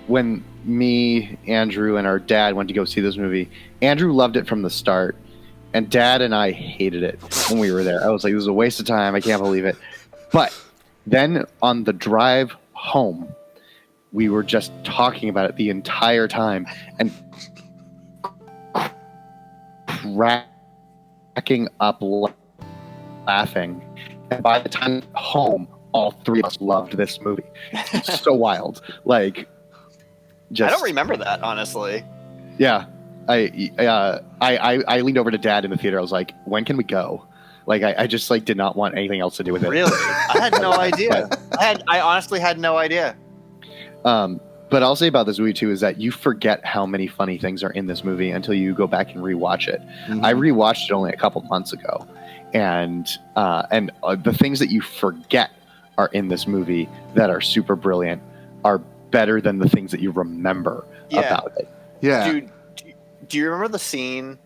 when me, Andrew, and our dad went to go see this movie, Andrew loved it from the start, and Dad and I hated it when we were there. I was like, this is a waste of time. I can't believe it. But then on the drive home, we were just talking about it the entire time and cracking up laughing. And by the time home, all three of us loved this movie. It's so wild. Like, just, I don't remember that, honestly. Yeah. I leaned over to Dad in the theater. I was like, when can we go? Like, I just like did not want anything else to do with it. Really? I had no idea. I honestly had no idea. But I'll say about this movie too is that you forget how many funny things are in this movie until you go back and rewatch it. I rewatched it only a couple months ago, and the things that you forget are in this movie that are super brilliant are better than the things that you remember about it. Yeah. Dude, do you remember the scene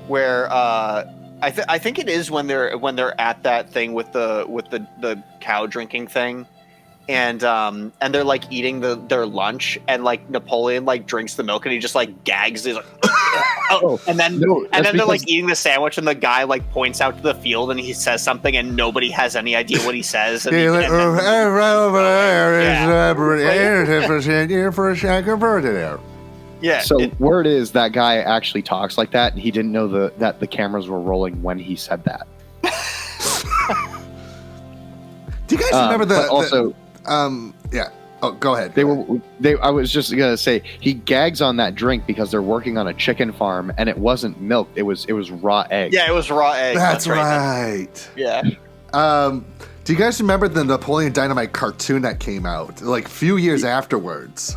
where I think it is when they're at that thing with the cow drinking thing, and they're like eating their lunch, and like Napoleon like drinks the milk and he just like gags. He's like, and then they're like eating the sandwich, and the guy like points out to the field and he says something and nobody has any idea what he says. And yeah. So word is that guy actually talks like that, and he didn't know that the cameras were rolling when he said that. Do you guys remember but also, yeah. Oh, go ahead. I was just gonna say he gags on that drink because they're working on a chicken farm, and it wasn't milk. It was raw egg. Yeah, it was raw egg. That's right. Yeah. Do you guys remember the Napoleon Dynamite cartoon that came out like a few years afterwards?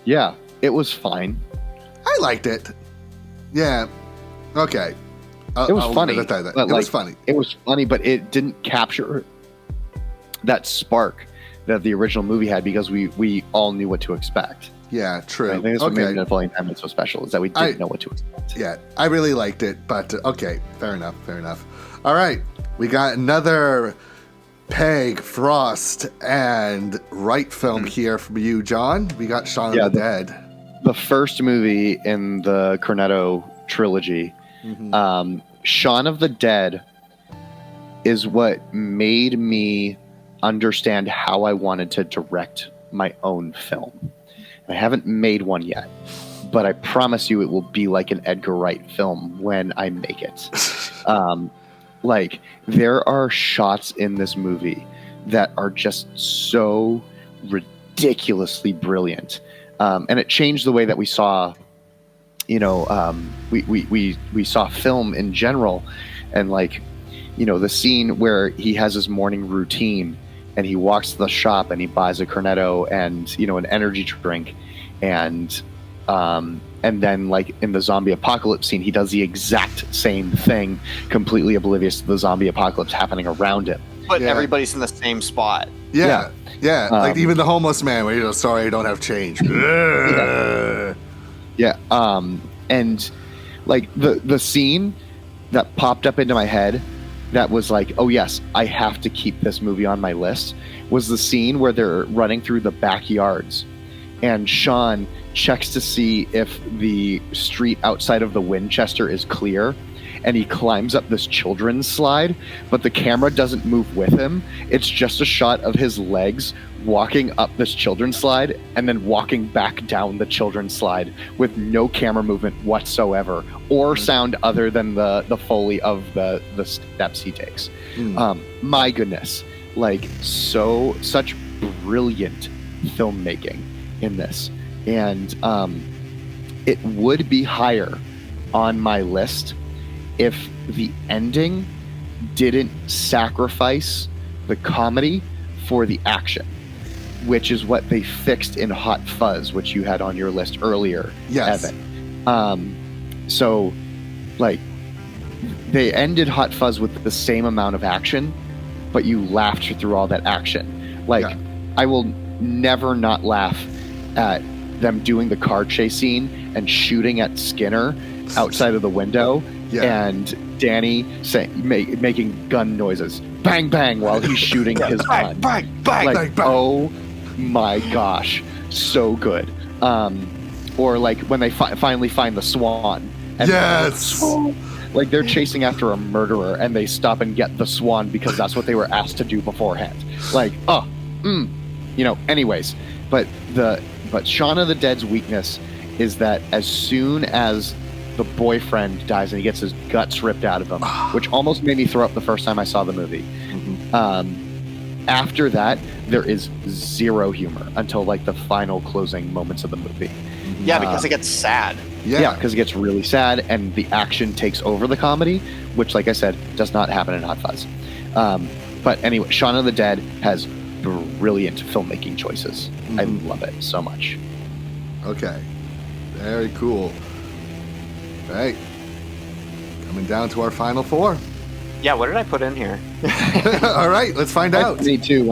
Yeah. It was fine. I liked it. Yeah. Okay. It was funny. It was funny. It was funny, but it didn't capture that spark that the original movie had because we all knew what to expect. Yeah, true. I think that's what made Napoleon Dynamite so special is that we didn't know what to expect. Yeah, I really liked it, but okay, fair enough. All right, we got another Peg, Frost, and Wright film here from you, John. We got Shaun of the Dead. The first movie in the Cornetto trilogy, Shaun of the Dead, is what made me understand how I wanted to direct my own film. I haven't made one yet, but I promise you it will be like an Edgar Wright film when I make it. Like, there are shots in this movie that are just so ridiculously brilliant. And it changed the way that we saw, we saw film in general. And like, the scene where he has his morning routine and he walks to the shop and he buys a Cornetto and, an energy drink. And then like in the zombie apocalypse scene, he does the exact same thing, completely oblivious to the zombie apocalypse happening around him. But everybody's in the same spot. Yeah. Like even the homeless man where sorry, I don't have change. And like the scene that popped up into my head that was like, oh yes, I have to keep this movie on my list, was the scene where they're running through the backyards and Sean checks to see if the street outside of the Winchester is clear, and he climbs up this children's slide, but the camera doesn't move with him. It's just a shot of his legs walking up this children's slide and then walking back down the children's slide with no camera movement whatsoever or sound other than the foley of the steps he takes. My goodness, like such brilliant filmmaking in this. And it would be higher on my list if the ending didn't sacrifice the comedy for the action, which is what they fixed in Hot Fuzz, which you had on your list earlier, Yes. Evan. So, like, they ended Hot Fuzz with the same amount of action, but you laughed through all that action. Like, Yeah. I will never not laugh at them doing the car chase scene and shooting at Skinner outside of the window, Yeah. and Danny making gun noises, bang bang, while he's shooting his gun. Bang, bang, Like, bang, bang. oh my gosh, so good. Or like when they finally find the swan. And Yes. like they're chasing after a murderer and they stop and get the swan because that's what they were asked to do beforehand. Like, anyways. But Shaun of the Dead's weakness is that as soon as the boyfriend dies and he gets his guts ripped out of him, which almost made me throw up the first time I saw the movie. After that, there is zero humor until like the final closing moments of the movie. Yeah, because it gets sad. Yeah. Because it gets really sad and the action takes over the comedy, which, like I said, does not happen in Hot Fuzz. But anyway, Shaun of the Dead has brilliant filmmaking choices. I love it so much. Okay. Very cool. Right. Coming down to our final four. Yeah, what did I put in here? All right, let's find out. Me too.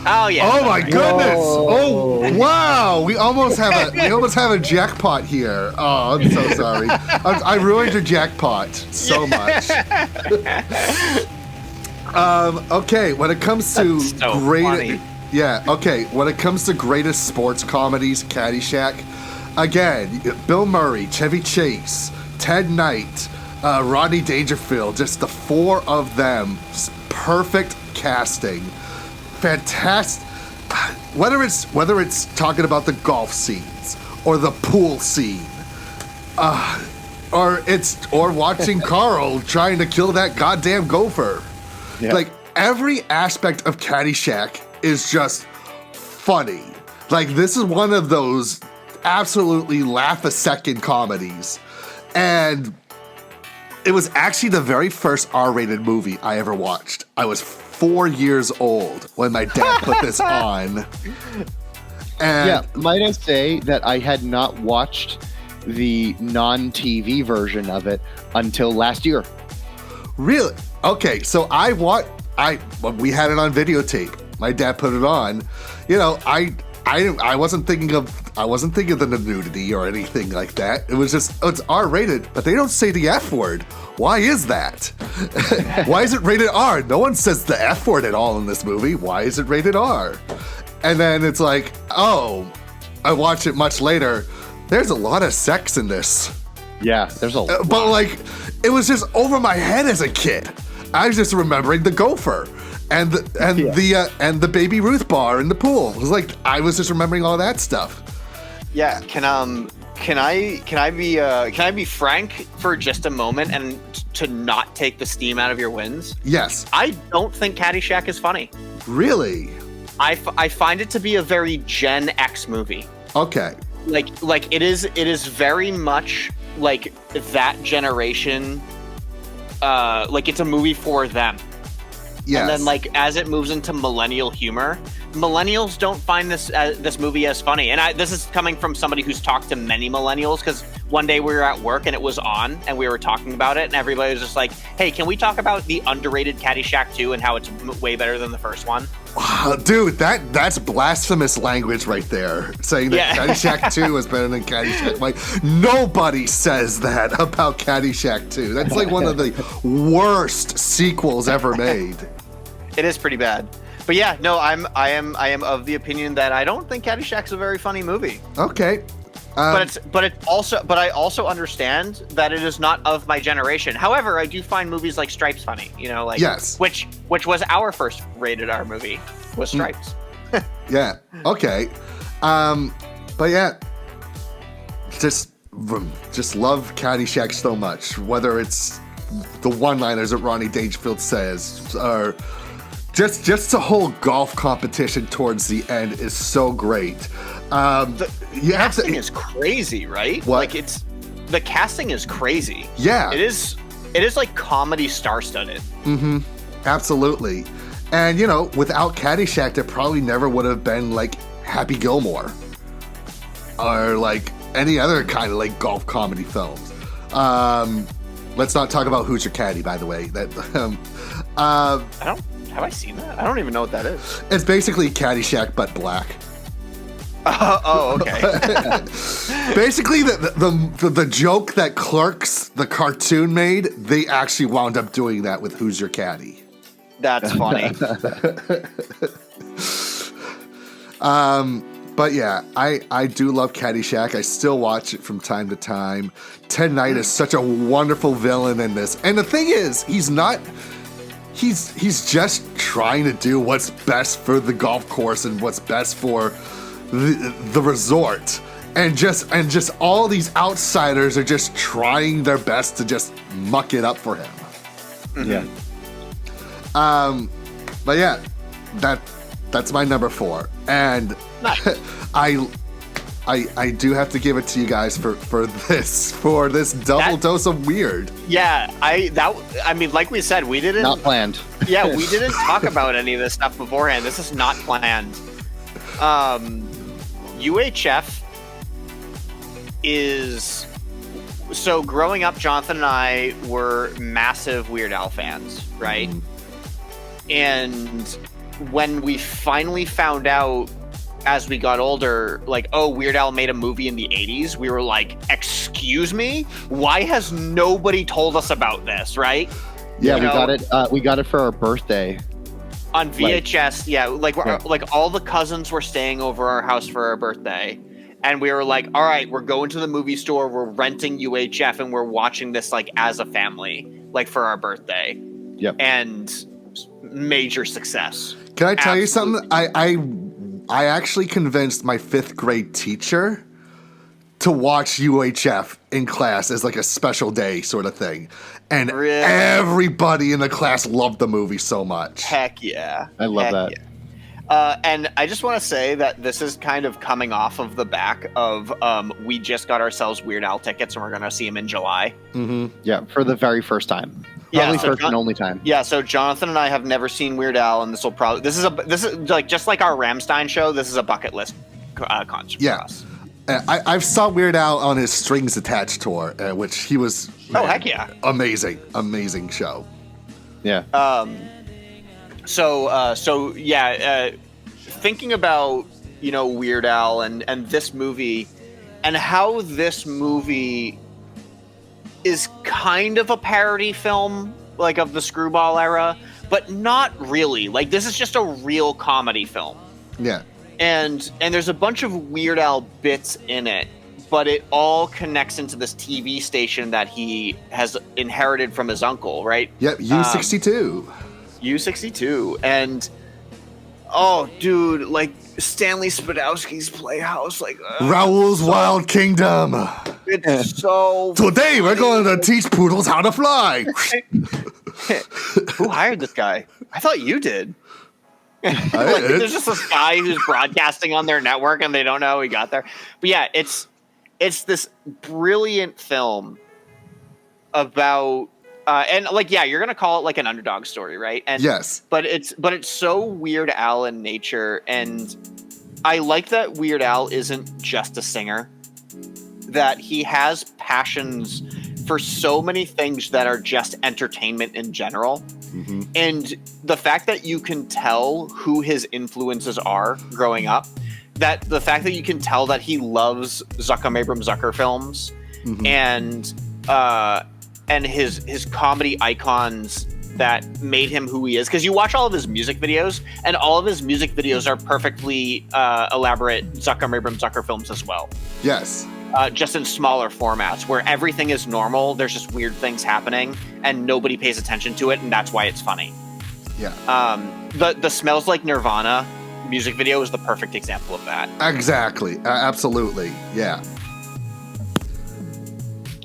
Oh yeah. Oh my goodness! Whoa. Oh wow! We almost have a jackpot here. Oh, I'm so sorry. I ruined your jackpot so much. Okay, when it comes to That's so funny. when it comes to greatest sports comedies, Caddyshack. Again, Bill Murray, Chevy Chase, Ted Knight, Rodney Dangerfield, just the four of them, perfect casting. Fantastic. Whether it's talking about the golf scenes or the pool scene, or watching Carl trying to kill that goddamn gopher. Yeah. Like every aspect of Caddyshack is just funny. Like this is one of those absolutely laugh-a-second comedies, and it was actually the very first R-rated movie I ever watched. I was 4 years old when my dad put this on. And might I say that I had not watched the non-TV version of it until last year. Really? Okay, so we had it on videotape. My dad put it on. You know, I wasn't thinking of the nudity or anything like that. It was just, it's R-rated, but they don't say the F word. Why is that? Why is it rated R? No one says the F word at all in this movie. Why is it rated R? And then it's like, oh, I watched it much later. There's a lot of sex in this. Yeah, there's a lot. But like, it was just over my head as a kid. I was just remembering the gopher and the Baby Ruth bar in the pool. It was like I was just remembering all that stuff. Yeah, can I be frank for just a moment and to not take the steam out of your wins? Yes. I don't think Caddyshack is funny. Really? I find it to be a very Gen X movie. Okay. Like it is very much like that generation. Like it's a movie for them. Yes. And then like as it moves into millennial humor, millennials don't find this movie as funny. And this is coming from somebody who's talked to many millennials, because one day we were at work and it was on and we were talking about it and everybody was just like, hey, can we talk about the underrated Caddyshack 2 and how it's way better than the first one? Wow, dude, that's blasphemous language right there. Saying that Caddyshack 2 is better than Caddyshack. Like, nobody says that about Caddyshack 2. That's like one of the worst sequels ever made. It is pretty bad. But yeah, no, I am of the opinion that I don't think Caddyshack's a very funny movie. Okay. But I also understand that it is not of my generation. However, I do find movies like Stripes funny. You know, like yes, which was our first rated R movie was Stripes. Yeah. Okay. But yeah, just love Caddyshack so much. Whether it's the one-liners that Rodney Dangerfield says, or just the whole golf competition towards the end is so great. The acting is crazy, right? What? Like it's the casting is crazy. Yeah. It is like comedy star-studded. Mm-hmm. Absolutely. And, you know, without Caddyshack, there probably never would have been, like, Happy Gilmore. Or, like, any other kind of, like, golf comedy films. Let's not talk about Who's Your Caddy, by the way. Have I seen that? I don't even know what that is. It's basically Caddyshack, but black. Oh, okay. Basically, the joke that Clerks, the cartoon, made, they actually wound up doing that with Who's Your Caddy. That's funny. But yeah, I do love Caddyshack. I still watch it from time to time. Ted Knight is such a wonderful villain in this. And the thing is, he's just trying to do what's best for the golf course and what's best for the resort. And just all these outsiders are just trying their best to just muck it up for him. Yeah. But yeah, that's my number 4. And Nice. I do have to give it to you guys for this double dose of weird. Yeah, I mean, like we said, we didn't. Not planned. Yeah, we didn't talk about any of this stuff beforehand. This is not planned. UHF is so growing up. Jonathan and I were massive Weird Al fans, right? And when we finally found out, as we got older, like, oh, Weird Al made a movie in the 80s, we were like, excuse me? Why has nobody told us about this, right? Yeah, we got it for our birthday. On VHS, like all the cousins were staying over our house for our birthday. And we were like, all right, we're going to the movie store, we're renting UHF, and we're watching this like as a family, like for our birthday. Yep. And major success. Can I tell you Absolutely. something? I actually convinced my 5th grade teacher to watch UHF in class as like a special day sort of thing. And Really? everybody in the class loved the movie so much. Heck yeah. I love that. Yeah. And I just want to say that this is kind of coming off of the back of we just got ourselves Weird Al tickets and we're going to see him in July. Mm-hmm. Yeah, for the very first time. Yeah, Probably so first and only time. Yeah, so Jonathan and I have never seen Weird Al, and this is like just like our Rammstein show. This is a bucket list concert for us. I saw Weird Al on his Strings Attached tour, which he was heck yeah, amazing show. Yeah. Thinking about Weird Al and this movie, and how this movie is kind of a parody film, like of the Screwball era, but not really. Like, this is just a real comedy film. Yeah. And there's a bunch of Weird Al bits in it, but it all connects into this TV station that he has inherited from his uncle, right? Yep, U62. U62. And, oh, dude, like, Stanley Spadowski's Playhouse, like... Raoul's Wild Kingdom. It's so... Today we're going to teach poodles how to fly. Who hired this guy? I thought you did. There's just this guy who's broadcasting on their network and they don't know how he got there. But yeah, it's this brilliant film about... and like, yeah, you're gonna call it like an underdog story, right? And yes, but it's so Weird Al in nature, and I like that Weird Al isn't just a singer, that he has passions for so many things that are just entertainment in general. Mm-hmm. And the fact that you can tell who his influences are growing up, that the fact that you can tell that he loves Zucker Abrams Zucker films, mm-hmm. and his comedy icons that made him who he is. Because you watch all of his music videos, and all of his music videos are perfectly elaborate Zucker Abrams Zucker films as well. Yes. Just in smaller formats, where everything is normal, there's just weird things happening, and nobody pays attention to it, and that's why it's funny. Yeah. The Smells Like Nirvana music video is the perfect example of that. Exactly. Absolutely. Yeah.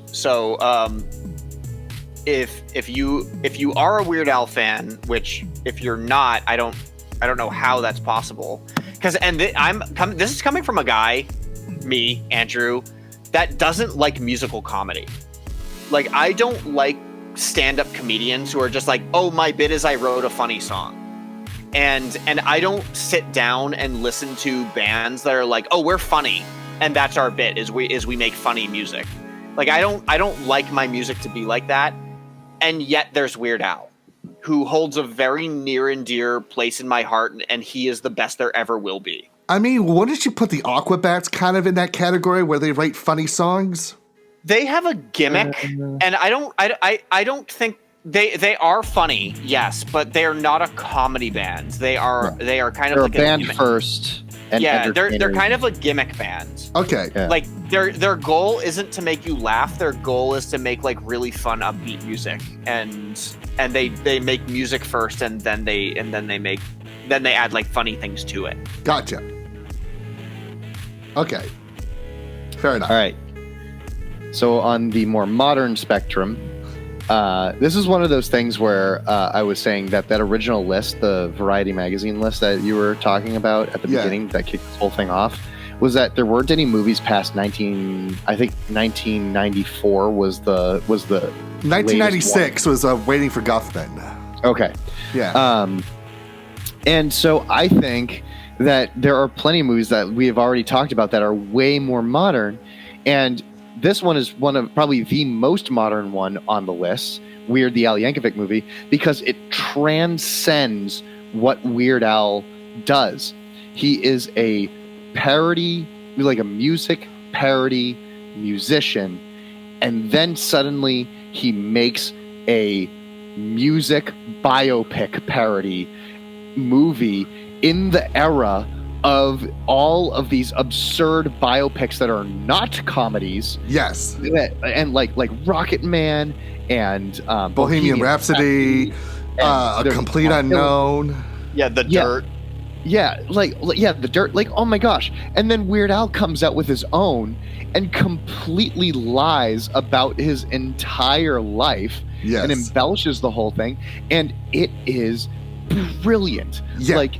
So, if you are a Weird Al fan, which if you're not, I don't know how that's possible. Because this is coming from a guy, me, Andrew, that doesn't like musical comedy. Like, I don't like stand-up comedians who are just like, oh, my bit is I wrote a funny song. And I don't sit down and listen to bands that are like, oh, we're funny, and that's our bit, is we make funny music. Like, I don't like my music to be like that. And yet there's Weird Al, who holds a very near and dear place in my heart, and he is the best there ever will be. I mean, wouldn't you put the Aquabats kind of in that category where they write funny songs? They have a gimmick, and I don't think they are funny, yes, but they are not a comedy band. They are kind of They're like a band gimmick. First. And Yeah, they're entertainers. kind of a gimmick band. Okay. Yeah. Like their goal isn't to make you laugh. Their goal is to make like really fun, upbeat music, and they make music first, and then they add like funny things to it. Gotcha. Okay. Fair enough. All right. So on the more modern spectrum, this is one of those things where I was saying that original list, the Variety magazine list that you were talking about at the beginning that kicked this whole thing off, was that there weren't any movies past 1994 was the 1996 was Waiting for Guffman. Okay. Yeah. And so I think that there are plenty of movies that we have already talked about that are way more modern, and this one is one of probably the most modern one on the list, Weird the Al Yankovic movie, because it transcends what Weird Al does. He is a parody, like a music parody musician, and then suddenly he makes a music biopic parody movie in the era of all of these absurd biopics that are not comedies. Yes. And like Rocket Man and Bohemian Rhapsody, A Complete Unknown. Yeah, The Dirt. The Dirt. Like, oh my gosh! And then Weird Al comes out with his own and completely lies about his entire life and embellishes the whole thing, and it is brilliant. Yeah. Like,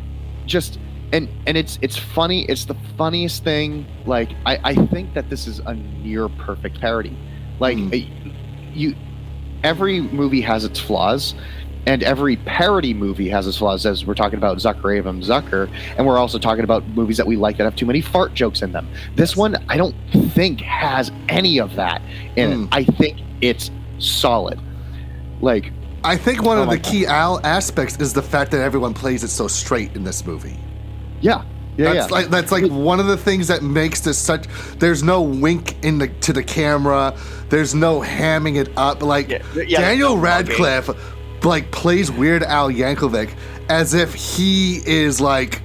just. And it's funny. It's the funniest thing. Like, I think that this is a near perfect parody. Like, every movie has its flaws, and every parody movie has its flaws. As we're talking about Zucker Avum Zucker, and we're also talking about movies that we like that have too many fart jokes in them. This one, I don't think has any of that in it. I think it's solid. Like, I think one of the key aspects is the fact that everyone plays it so straight in this movie. That's like one of the things that makes this such. There's no wink to the camera. There's no hamming it up. Like Daniel Radcliffe, like plays Weird Al Yankovic as if he is like,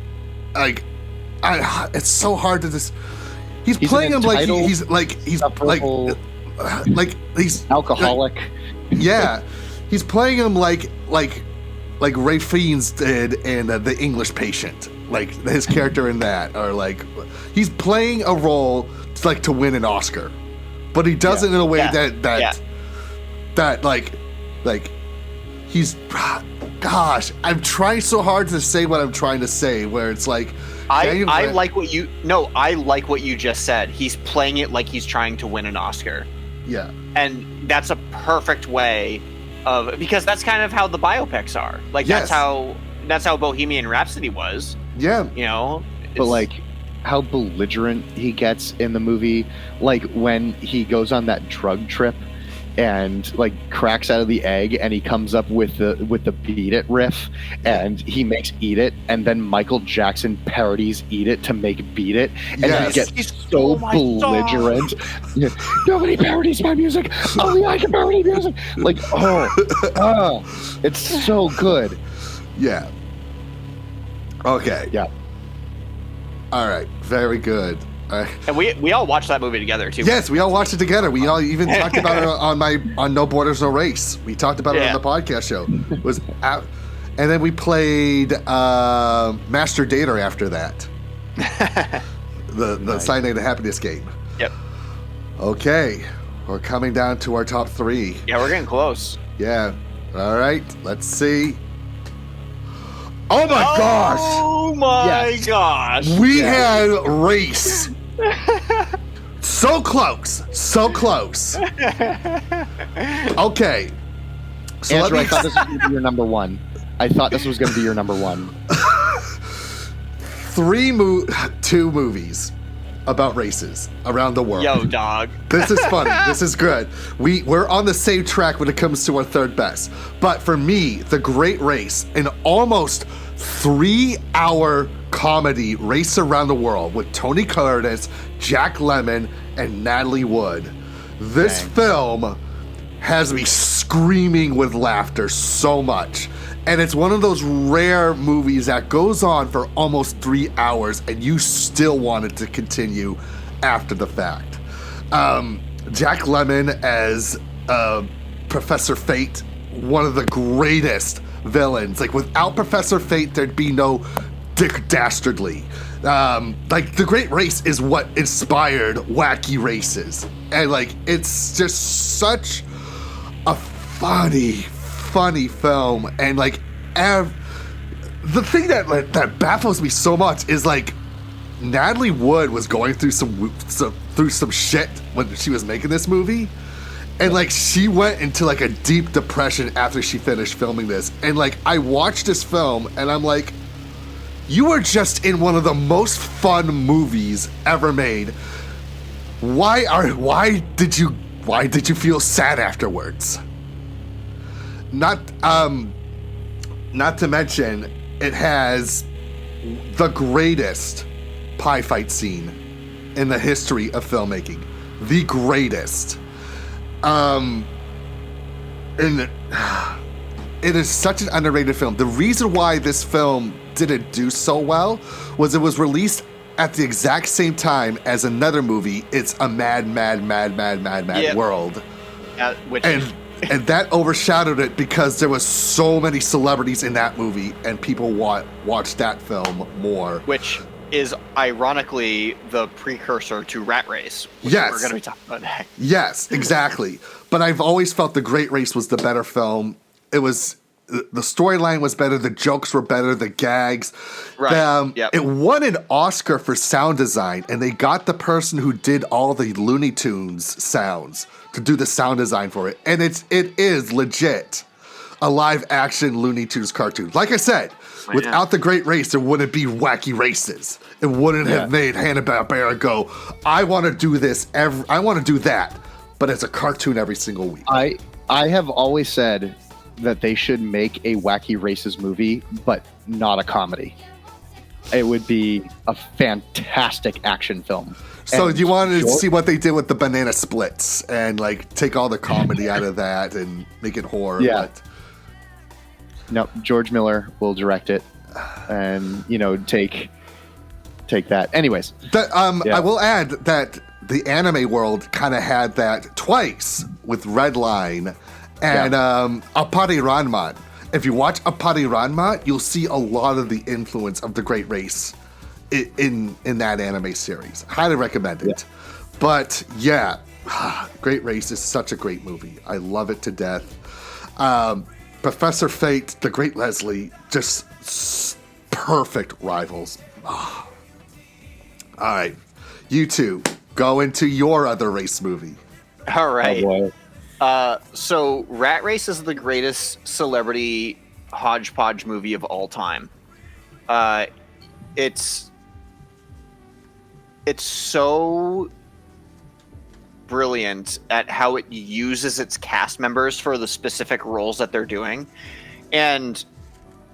it's so hard to just. He's playing him like he's alcoholic. He's playing him like Ray Fiennes did in The English Patient. Like his character in that, or like he's playing a role like to win an Oscar, but he does it in a way that like he's. Gosh, I'm trying so hard to say what I'm trying to say. Where it's like, I like what you just said. He's playing it like he's trying to win an Oscar. Yeah, and that's a perfect way of, because that's kind of how the biopics are. Like that's how Bohemian Rhapsody was. Yeah. You know? But like how belligerent he gets in the movie, like when he goes on that drug trip and like cracks out of the egg and he comes up with the Beat It riff and he makes Eat It, and then Michael Jackson parodies Eat It to make Beat It, and he gets so belligerent. Nobody parodies my music, only I can parody music. Like, it's so good. Yeah. Okay. Yeah. All right. Very good. And we all watched that movie together too. Yes, we all watched it together. We all even talked about it on No Borders No Race. We talked about it on the podcast show. It was out, and then we played Master Dater after that. the Sign of the Happiness game. Yep. Okay, we're coming down to our top three. Yeah, we're getting close. Yeah. All right. Let's see. Oh my gosh! Oh my gosh! We had Race. So close. Okay. So Andrew, I thought this was going to be your number one. Two movies about races around the world. Yo, dog. This is funny. This is good. We're on the same track when it comes to our third best. But for me, The Great Race, an almost 3-hour comedy race around the world with Tony Curtis, Jack Lemmon, and Natalie Wood. This film has me screaming with laughter so much. And it's one of those rare movies that goes on for almost 3 hours and you still want it to continue after the fact. Jack Lemmon as Professor Fate, one of the greatest villains. Like, without Professor Fate, there'd be no Dick Dastardly. Like, The Great Race is what inspired Wacky Races. And, like, it's just such a funny film. And, like, the thing that baffles me so much is, like, Natalie Wood was going through some shit when she was making this movie. And, like, she went into, like, a deep depression after she finished filming this. And, like, I watched this film, and I'm like, you were just in one of the most fun movies ever made. Why did you feel sad afterwards? Not to mention, it has the greatest pie fight scene in the history of filmmaking. The greatest. And it is such an underrated film. The reason why this film didn't do so well was it was released at the exact same time as another movie, It's a Mad World. And that overshadowed it because there was so many celebrities in that movie and people watched that film more. Which is ironically the precursor to Rat Race, which yes. we're going to be talking about next. Yes, exactly. But I've always felt The Great Race was the better film. It was, the storyline was better, the jokes were better, the gags. Right. It won an Oscar for sound design, and they got the person who did all the Looney Tunes sounds to do the sound design for it. And it is legit a live action Looney Tunes cartoon. Like I said, without The Great Race, there wouldn't be Wacky Races. It wouldn't have made Hanna-Barbera go, I want to do this, I want to do that, but it's a cartoon every single week. I have always said that they should make a Wacky Races movie, but not a comedy. It would be a fantastic action film. So you wanted to see what they did with the banana splits and, like, take all the comedy out of that and make it horror. Yeah. But no, George Miller will direct it and, take that. Anyways. I will add that the anime world kind of had that twice with Redline and Appari Ranman. If you watch Appari Ranman, you'll see a lot of the influence of The Great Race in that anime series. Highly recommend it. Yeah. But yeah, Great Race is such a great movie. I love it to death. Professor Fate, The Great Leslie, just perfect rivals. All right, you two, go into your other race movie. All right. Oh, boy. So Rat Race is the greatest celebrity hodgepodge movie of all time. It's so brilliant at how it uses its cast members for the specific roles that they're doing. And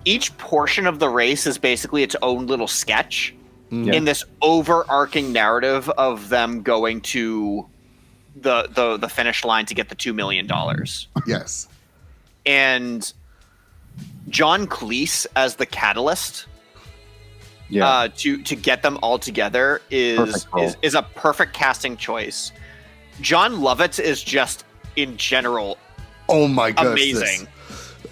each portion of the race is basically its own little sketch in this overarching narrative of them going to the finish line to get the $2 million. Yes. And John Cleese as the catalyst to get them all together is a perfect casting choice. John Lovitz is just, in general, oh my goodness, amazing.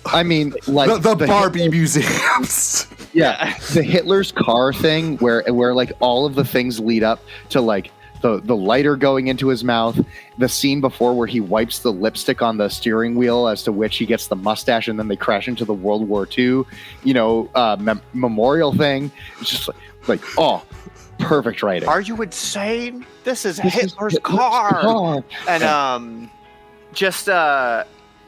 I mean, like the Barbie museums. Yeah, the Hitler's car thing, where like all of the things lead up to like the lighter going into his mouth, the scene before where he wipes the lipstick on the steering wheel, as to which he gets the mustache, and then they crash into the World War II, memorial thing. It's just like oh, perfect writing. Are you insane? This is Hitler's car. And just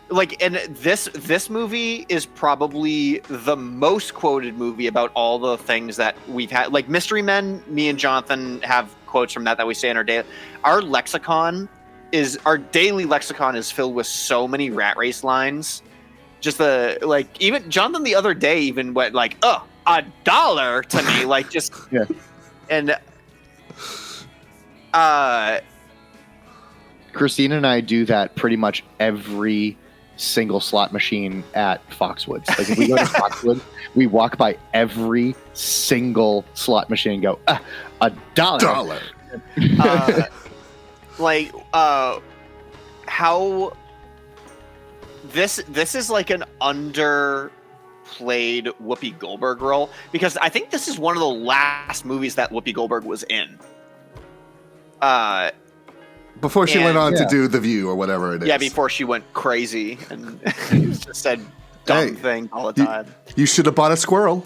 like, and this movie is probably the most quoted movie about all the things that we've had. Like Mystery Men, me and Jonathan have quotes from that we say in our day. Our daily lexicon is filled with so many Rat Race lines. Just even Jonathan the other day even went like, "Oh, $1" to me," like just yeah. And Christina and I do that pretty much every single slot machine at Foxwoods. Like if we go to Foxwoods, we walk by every single slot machine and go, $1. How this is like an underplayed Whoopi Goldberg role, because I think this is one of the last movies that Whoopi Goldberg was in. Before she went on to do The View or whatever it is. Yeah, before she went crazy and just said dumb thing all the time. You should have bought a squirrel.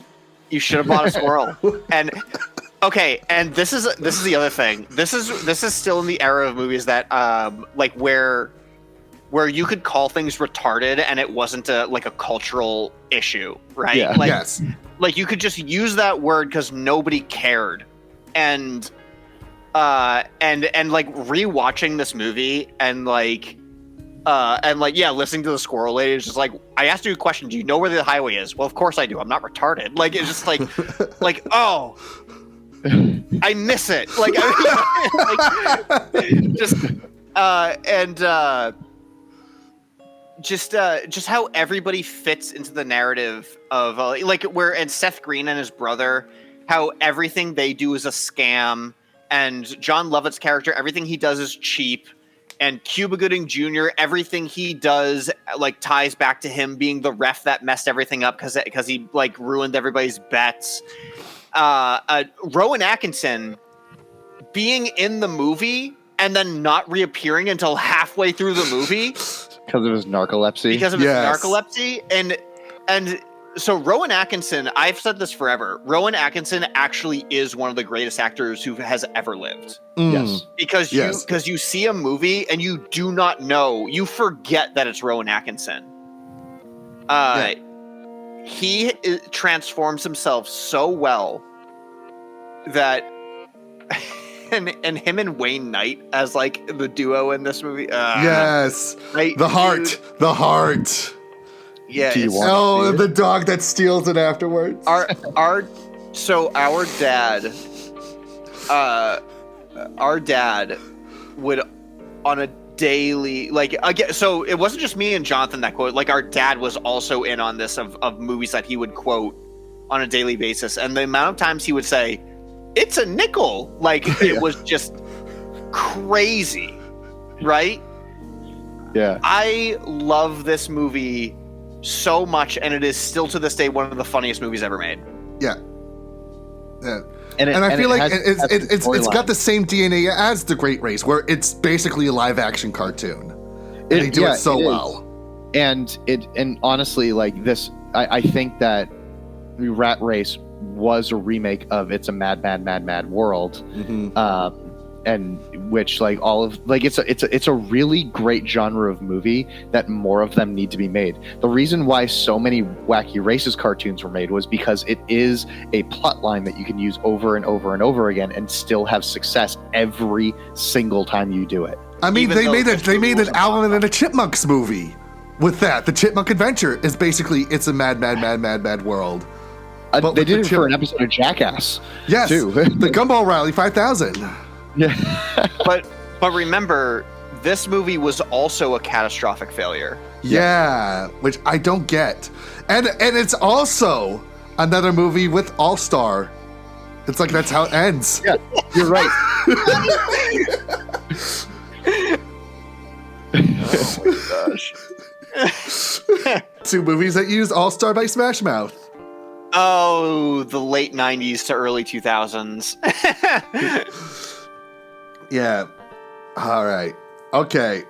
You should have bought a squirrel. And okay, and this is the other thing. This is still in the era of movies that like where you could call things retarded and it wasn't a cultural issue, right? Yeah. Yes. Like you could just use that word because nobody cared. And like rewatching this movie and listening to the squirrel lady is just like, I asked you a question. Do you know where the highway is? Well, of course I do. I'm not retarded. Like, it's just like, oh, I miss it. Like, just how everybody fits into the narrative of and Seth Green and his brother, how everything they do is a scam. And John Lovett's character, everything he does is cheap. And Cuba Gooding Jr., everything he does ties back to him being the ref that messed everything up because he ruined everybody's bets. Rowan Atkinson being in the movie and then not reappearing until halfway through the movie because of his narcolepsy. And so Rowan Atkinson, I've said this forever. Rowan Atkinson actually is one of the greatest actors who has ever lived. Yes. Because you see a movie and you do not know, you forget that it's Rowan Atkinson. He transforms himself so well that and him and Wayne Knight as the duo in this movie. Yes. The heart. Yeah. The dog that steals it afterwards. Our dad would on a daily so it wasn't just me and Jonathan that quote. Our dad was also in on this of movies that he would quote on a daily basis, and the amount of times he would say, "It's a nickel," it was just crazy, right? Yeah. I love this movie so much, and it is still to this day one of the funniest movies ever made. Yeah. And I feel it's got the same DNA as The Great Race, where it's basically a live action cartoon. And they do it so well. And honestly, this, I think that Rat Race was a remake of It's a Mad, Mad, Mad, Mad World. Mm-hmm. And which it's a really great genre of movie that more of them need to be made. The reason why so many Wacky Races cartoons were made was because it is a plot line that you can use over and over and over again and still have success every single time you do it. I mean, they made an Alvin and the Chipmunks movie with that. The Chipmunk Adventure is basically It's a Mad, Mad, Mad, Mad, Mad World. They did it for an episode of Jackass. Yes, too. The Gumball Rally 5000. Yeah. but remember, this movie was also a catastrophic failure. Yeah, which I don't get. And it's also another movie with All-Star. It's that's how it ends. Yeah, you're right. Oh my gosh. 2 movies that used All-Star by Smash Mouth. Oh, the late 90s to early 2000s. Yeah. All right. Okay.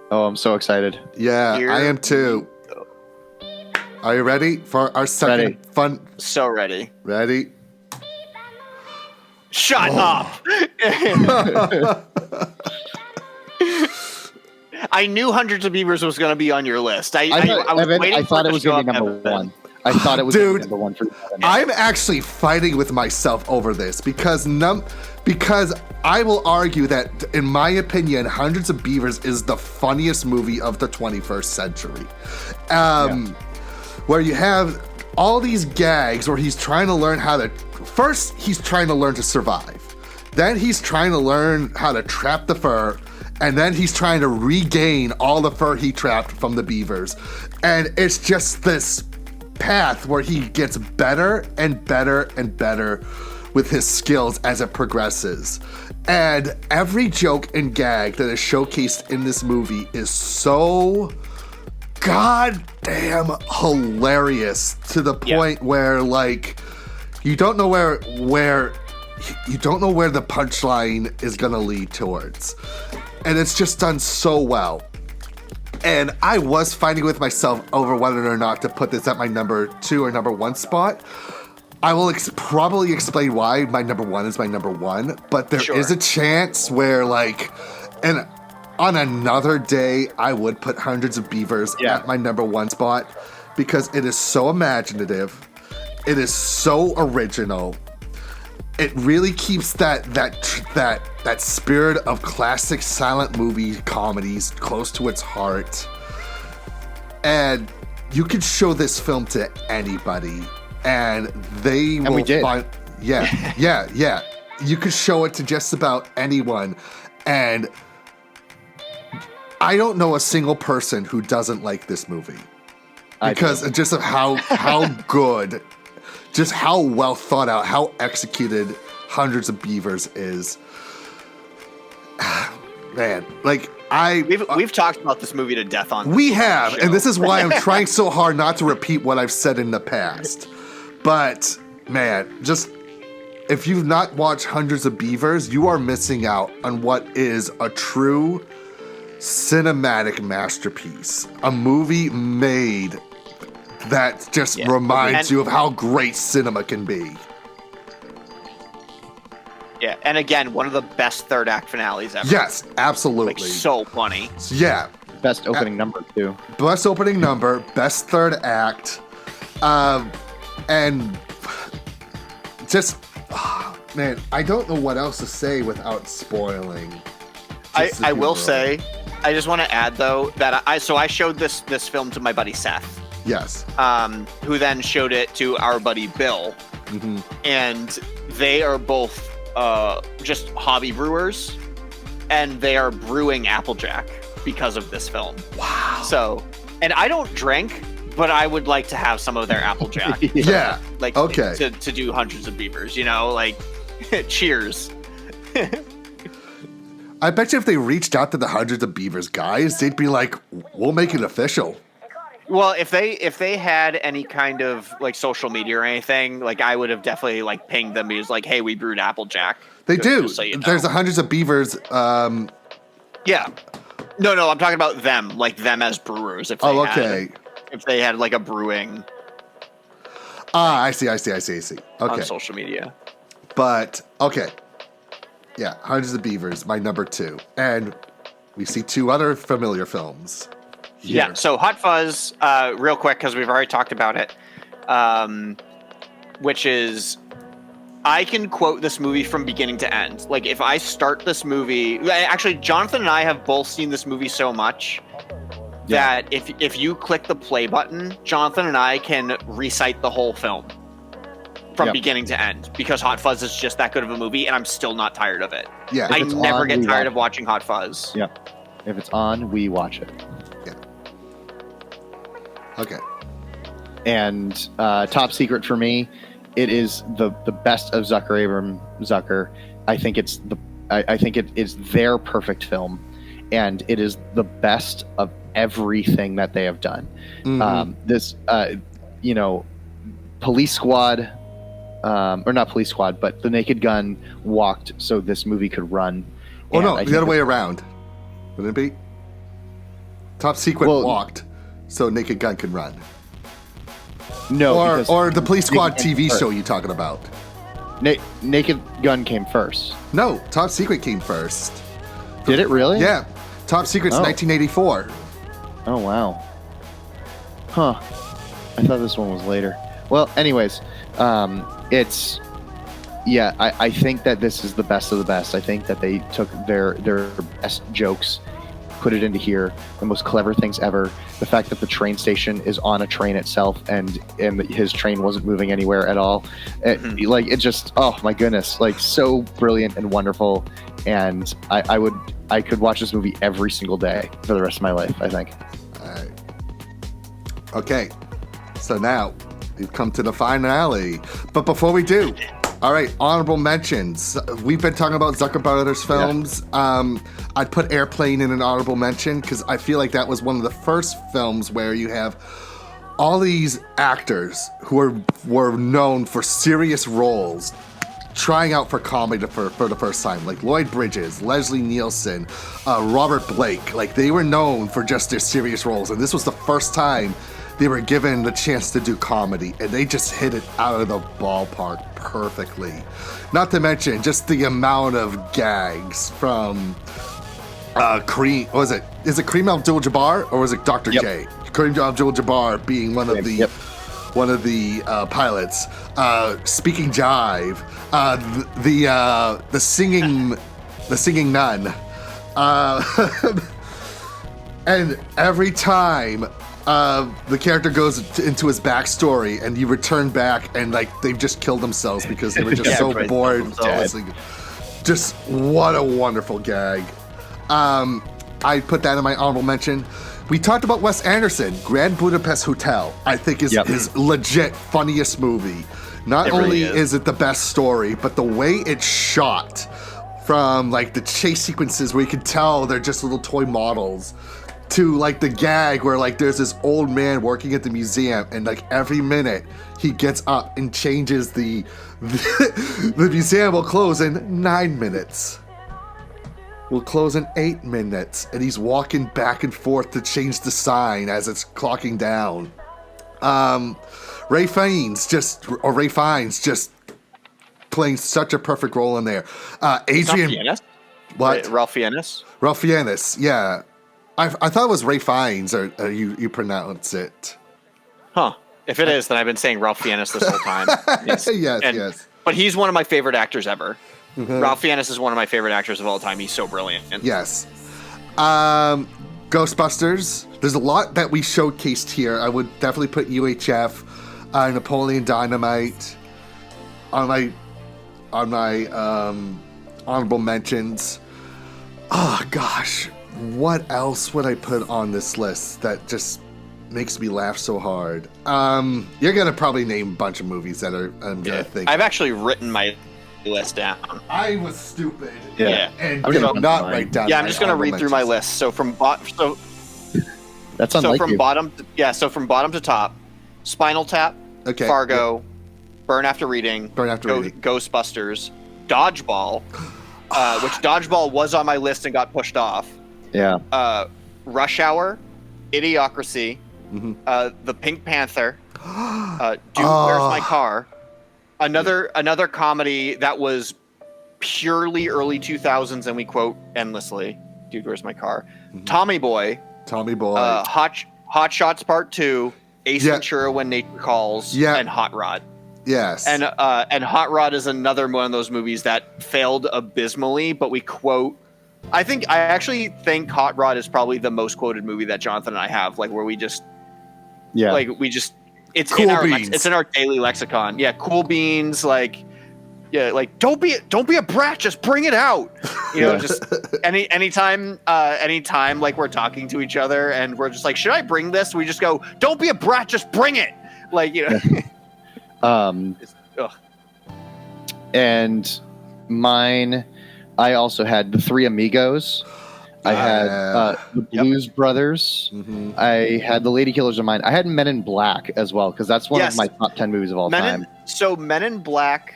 Oh, I'm so excited. Yeah, I am too. Are you ready for our second fun? So ready. Ready? Shut up! I knew Hundreds of Beavers was going to be on your list. I was waiting I for thought it to was show going to be up, number Evan. one. I thought it was Dude, gonna be number one for I'm actually fighting with myself over this because I will argue that, in my opinion, Hundreds of Beavers is the funniest movie of the 21st century. Where you have all these gags where he's trying to learn how to... First, he's trying to learn to survive. Then he's trying to learn how to trap the fur. And then he's trying to regain all the fur he trapped from the beavers. And it's just this path where he gets better and better and better with his skills as it progresses. And every joke and gag that is showcased in this movie is so goddamn hilarious to the point where, like, you don't know where the punchline is gonna lead towards. And it's just done so well. And I was fighting with myself over whether or not to put this at my number 2 or number 1 spot. I will probably explain why my number 1 is my number 1, but there is a chance where, like, and on another day, I would put Hundreds of Beavers at my number 1 spot because it is so imaginative. It is so original. It really keeps that spirit of classic silent movie comedies close to its heart. And you can show this film to anybody and they will find... Yeah. You could show it to just about anyone. And I don't know a single person who doesn't like this movie. Because just of how good... Just how well thought out, how executed Hundreds of Beavers is. Man, like we've talked about this movie to death on. We have, and this is why I'm trying so hard not to repeat what I've said in the past. But man, just if you've not watched Hundreds of Beavers, you are missing out on what is a true cinematic masterpiece. A movie made that just reminds you of how great cinema can be. Yeah, and again, one of the best third act finales ever. Yes, absolutely. Like, so funny. Yeah. Best opening number, too. Best opening number, best third act, and just, man, I don't know what else to say without spoiling. I will say, I just want to add, though, that I showed this film to my buddy Seth. Yes. Who then showed it to our buddy Bill. Mm-hmm. And they are both just hobby brewers, and they are brewing Applejack because of this film. Wow. So, and I don't drink, but I would like to have some of their Applejack. Yeah. Like, okay. To do Hundreds of Beavers, you know, like, cheers. I bet you if they reached out to the Hundreds of Beavers guys, they'd be like, we'll make it official. Well, if they had any kind of like social media or anything, like I would have definitely like pinged them. He was like, "Hey, we brewed Applejack." They do. So you know. There's the Hundreds of Beavers. Yeah. No, I'm talking about them, like them as brewers. If they had like a brewing. I see. Okay. On social media. But okay. Yeah, Hundreds of Beavers, my number 2, and we see 2 other familiar films. Yeah, so Hot Fuzz, real quick, because we've already talked about it, which is, I can quote this movie from beginning to end. Like, if I start this movie... Actually, Jonathan and I have both seen this movie so much that if you click the play button, Jonathan and I can recite the whole film from beginning to end, because Hot Fuzz is just that good of a movie, and I'm still not tired of it. Yeah, I never get tired of watching Hot Fuzz. Yeah. If it's on, we watch it. Okay. And Top Secret for me, it is the best of Zucker. I think it is their perfect film, and it is the best of everything that they have done. Mm-hmm. Police Squad, or not Police Squad, but The Naked Gun walked so this movie could run. Oh no, the other way around. Wouldn't it be? Top Secret walked so Naked Gun can run. No, or the Police Squad TV show you talking about? Naked Gun came first. No, Top Secret came first. Did it really? Yeah, Top Secret's 1984. Oh, wow. Huh. I thought this one was later. Well, anyways, it's... Yeah, I think that this is the best of the best. I think that they took their best jokes, put it into here, the most clever things ever. The fact that the train station is on a train itself and his train wasn't moving anywhere at all. It just, oh my goodness, like so brilliant and wonderful. And I could watch this movie every single day for the rest of my life, I think. All right. Okay, so now we've come to the finale. But before we do, all right, honorable mentions. We've been talking about Zucker Brothers films. Yeah. I'd put Airplane in an honorable mention because I feel like that was one of the first films where you have all these actors who were known for serious roles trying out for comedy for the first time, like Lloyd Bridges, Leslie Nielsen, Robert Blake. Like, they were known for just their serious roles, and this was the first time they were given the chance to do comedy, and they just hit it out of the ballpark perfectly. Not to mention just the amount of gags from Kareem. What was it? Is it Kareem Abdul-Jabbar or was it Dr. J? Kareem Abdul-Jabbar being one of the pilots, speaking jive, the singing nun, and every time the character goes into his backstory and you return back and like they've just killed themselves because they were just so bored. Just what a wonderful gag. I put that in my honorable mention. We talked about Wes Anderson. Grand Budapest Hotel, I think, is his legit funniest movie. Not only is it the best story, but the way it's shot, from like the chase sequences where you can tell they're just little toy models, to like the gag where like there's this old man working at the museum and like every minute he gets up and changes the museum will close in 9 minutes. Will close in 8 minutes, and he's walking back and forth to change the sign as it's clocking down. Ray Fiennes just playing such a perfect role in there. Adrian, what? Ralph Fiennes. Ralph Fiennes, yeah. I thought it was Ray Fiennes, or you pronounce it. Huh. If it is, then I've been saying Ralph Fiennes this whole time. Yes. But he's one of my favorite actors ever. Mm-hmm. Ralph Fiennes is one of my favorite actors of all time. He's so brilliant. Yes. Ghostbusters. There's a lot that we showcased here. I would definitely put UHF, Napoleon Dynamite on my honorable mentions. Oh gosh, what else would I put on this list that just makes me laugh so hard? You're gonna probably name a bunch of movies that I'm gonna think. I've actually written my list down. I was stupid. Yeah. And did not write down. Yeah, I'm just gonna read through my list. So from bottom to top, Spinal Tap, okay, Fargo, Burn After Reading, Ghostbusters, Dodgeball, which Dodgeball was on my list and got pushed off. Yeah. Rush Hour, Idiocracy, The Pink Panther, Dude, Where's My Car? Another comedy that was purely early 2000s, and we quote endlessly, Dude, Where's My Car? Tommy Boy. Hot Shots Part 2, Ace Ventura, When Nature Calls, and Hot Rod. Yes. And Hot Rod is another one of those movies that failed abysmally, but we quote. I actually think Hot Rod is probably the most quoted movie that Jonathan and I have, like where we just, it's cool it's in our daily lexicon. Yeah, Cool Beans, like don't be a brat, just bring it out. You know, just anytime like we're talking to each other and we're just like, should I bring this? We just go, don't be a brat, just bring it. Like, you know. And mine, I also had The Three Amigos. I had the Blues Brothers. Mm-hmm. I had The Lady Killers of Mine. I had Men in Black as well, because that's one of my top 10 movies of all time. Men in Black,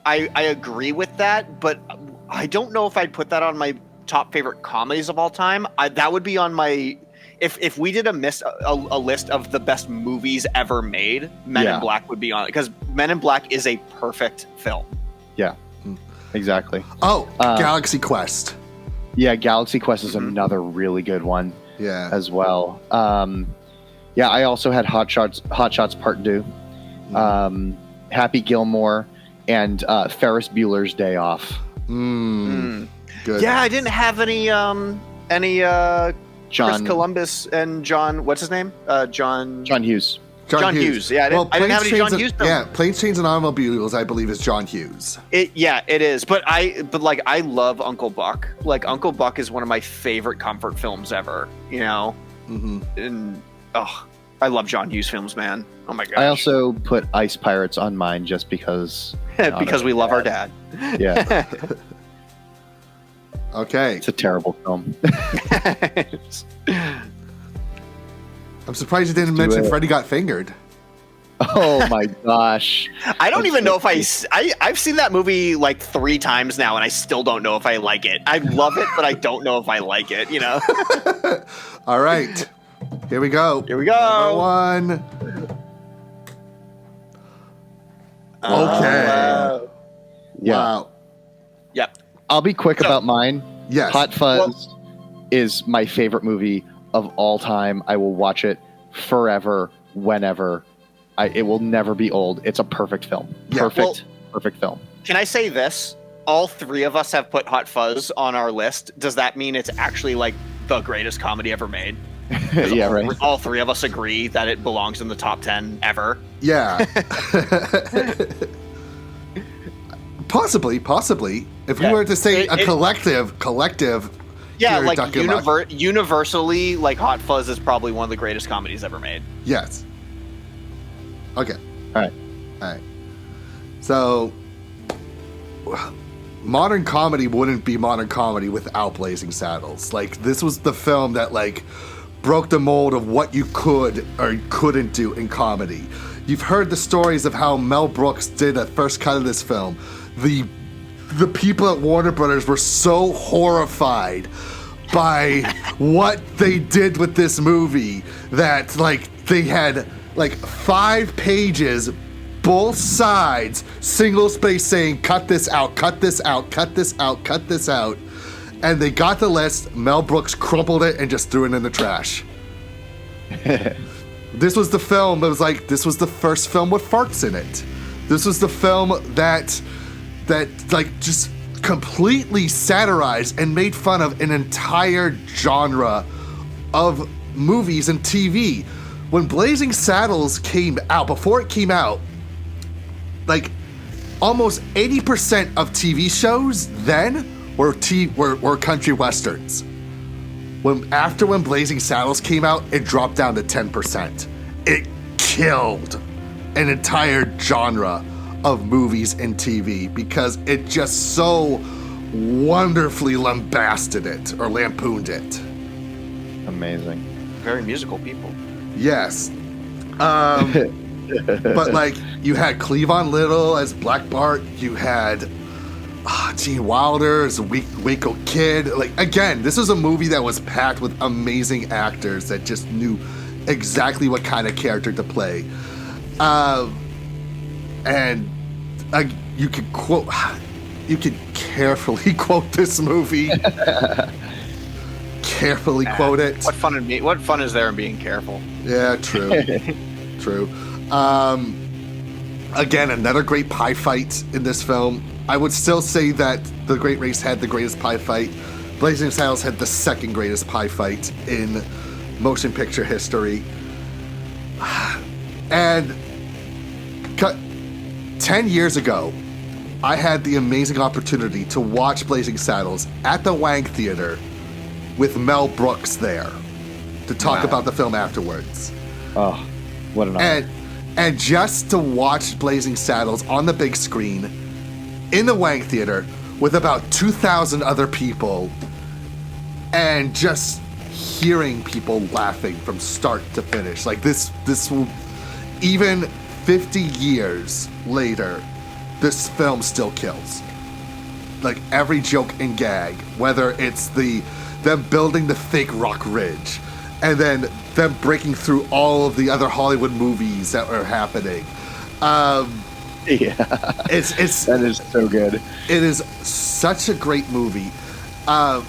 I agree with that, but I don't know if I'd put that on my top favorite comedies of all time. That would be on my... if we did a list of the best movies ever made, Men in Black would be on it, because Men in Black is a perfect film. Yeah, exactly. Oh, Galaxy Quest. Yeah, Galaxy Quest is another really good one. Yeah. As well. Yeah, I also had Hot Shots Part 2, Happy Gilmore, and Ferris Bueller's Day Off. Good. Yeah, I didn't have any John Chris Columbus and John, what's his name? John Hughes. John Hughes. Yeah, I didn't have any John Hughes films. Yeah, Planes, Trains, and Automobiles, I believe, is John Hughes. It is. But I love Uncle Buck. Like, Uncle Buck is one of my favorite comfort films ever. You know, and I love John Hughes films, man. Oh my gosh. I also put Ice Pirates on mine just because because we love our dad. Yeah. Okay. It's a terrible film. I'm surprised you didn't mention Freddy Got Fingered. Oh my gosh. I don't even know if I've seen that movie like 3 times now, and I still don't know if I like it. I love it, but I don't know if I like it, you know? All right. Here we go. Here we go. Number 1. Okay. Yeah. Wow. Yep. I'll be quick about mine. Yes. Hot Fuzz is my favorite movie of all time. I will watch it forever, whenever. It will never be old. It's a perfect film. Yeah. Perfect film. Can I say this? All 3 of us have put Hot Fuzz on our list. Does that mean it's actually like the greatest comedy ever made? Yeah, right. All 3 of us agree that it belongs in the top 10 ever. Yeah. Possibly. If we were to say a collective. Yeah, here, like Duck Amuck. universally, like Hot Fuzz is probably one of the greatest comedies ever made. Yes. Okay. All right. So, modern comedy wouldn't be modern comedy without Blazing Saddles. Like, this was the film that, like, broke the mold of what you could or couldn't do in comedy. You've heard the stories of how Mel Brooks did a first cut of this film. The people at Warner Brothers were so horrified by what they did with this movie that, like, they had, like, 5 pages, both sides, single space saying, cut this out, cut this out, cut this out, cut this out. And they got the list, Mel Brooks crumpled it and just threw it in the trash. This was the film that was like, this was the first film with farts in it. This was the film that like just completely satirized and made fun of an entire genre of movies and TV. When Blazing Saddles came out, before it came out, like almost 80% of TV shows then were country westerns. When Blazing Saddles came out, it dropped down to 10%. It killed an entire genre of movies and TV because it just so wonderfully lambasted it or lampooned it. Amazing. Very musical people. Yes. But like you had Cleavon Little as Black Bart, you had Gene Wilder as a Waco Kid. Like, again, this was a movie that was packed with amazing actors that just knew exactly what kind of character to play. And you could carefully quote this movie. Carefully quote it. What fun is there in being careful? Yeah, true. True. Again, another great pie fight in this film. I would still say that The Great Race had the greatest pie fight. Blazing Saddles had the second greatest pie fight in motion picture history. And 10 years ago, I had the amazing opportunity to watch Blazing Saddles at the Wang Theater with Mel Brooks there to talk about the film afterwards. Oh, what an honor. And just to watch Blazing Saddles on the big screen in the Wang Theater with about 2,000 other people and just hearing people laughing from start to finish. Like this will, even 50 years later, this film still kills. Like every joke and gag, whether it's them building the fake rock ridge and then them breaking through all of the other Hollywood movies that were happening. Yeah, It's that is so good. It is such a great movie. But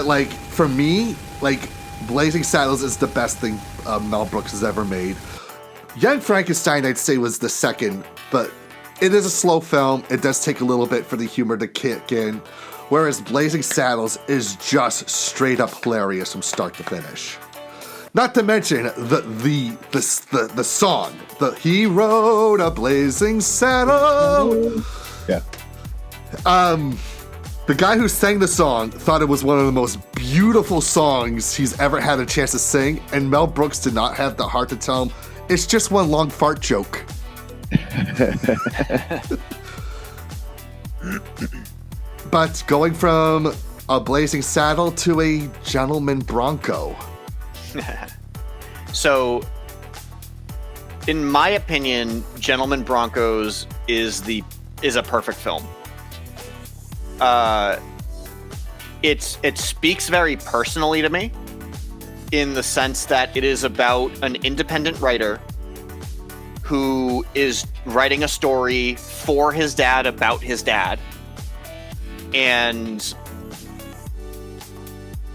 like for me, like Blazing Saddles is the best thing Mel Brooks has ever made. Young Frankenstein, I'd say, was the second, but it is a slow film. It does take a little bit for the humor to kick in, whereas Blazing Saddles is just straight up hilarious from start to finish. Not to mention the song, he rode a blazing saddle. Yeah. The guy who sang the song thought it was one of the most beautiful songs he's ever had a chance to sing, and Mel Brooks did not have the heart to tell him, it's just one long fart joke. But going from a blazing saddle to a gentleman bronco. So, in my opinion, Gentleman Broncos is a perfect film. It speaks very personally to me, in the sense that it is about an independent writer who is writing a story for his dad about his dad, and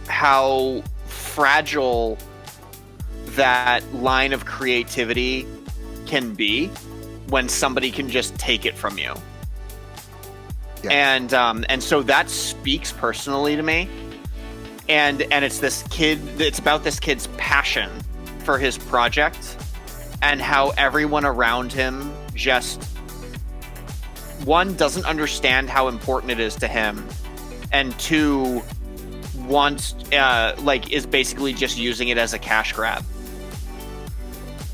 how fragile that line of creativity can be when somebody can just take it from you. Yeah. And so that speaks personally to me. And it's this kid, it's about this kid's passion for his project, and how everyone around him just, one, doesn't understand how important it is to him, and two, wants, is basically just using it as a cash grab.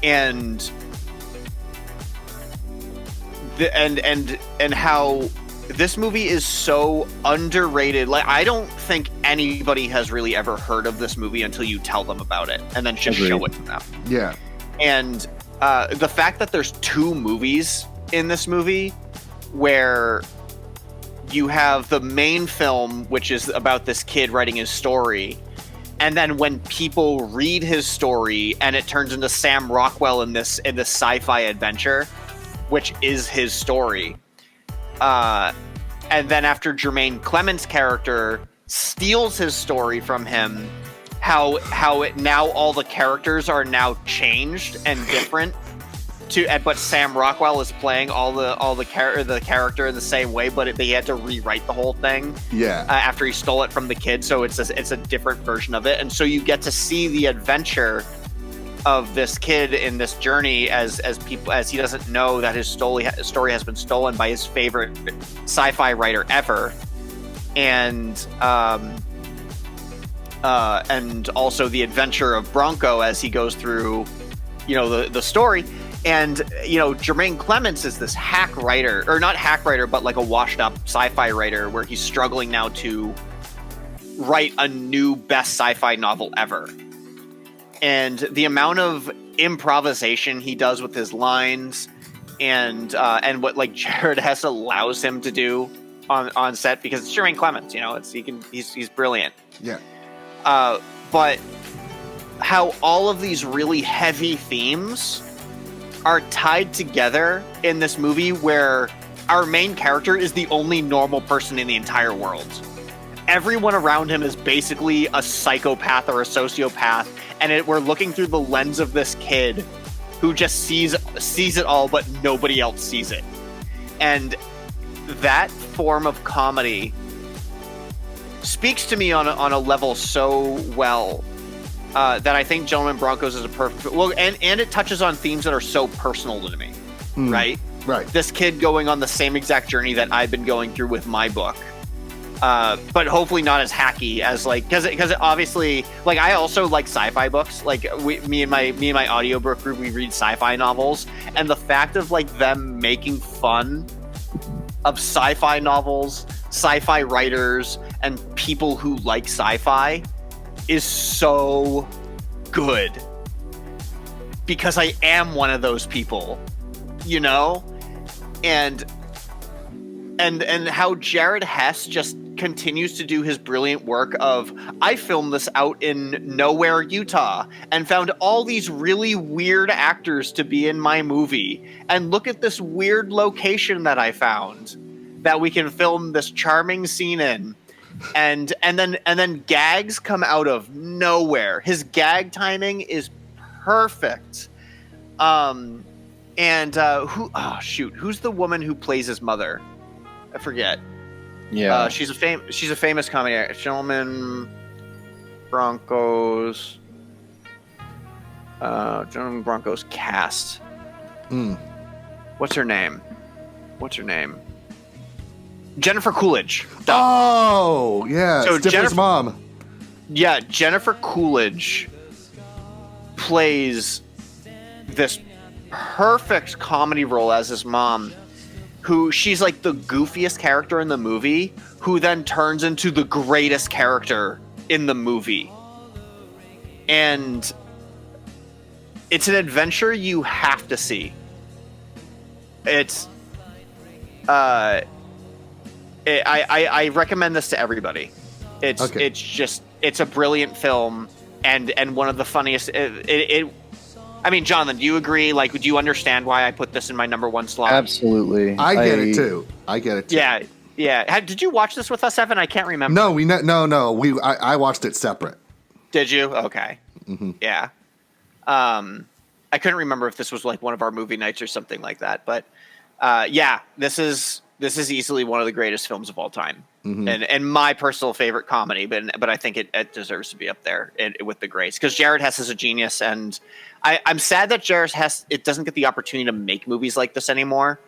And how this movie is so underrated. Like, I don't think anybody has really ever heard of this movie until you tell them about it, and then just show it to them. Yeah. And the fact that there's two movies in this movie, where you have the main film, which is about this kid writing his story, and then when people read his story and it turns into Sam Rockwell in this sci-fi adventure, which is his story. And then after Jermaine Clement's character steals his story from him, how it now all the characters are now changed and different. But Sam Rockwell is playing the character in the same way, but they had to rewrite the whole thing. Yeah. After he stole it from the kid, so it's a different version of it, and so you get to see the adventure of this kid in this journey as he doesn't know that his story has been stolen by his favorite sci-fi writer ever, and also the adventure of Bronco as he goes through, the story. And, Jermaine Clements is this hack writer, or not hack writer, but like a washed up sci-fi writer, where he's struggling now to write a new best sci-fi novel ever. And the amount of improvisation he does with his lines, and what like Jared Hess allows him to do on set, because it's Jermaine Clements, he's brilliant. Yeah. But how all of these really heavy themes are tied together in this movie, where our main character is the only normal person in the entire world. Everyone around him is basically a psychopath or a sociopath, and we're looking through the lens of this kid who just sees it all, but nobody else sees it. And that form of comedy speaks to me on a level so well, that I think Gentleman Broncos is a perfect... Well, and it touches on themes that are so personal to me, right? Right. This kid going on the same exact journey that I've been going through with my book. But hopefully not as hacky as, like... Because obviously... Like, I also like sci-fi books. Like, me and my audiobook group, we read sci-fi novels. And the fact of, like, them making fun of sci-fi novels, sci-fi writers, and people who like sci-fi is so good, because I am one of those people, and and how Jared Hess just continues to do his brilliant work of, I filmed this out in nowhere, Utah, and found all these really weird actors to be in my movie. And look at this weird location that I found that we can film this charming scene in. And then gags come out of nowhere. His gag timing is perfect. Who's the woman who plays his mother? I forget. Yeah. She's a famous comedy actress. Gentlemen Broncos. Gentlemen Broncos cast. What's her name? Jennifer Coolidge. Duh. Oh, yeah. So Stifler's mom. Yeah, Jennifer Coolidge plays this perfect comedy role as his mom, who she's like the goofiest character in the movie, who then turns into the greatest character in the movie. And it's an adventure you have to see. I recommend this to everybody. It's a brilliant film and one of the funniest. I mean, Jonathan, do you agree? Like, do you understand why I put this in my number one slot? Absolutely. I get it too. Yeah. Did you watch this with us, Evan? I can't remember. No, no. I watched it separate. Did you? Okay. Mm-hmm. Yeah. I couldn't remember if this was like one of our movie nights or something like that, but yeah, this is easily one of the greatest films of all time, and my personal favorite comedy. But I think it deserves to be up there with the greats, because Jared Hess is a genius, and I'm sad that Jared Hess doesn't get the opportunity to make movies like this anymore.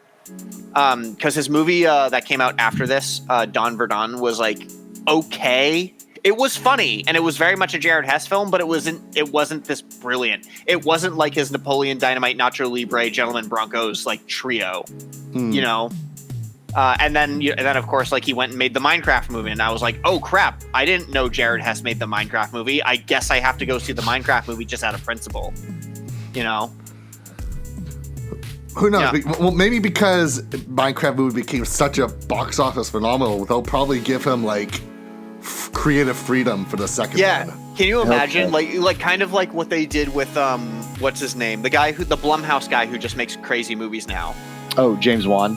Because his movie that came out after this, Don Verdun, was like okay. It was funny, and it was very much a Jared Hess film, but it wasn't this brilliant. It wasn't like his Napoleon Dynamite, Nacho Libre, Gentlemen Broncos like trio, you know. And then of course, like, he went and made the Minecraft movie, and I was like, oh crap, I didn't know Jared Hess made the Minecraft movie. I guess I have to go see the Minecraft movie just out of principle, you know. Who knows? Yeah. Well, maybe because Minecraft movie became such a box office phenomenal, they'll probably give him like creative freedom for the second one. Can you imagine, like kind of like what they did with what's his name, the Blumhouse guy who just makes crazy movies now? Oh, James Wan.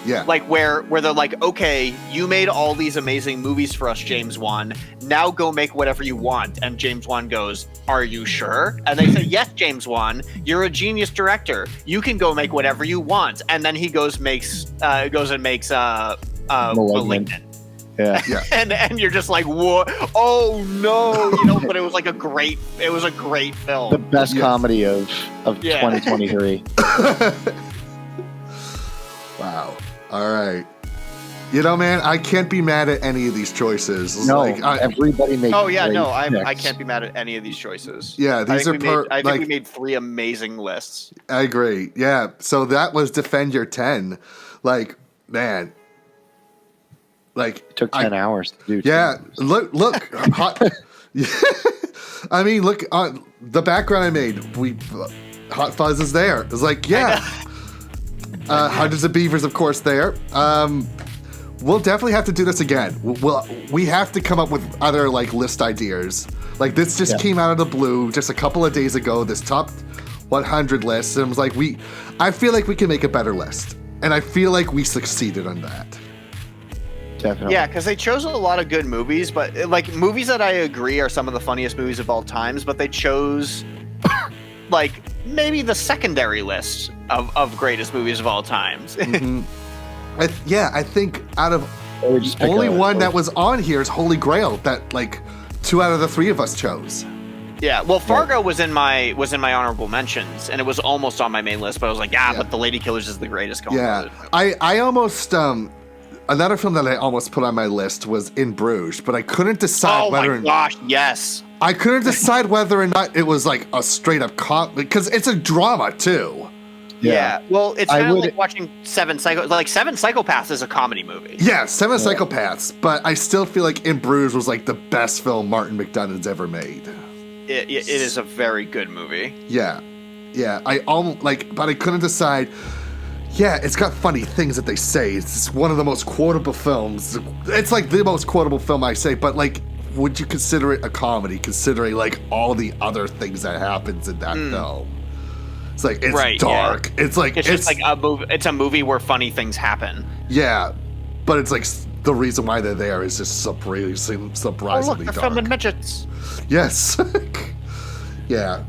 Yeah. Like where they're like, okay, you made all these amazing movies for us, James Wan. Now go make whatever you want. And James Wan goes, are you sure? And they say, yes, James Wan, you're a genius director. You can go make whatever you want. And then he goes and makes Malignant. Yeah. and you're just like, what? Oh no, you know. But it was a great film. The best comedy of 2023. Wow. All right. You know, man, I can't be mad at any of these choices. No, everybody makes. Oh yeah, no, picks. I can't be mad at any of these choices. Yeah, these I think we made 3 amazing lists. I agree. Yeah. So that was Defend Your 10. Like, man. Like, It took 10 hours to do. Yeah. Look. Hot. I mean, look, the background I made. Hot Fuzz is there. It's like, yeah. Hundreds of Beavers, of course, there. We'll definitely have to do this again. We have to come up with other like list ideas. Like, this just came out of the blue just a couple of days ago. This top 100 list, and it was like, I feel like we can make a better list, and I feel like we succeeded on that. Definitely. Yeah, because they chose a lot of good movies, but like movies that I agree are some of the funniest movies of all times, but they chose like maybe the secondary list of greatest movies of all times. I think out of only one that was on here is Holy Grail that like 2 out of the 3 of us chose. Yeah, well, Fargo was in my honorable mentions, and it was almost on my main list, but I was like, but The Lady Killers is the greatest. I almost another film that I almost put on my list was In Bruges, but I couldn't decide whether. Oh my gosh, yes. I couldn't decide whether or not it was like a straight up because it's a drama too. Yeah. Well, it's kind of like watching Seven Psychopaths is a comedy movie. Yeah, Seven Psychopaths, but I still feel like In Bruges was like the best film Martin McDonagh's ever made. It is a very good movie. Yeah. I almost but I couldn't decide. Yeah, it's got funny things that they say. It's one of the most quotable films. It's like the most quotable film I say, but like, would you consider it a comedy considering like all the other things that happens in that film? It's like, it's dark. Yeah. It's like, it's just like a movie. It's a movie where funny things happen. Yeah, but it's like the reason why they're there is just surprisingly look, they're dark. filming midgets. Yes. Yeah.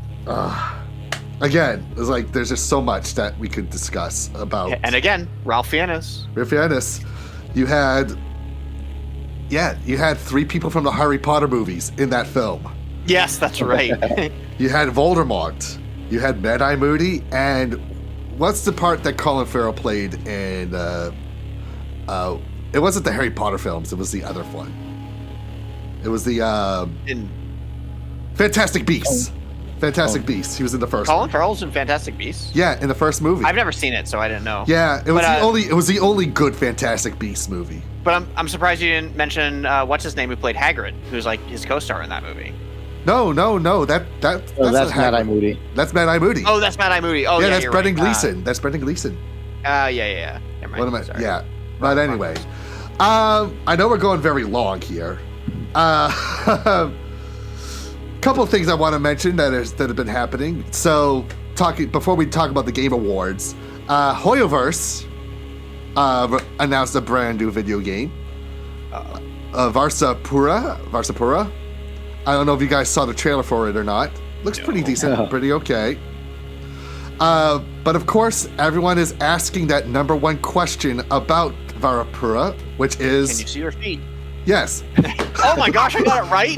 Again, it's like there's just so much that we could discuss about. Yeah, and again, Ralph Fiennes. You had 3 people from the Harry Potter movies in that film. Yes, that's right. You had Voldemort. You had Mad-Eye Moody, and what's the part that Colin Farrell played in? It wasn't the Harry Potter films. It was the other one. It was the in Fantastic Beasts. Fantastic Beasts. He was in the first. Colin Farrell's in Fantastic Beasts. Yeah, in the first movie. I've never seen it, so I didn't know. Yeah, it was the only good Fantastic Beasts movie. But I'm surprised you didn't mention what's his name who played Hagrid, who's like his co-star in that movie. No. That's Mad-Eye Moody. That's Mad-Eye Moody. Oh, that's Mad-Eye Moody. Oh, yeah, that's Brendan right. Gleeson. That's Brendan Gleeson. Yeah. Never mind. Sorry. Yeah. But anyway, I know we're going very long here. Couple of things I want to mention that have been happening. So, before we talk about the Game Awards, Hoyoverse announced a brand new video game, Varsapura. I don't know if you guys saw the trailer for it or not. Looks pretty decent, pretty okay. But of course, everyone is asking that number one question about Varapura, which is... Can you see your feet? Yes. Oh my gosh, I got it right?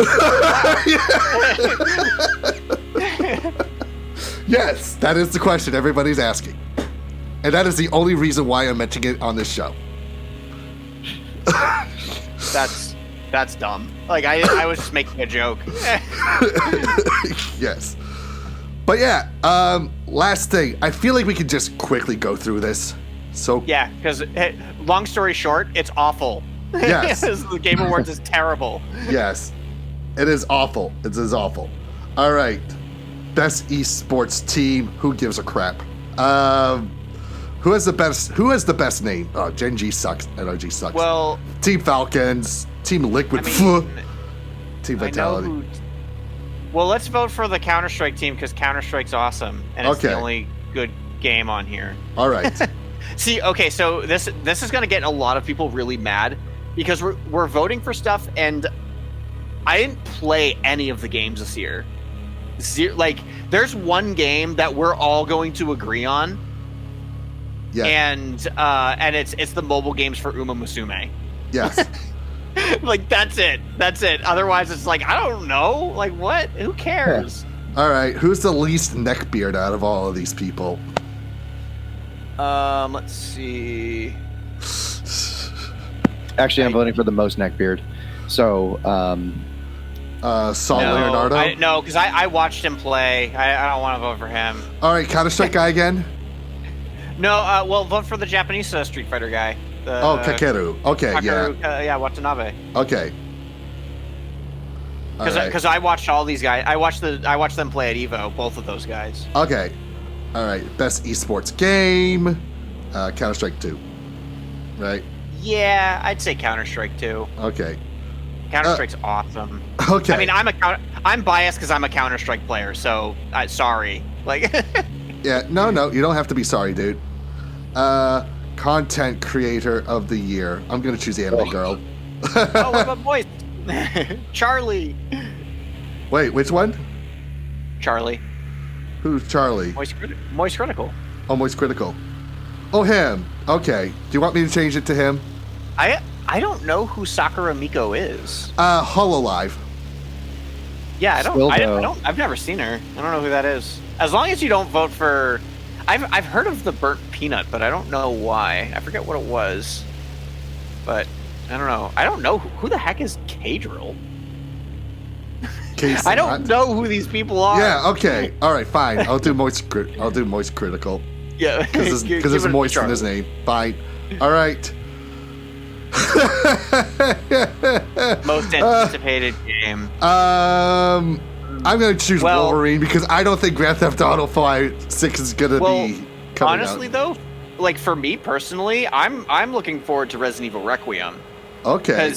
Yes, that is the question everybody's asking. And that is the only reason why I'm mentioning it on this show. That's dumb. Like, I was just making a joke. Yes. But yeah, last thing. I feel like we could just quickly go through this. So yeah, because long story short, it's awful. Yes. The Game Awards is terrible. Yes. It is awful. It is awful. All right. Best esports team. Who gives a crap? Who has the best name? Oh, Gen G sucks. NRG sucks. Well, Team Falcons, Team Liquid, Team Vitality. Well, let's vote for the Counter-Strike team because Counter-Strike's awesome, and it's the only good game on here. All right. See, okay, so this is going to get a lot of people really mad because we're voting for stuff, and I didn't play any of the games this year. Like, there's one game that we're all going to agree on. Yeah. And it's the mobile games for Uma Musume. Yes. Like, that's it. Otherwise, it's like, I don't know. Like, what? Who cares? All right. Who's the least neckbeard out of all of these people? Let's see. Actually, I'm voting for the most neckbeard. So, Saul Leonardo? No, because I watched him play. I don't want to vote for him. All right, Counter-Strike guy again? No, well, vote for the Japanese Street Fighter guy. Kakeru. Okay, yeah, Watanabe. Okay. Because I watched all these guys. I watched them play at Evo, both of those guys. Okay. All right, best esports game, Counter-Strike 2, right? Yeah, I'd say Counter-Strike 2. Okay. Counter-Strike's awesome. Okay. I mean, I'm biased because I'm a Counter-Strike player, so sorry. Like. Yeah, no, you don't have to be sorry, dude. Content creator of the year. I'm gonna choose Anime Girl. Oh, what about voice? Charlie. Wait, which one? Charlie. Who's Charlie? Moist Critical. Oh, Moist Critical. Oh, him. Okay. Do you want me to change it to him? I don't know who Sakura Miko is. Hololive. Yeah, I've never seen her. I don't know who that is. As long as you don't vote for... I've heard of the Burnt Peanut, but I don't know why. I forget what it was. But, I don't know. I don't know. Who the heck is K-Drill? I don't know who these people are. Yeah, okay. All right, fine. I'll do Moist Critical. Yeah. Because there's Moist in his name. Fine. All right. Most anticipated game. I'm going to choose Wolverine because I don't think Grand Theft Auto 6 is going to be coming honestly, out. though, like for me personally, I'm looking forward to Resident Evil Requiem. Okay.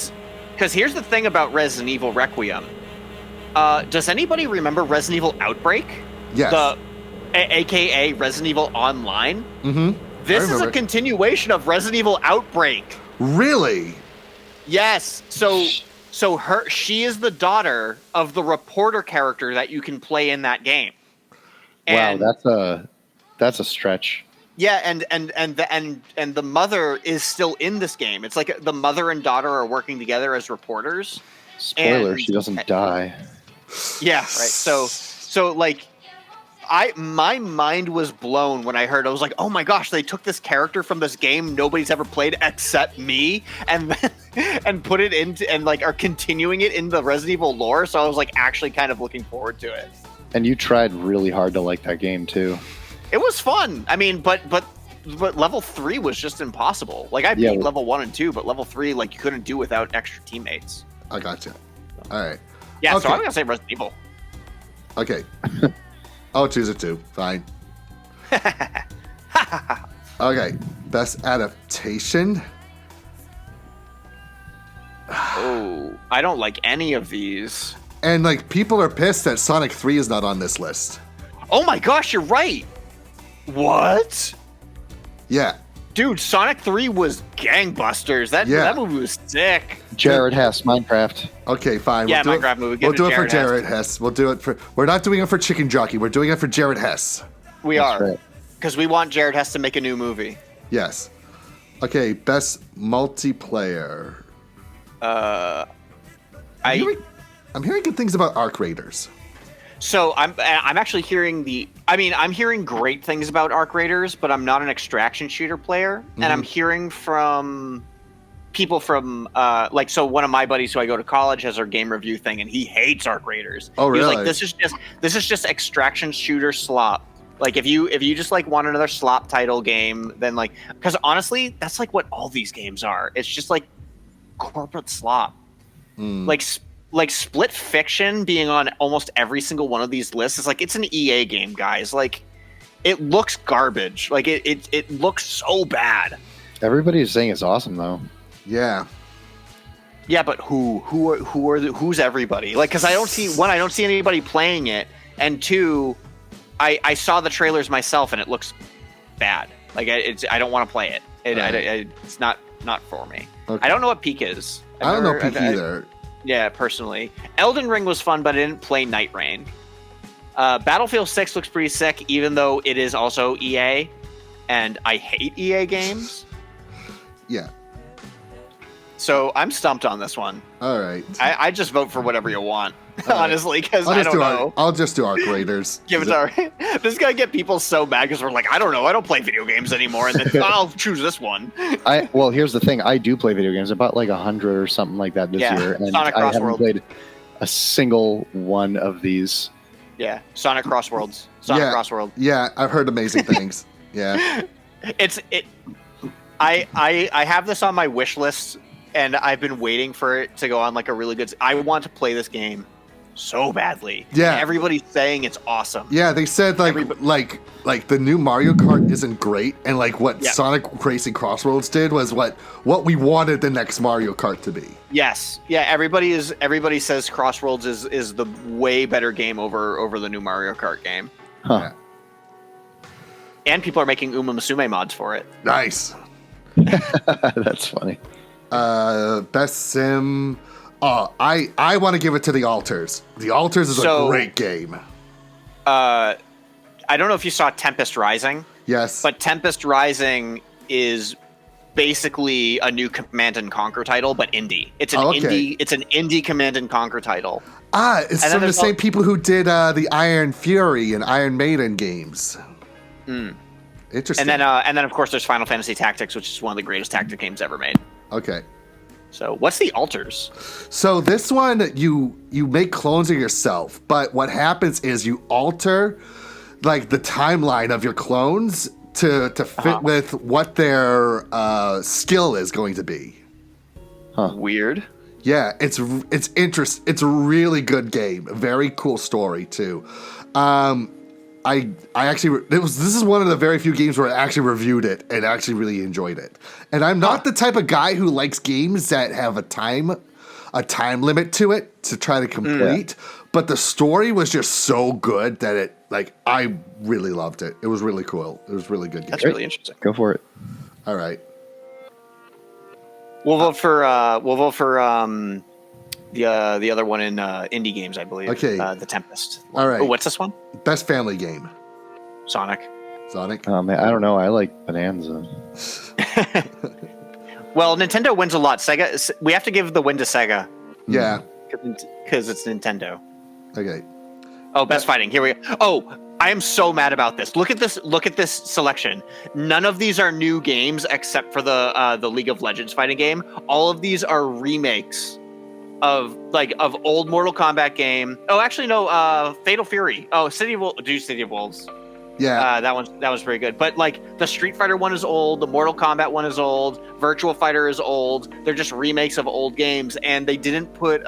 Because here's the thing about Resident Evil Requiem. Does anybody remember Resident Evil Outbreak? Yes. AKA Resident Evil Online? Mm-hmm. This is a continuation of Resident Evil Outbreak. Really? Yes. So she is the daughter of the reporter character that you can play in that game. And, wow, that's a stretch. Yeah, and the mother is still in this game. It's like the mother and daughter are working together as reporters. Spoiler: she doesn't die. Yeah, right. So like, my mind was blown when I heard. I was like, oh my gosh, they took this character from this game nobody's ever played except me, and put it into and like are continuing it in the Resident Evil lore. So I was like actually kind of looking forward to it. And you tried really hard to like that game too. It was fun. I mean, but level 3 was just impossible. Like I beat level 1 and 2, but level 3 like you couldn't do without extra teammates. I gotcha. All right. Yeah, okay. so I'm gonna say Resident Evil. Okay. I'll choose it too. Fine. Okay. Best adaptation. Oh, I don't like any of these. And like people are pissed that Sonic 3 is not on this list. Oh my gosh, you're right. What? Yeah. Dude, Sonic 3 was gangbusters. That movie was sick. Jared Hess, Minecraft. Okay, fine. Yeah, we'll Minecraft movie. We'll do it for Jared Hess. We'll do it for. We're not doing it for Chicken Jockey. We're doing it for Jared Hess. We That's are. right. Because we want Jared Hess to make a new movie. Yes. Okay, best multiplayer. I'm hearing good things about Arc Raiders. So I'm actually hearing I'm hearing great things about Arc Raiders, but I'm not an extraction shooter player, and I'm hearing from people from so one of my buddies who I go to college has our game review thing, and he hates Arc Raiders. Oh, really? He's like, this is just extraction shooter slop. Like if you just like want another slop title game, then like, because honestly, that's like what all these games are. It's just like corporate slop. Like Split Fiction being on almost every single one of these lists is like, it's an EA game, guys. Like it looks garbage. Like it looks so bad. Everybody's saying it's awesome though. Yeah. Yeah, but who's everybody? Like, because I don't see anybody playing it, and two, I saw the trailers myself and it looks bad. Like I don't want to play it. It's not for me. Okay. I don't know what Peak is. I don't know Peak either. Yeah, personally. Elden Ring was fun, but I didn't play Night Rain. Battlefield 6 looks pretty sick, even though it is also EA, and I hate EA games. Yeah. So I'm stumped on this one. All right. I just vote for whatever you want, honestly, because I don't know. I'll just do Arc Raiders. Give it to our. This is gonna get people so mad because we're like, I don't know, I don't play video games anymore, and then I'll choose this one. Well, here's the thing: I do play video games, about like 100 or something like that this year, and Sonic I haven't Crossworld. played a single one of these. Yeah, Sonic Crossworlds. Sonic Crossworld. Yeah, I've heard amazing things. Yeah. I have this on my wish list. And I've been waiting for it to go on like a really good. I want to play this game so badly. Yeah, and everybody's saying it's awesome. Yeah, they said like the new Mario Kart isn't great, and like what Sonic Racing Crossroads did was what we wanted the next Mario Kart to be. Yes, yeah. Everybody says Crossroads is the way better game over the new Mario Kart game. Huh. Yeah. And people are making Uma Musume mods for it. Nice. That's funny. Best sim. Oh, I want to give it to The Alters. The Alters is a great game. I don't know if you saw Tempest Rising. Yes. But Tempest Rising is basically a new Command and Conquer title, but indie. It's an indie Command and Conquer title. It's from the same people who did the Iron Fury and Iron Maiden games. Interesting. And then of course there's Final Fantasy Tactics, which is one of the greatest tactic games ever made. Okay. So what's the Alters? So this one, you make clones of yourself, but what happens is you alter like the timeline of your clones to fit with what their skill is going to be. Huh. Weird. Yeah, it's interesting. It's a really good game. A very cool story too. I I actually this is one of the very few games where I actually reviewed it and actually really enjoyed it. And I'm not the type of guy who likes games that have a time limit to it to try to complete. But the story was just so good that I really loved it. It was really cool. It was really good. That's really interesting. Go for it. All right. We'll vote for the other one in indie games, I believe. Okay. The Tempest. All right. Oh, what's this one? Best family game. Sonic. Sonic. I don't know. I like Bonanza. Well, Nintendo wins a lot. Sega. We have to give the win to Sega Yeah. because it's Nintendo. Okay. Oh, best fighting. Here we go. Oh, I am so mad about this. Look at this. Look at this selection. None of these are new games except for the League of Legends fighting game. All of these are remakes of old Mortal Kombat game. Oh, actually no. Fatal Fury. Oh, City of Wolves. Yeah. That was pretty good. But the Street Fighter one is old. The Mortal Kombat one is old. Virtua Fighter is old. They're just remakes of old games, and they didn't put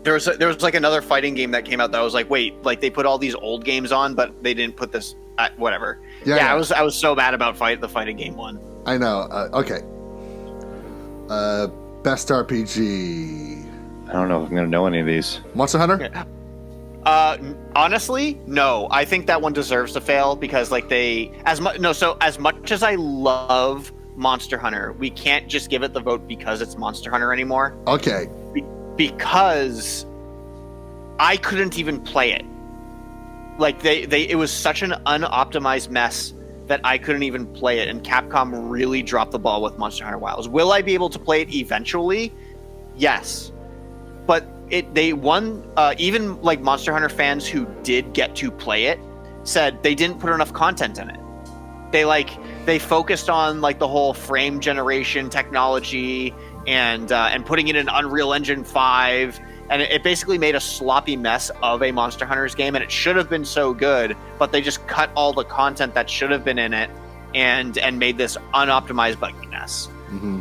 There was another fighting game that came out that I was like, wait, they put all these old games on, but they didn't put this. Whatever. Yeah. I was so mad about the fighting game one. I know. Okay. Best RPG. I don't know if I'm gonna know any of these. Monster Hunter. Okay. Honestly, no. I think that one deserves to fail because as much as I love Monster Hunter, we can't just give it the vote because it's Monster Hunter anymore. Okay. Because I couldn't even play it. It was such an unoptimized mess that I couldn't even play it, and Capcom really dropped the ball with Monster Hunter Wilds. Will I be able to play it eventually? Yes. But they won, even Monster Hunter fans who did get to play it said they didn't put enough content in it. They focused on the whole frame generation technology and putting it in Unreal Engine 5, and it basically made a sloppy mess of a Monster Hunters game, and it should have been so good, but they just cut all the content that should have been in it and made this unoptimized buggy mess. Mm-hmm.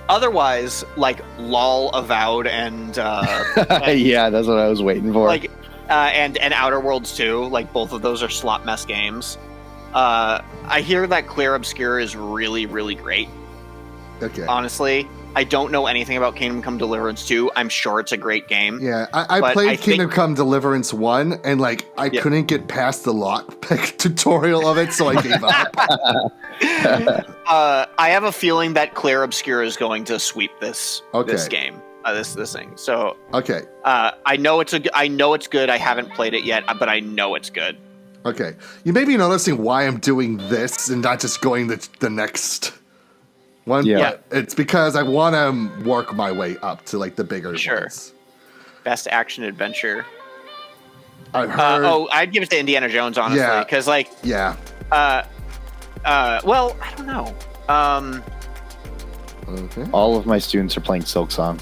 Otherwise, LOL Avowed and yeah, that's what I was waiting for. And Outer Worlds 2, both of those are slot mess games. I hear that Clear Obscure is really, really great. Okay. Honestly, I don't know anything about Kingdom Come Deliverance 2. I'm sure it's a great game. Yeah, I played Kingdom Come Deliverance 1, and I couldn't get past the lockpick tutorial of it, so I gave up. I have a feeling that Clear Obscure is going to sweep this game, this thing. So okay, I know it's good. I haven't played it yet, but I know it's good. Okay, you may be noticing why I'm doing this and not just going the next one. Yeah, it's because I want to work my way up to the bigger ones. Best action adventure. I've heard. I'd give it to Indiana Jones, honestly, because yeah. Well, I don't know. Okay. All of my students are playing Silk Song.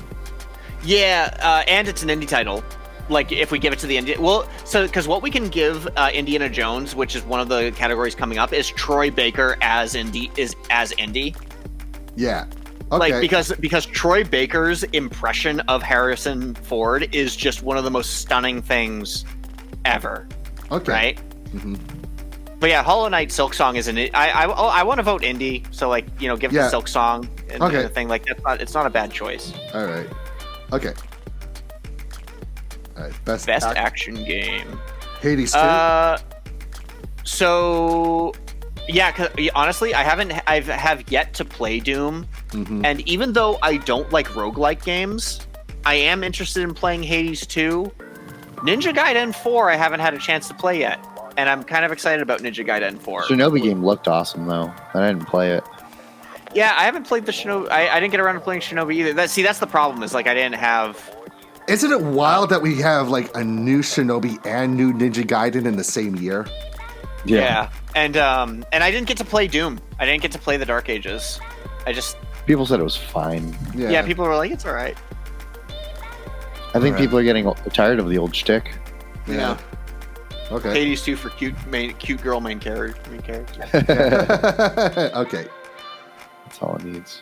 Yeah, and it's an indie title. If we give it to the indie, because what we can give Indiana Jones, which is one of the categories coming up, is Troy Baker as indie. Yeah. Okay. Because Troy Baker's impression of Harrison Ford is just one of the most stunning things ever. Okay. Right? Mm-hmm. But yeah, Hollow Knight Silk Song is I want to vote indie, so give it to Silk Song and the thing it's not a bad choice. All right. Okay. All right. Best action game. Hades 2. So yeah, 'cause honestly, I have yet to play Doom, and even though I don't like roguelike games, I am interested in playing Hades 2. Ninja Gaiden 4 I haven't had a chance to play yet, and I'm kind of excited about Ninja Gaiden 4. Shinobi game looked awesome though. I didn't play it. Yeah, I haven't played the Shinobi. I didn't get around to playing Shinobi either. That's the problem is I didn't have. Isn't it wild that we have a new Shinobi and new Ninja Gaiden in the same year? Yeah. And I didn't get to play Doom. I didn't get to play the Dark Ages. People said it was fine. Yeah, people were like, it's all right. I think people are getting tired of the old shtick. Yeah. Okay. Hades 2 for cute girl main character. Okay. That's all it needs.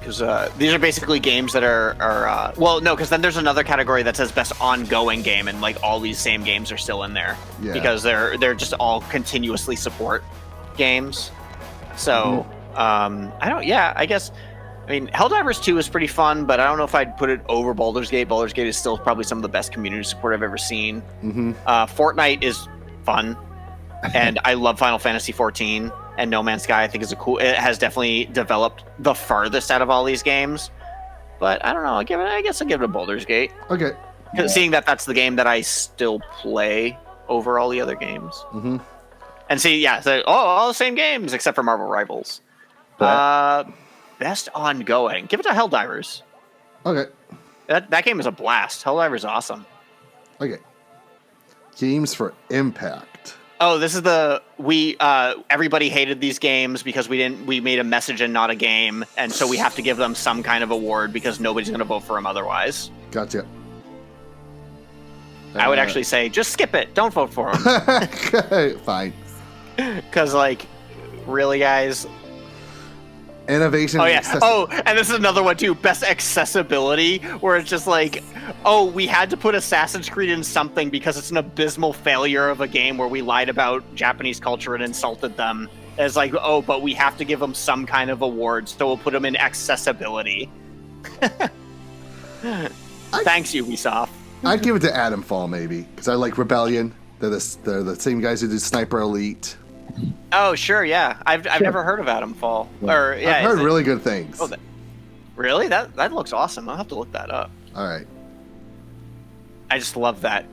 Because these are basically games that are well, no, because then there's another category that says best ongoing game, and like all these same games are still in there because they're just all continuously support games. So I guess. I mean, Helldivers 2 is pretty fun, but I don't know if I'd put it over Baldur's Gate. Baldur's Gate is still probably some of the best community support I've ever seen. Fortnite is fun, and I love Final Fantasy 14. And No Man's Sky, I think, is it has definitely developed the farthest out of all these games. But I don't know. I guess I'll give it a Baldur's Gate. Okay. Seeing that that's the game that I still play over all the other games. And see, so all the same games except for Marvel Rivals. Best ongoing. Give it to Helldivers. Okay. That game is a blast. Helldivers is awesome. Okay. Games for Impact. Oh, this is everybody hated these games because we made a message and not a game, and so we have to give them some kind of award because nobody's going to vote for them otherwise. Gotcha. I would actually say just skip it. Don't vote for them. Fine. Because really, guys. Innovation. Oh yeah. And this is another one too. Best accessibility, where it's just we had to put Assassin's Creed in something because it's an abysmal failure of a game where we lied about Japanese culture and insulted them. It's but we have to give them some kind of award, so we'll put them in accessibility. Thanks, Ubisoft. I'd give it to Atomfall maybe because I like Rebellion. They're the same guys who did Sniper Elite. Oh sure, yeah. I've never heard of Atomfall. I've heard really good things. Oh, really? That looks awesome. I'll have to look that up. All right. I just love that.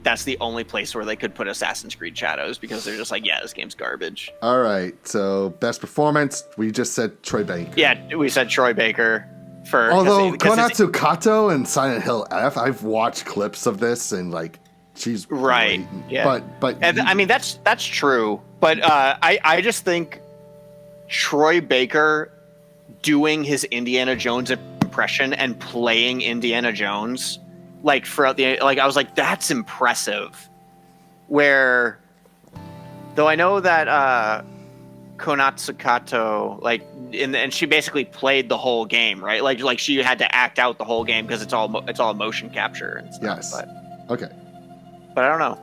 That's the only place where they could put Assassin's Creed Shadows because they're just this game's garbage. All right. So best performance, we just said Troy Baker. Yeah, we said Troy Baker. Although Konatsu Kato and Silent Hill F, I've watched clips of this and she's right. Great. Yeah. But I mean that's true. But I just think Troy Baker doing his Indiana Jones impression and playing Indiana Jones throughout the I was that's impressive. Where though I know that Konatsu Kato and she basically played the whole game, right? She had to act out the whole game because it's all motion capture and stuff. Yes. Okay. But I don't know.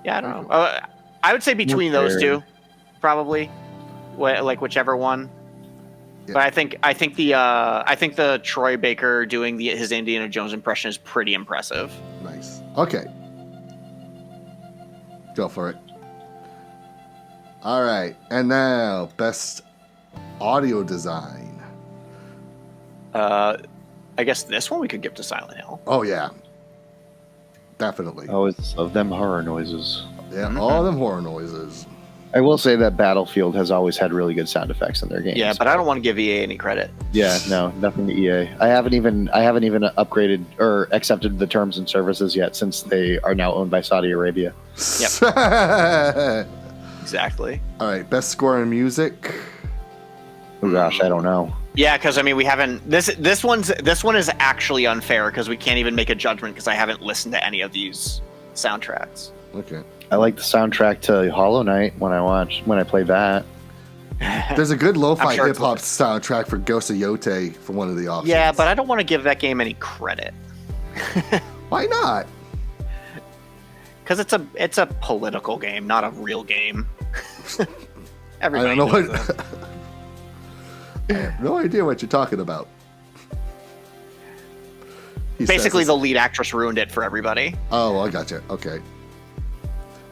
Yeah, I don't know. I would say between those two, probably, whichever one. Yeah. But I think the Troy Baker doing his Indiana Jones impression is pretty impressive. Nice. Okay. Go for it. All right, and now best audio design. I guess this one we could give to Silent Hill. Oh yeah, definitely. Oh, it's of them horror noises. Yeah, all them horror noises. I will say that Battlefield has always had really good sound effects in their games. Yeah, but I don't want to give EA any credit. Yeah, no, nothing to EA. I haven't even upgraded or accepted the terms and services yet since they are now owned by Saudi Arabia. Yep. Exactly. All right, best score in music. Oh gosh, I don't know. Yeah, because I mean we haven't. This one is actually unfair because we can't even make a judgment because I haven't listened to any of these soundtracks. Okay. I like the soundtrack to Hollow Knight when I play that. There's a good lo-fi sure hip hop soundtrack for Ghost of Yote for one of the options. Yeah, but I don't want to give that game any credit. Why not? Because it's a political game, not a real game. I don't know what. I have no idea what you're talking about. Basically, the lead actress ruined it for everybody. Oh, I gotcha. Okay.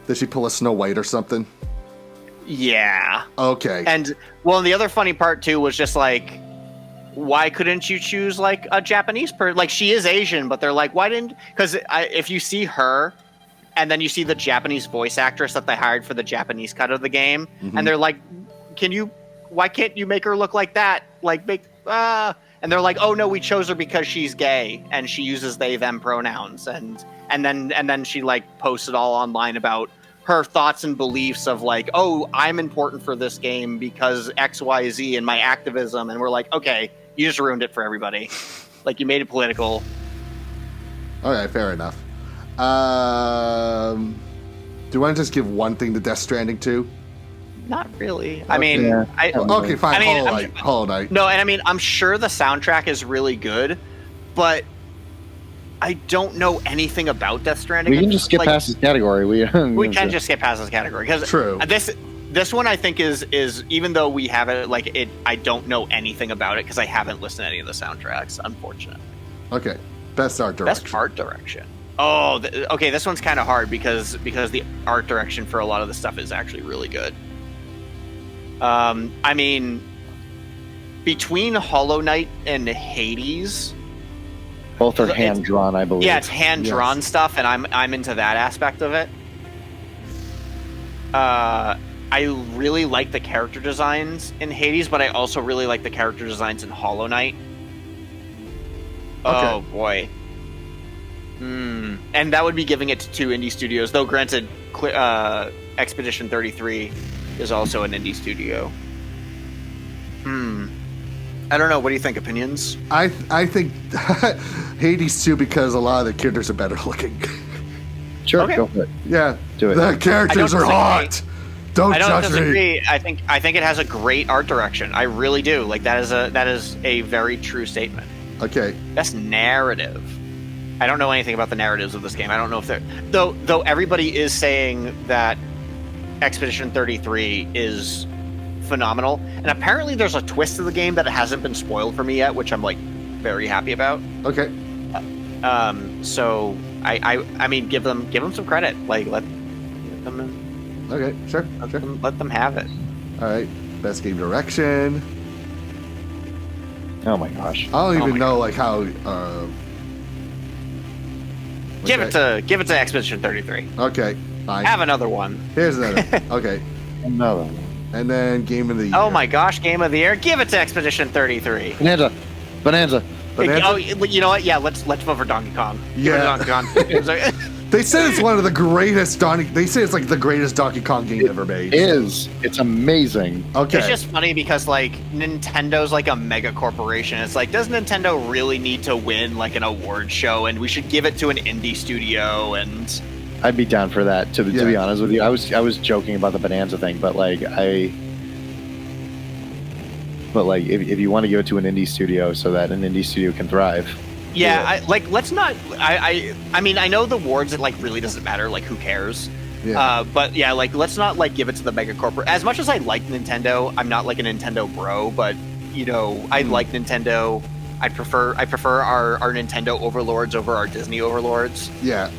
Did she pull a Snow White or something? Yeah. Okay. And the other funny part too was just why couldn't you choose a Japanese person? She is Asian, but they're why didn't? Because if you see her, and then you see the Japanese voice actress that they hired for the Japanese cut of the game, and they're why can't you make her look like that? And they're oh no, we chose her because she's gay and she uses they them pronouns, and then she posted all online about her thoughts and beliefs of oh, I'm important for this game because XYZ and my activism, and we're okay, you just ruined it for everybody. You made it political. All right, fair enough. Do you want to just give one thing to Death Stranding too? Not really. I mean, Yeah. Okay, fine. I mean, Hollow Knight. No, and I mean, I'm sure the soundtrack is really good, but I don't know anything about Death Stranding. We can just skip Like, past this category. We can just skip past this category because True. This one I think is even though we have it like it, I don't know anything about it because I haven't listened to any of the soundtracks. Unfortunately. Okay, best art direction. Best art direction. Oh, okay. This one's kind of hard because the art direction for a lot of the stuff is actually really good. I mean, between Hollow Knight and Hades, both are hand drawn, I believe. yeah, it's hand drawn stuff, and I'm into that aspect of it. I really like the character designs in Hades, but I also really like the character designs in Hollow Knight. Okay. Oh boy. And that would be giving it to 2 indie studios, though granted, Expedition 33 is also an indie studio. I don't know. What do you think? Opinions? I think Hades too, because a lot of the characters are better looking. Sure, Okay. go for it. Yeah, Do it. The characters are disagree. hot. Don't I don't judge me. disagree. I think it has a great art direction. I really do. Like that is a very true statement. Okay, Best narrative. I don't know anything about the narratives of this game. I don't know if they're though everybody is saying that Expedition 33 is phenomenal, and apparently there's a twist to the game that hasn't been spoiled for me yet, which I'm like very happy about. okay. So I mean give them some credit. Like let them Okay, sure. let them have it. All right, best game direction. Oh my gosh. I don't even my know like how. Give it to Expedition 33. Okay, fine. Have another one. Here's another. Okay, Another one. and then game of the year. Oh my gosh, Game of the Year. Give it to Expedition 33. Bonanza. Bonanza? Oh, you know what? Yeah, let's vote for Donkey Kong. Give it to Yeah. Donkey Kong. They said it's one of the greatest They say it's like the greatest Donkey Kong game ever made. It's amazing. Okay. It's just funny because like Nintendo's like a mega corporation. It's like, does Nintendo really need to win like an award show? And we should give it to an indie studio. And I'd be down for that. To be Yeah. honest with you, I was joking about the Bonanza thing, but like if you want to give it to an indie studio so that an indie studio can thrive. yeah, let's not. I mean, I know the awards. It like really doesn't matter. Like, who cares? Yeah. But yeah, like let's not like give it to the mega corporate. As much as I like Nintendo, I'm not like a Nintendo bro. But you know, I like Nintendo. I prefer our Nintendo overlords over our Disney overlords. Yeah.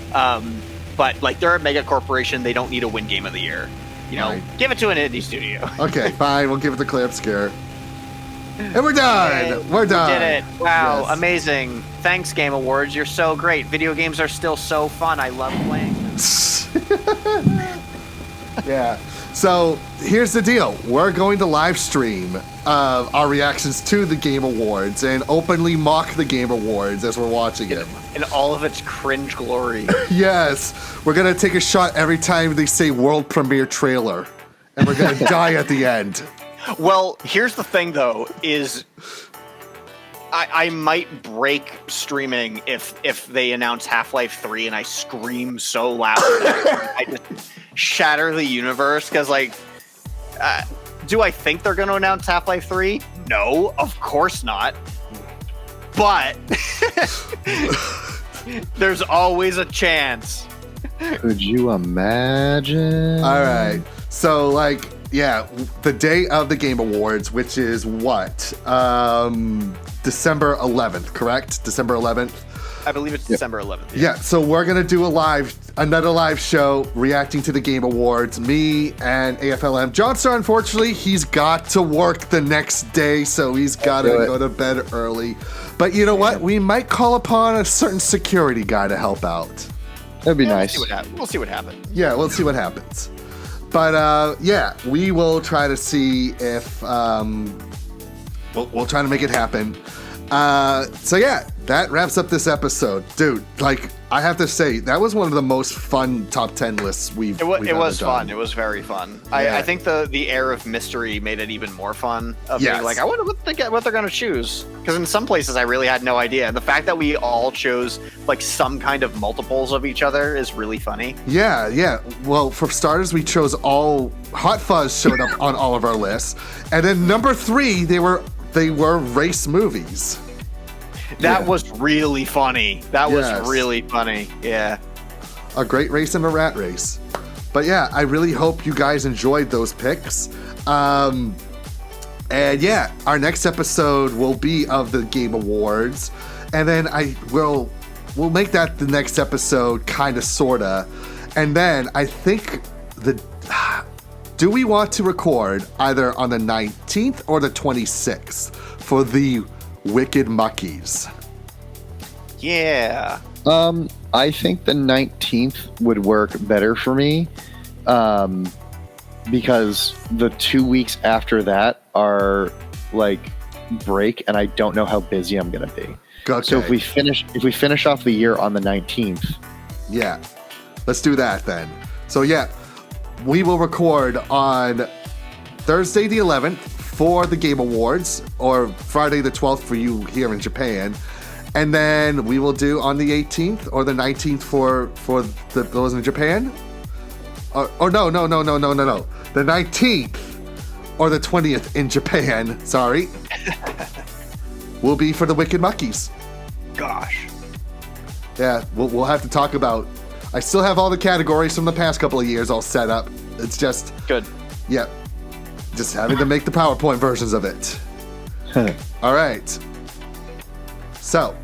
But like they're a mega corporation. They don't need to win Game of the Year. You know, Right. give it to an indie studio. Okay, fine. We'll give it to Clear Obscure. And we're done. We're done. We did it. Wow, Yes. amazing. Thanks, Game Awards. You're so great. Video games are still so fun. I love playing them. Yeah. So here's the deal. We're going to live stream our reactions to the Game Awards and openly mock the Game Awards as we're watching it. In all of its cringe glory. Yes. We're going to take a shot every time they say world premiere trailer. And we're going to die at the end. Well, here's the thing, though, is I might break streaming if they announce Half-Life 3 and I scream so loud that I just shatter the universe. Because, like, do I think they're going to announce Half-Life 3? No, of course not. But there's always a chance. Could you imagine? All right. So, like, yeah, the day of the Game Awards, which is what? December 11th, correct? December 11th? I believe it's December 11th. Yeah, so we're going to do another live show reacting to the Game Awards. Me and AFLM. JonStar, unfortunately, he's got to work the next day, so he's got to go to bed early. But you know what? We might call upon a certain security guy to help out. That'd be nice. We'll see what happens. Yeah, we'll see what happens. But yeah, we will try to see if we'll try to make it happen. So yeah, that wraps up this episode. Dude, like, I have to say, that was one of the most fun top 10 lists we've It was ever fun. done. It was very fun. Yeah. I think the air of mystery made it even more fun. Of Yes. being like, I wonder what they're going to choose. Because in some places, I really had no idea. And the fact that we all chose like some kind of multiples of each other is really funny. Yeah. Well, for starters, we chose all Hot Fuzz showed up on all of our lists, and then number 3, they were race movies. That Yeah. was really funny. That Yes. was really funny. Yeah. A great race and a rat race. But yeah, I really hope you guys enjoyed those picks. And yeah, our next episode will be of the Game Awards, and then we'll make that the next episode, kind of, sorta. And then I think do we want to record either on the 19th or the 26th for the Wicked Muckies? Yeah. I think the 19th would work better for me, because the 2 weeks after that are like break, and I don't know how busy I'm gonna be. Okay. So if we finish off the year on the 19th, Yeah, let's do that then. So yeah, we will record on Thursday the 11th for the Game Awards, or Friday the 12th for you here in Japan. And then we will do on the 18th or the 19th for those in Japan. Or no. The 19th or the 20th in Japan, sorry, will be for the Wicked Muckies. Gosh. Yeah, we'll have to talk about. I still have all the categories from the past couple of years all set up. It's just, Good. yeah, just having to make the PowerPoint versions of it. All right. So,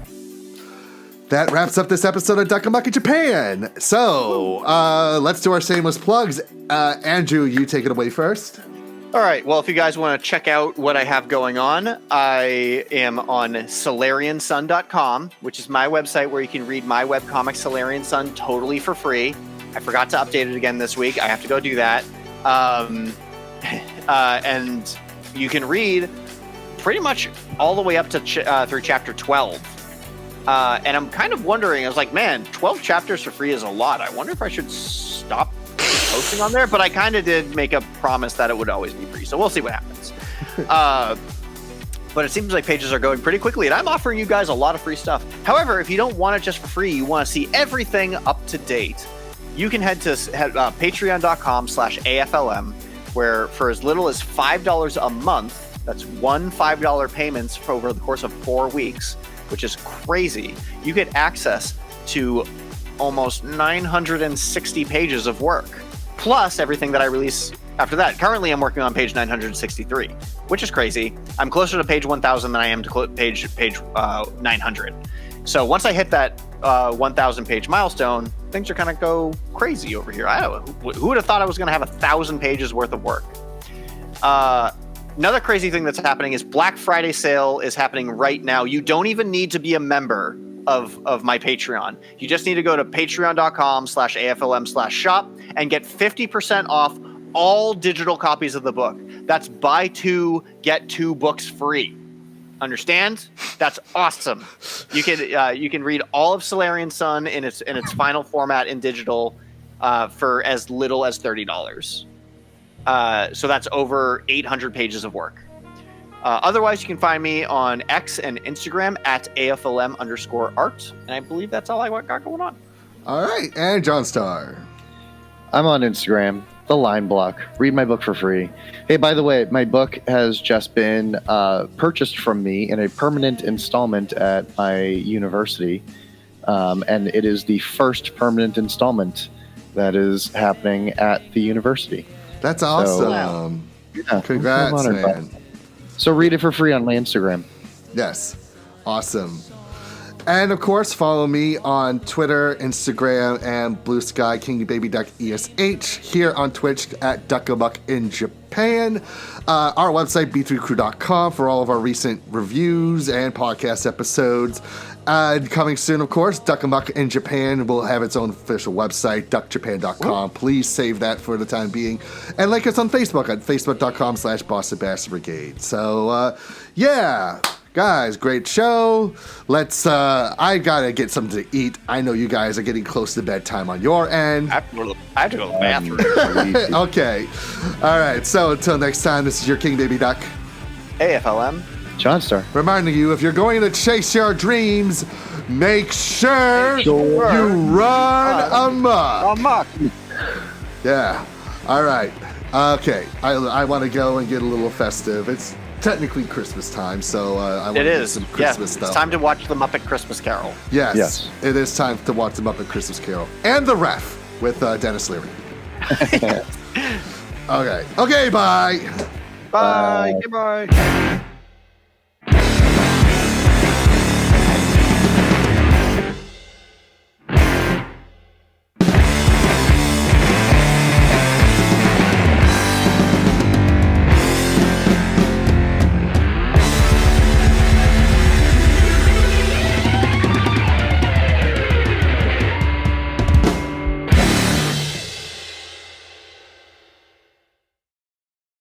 that wraps up this episode of Duck Amuck in Japan. So, let's do our shameless plugs. Andrew, you take it away first. All right. Well, if you guys want to check out what I have going on, I am on SolarianSun.com, which is my website where you can read my webcomic, Solarian Sun, totally for free. I forgot to update it again this week. I have to go do that. And you can read pretty much all the way up to through chapter 12. And I'm kind of wondering, I was like, man, 12 chapters for free is a lot. I wonder if I should stop posting on there, but I kind of did make a promise that it would always be free. So we'll see what happens. But it seems like pages are going pretty quickly, and I'm offering you guys a lot of free stuff. However, if you don't want it just for free, you want to see everything up to date, you can head to patreon.com/AFLM, where for as little as $5 a month, that's one $5 payments for over the course of 4 weeks, which is crazy, you get access to almost 960 pages of work, plus everything that I release after that. Currently, I'm working on page 963, which is crazy. I'm closer to page 1,000 than I am to page 900. So once I hit that 1,000 page milestone, things are going to go crazy over here. I don't know. Who would have thought I was going to have 1,000 pages worth of work? Another crazy thing that's happening is Black Friday sale is happening right now. You don't even need to be a member of my Patreon. You just need to go to patreon.com/AFLM/shop and get 50% off all digital copies of the book. That's buy 2, get 2 books free. Understand? That's awesome. You can read all of Solarian Sun in its final format in digital for as little as $30. So that's over 800 pages of work. Otherwise, you can find me on X and Instagram at AFLM_art. And I believe that's all I got going on. All right, and JonStar. I'm on Instagram, The Line Block. Read my book for free. Hey, by the way, my book has just been purchased from me in a permanent installment at my university. And it is the first permanent installment that is happening at the university. That's awesome. Wow. Yeah, Congrats, I'm honored by man. it. So read it for free on my Instagram. Yes. Awesome. And of course, follow me on Twitter, Instagram, and Blue Sky King Baby Duck ESH. Here on Twitch at Duck Amuck in Japan. Our website, b3crew.com, for all of our recent reviews and podcast episodes. Coming soon, of course, Duck Amuck in Japan will have its own official website, duckjapan.com. Please save that for the time being. And like us on Facebook at facebook.com/Boston Bastard Brigade. So, yeah. Guys, great show. Let's, I gotta get something to eat. I know you guys are getting close to bedtime on your end. I have to go to the bathroom. Okay. All right. So until next time, this is your King Baby Duck. AFLM. JonStar. Reminding you, if you're going to chase your dreams, make sure you run amok. Amuck. Yeah. All right. Okay. I want to go and get a little festive. It's technically Christmas time, so I want to It get is. some Yeah, Christmas it's stuff. time to watch the Muppet Christmas Carol. Yes. Yes. It is time to watch them up at Christmas Carol and the Ref with Dennis Leary. Okay. Okay. Bye. Bye. Goodbye.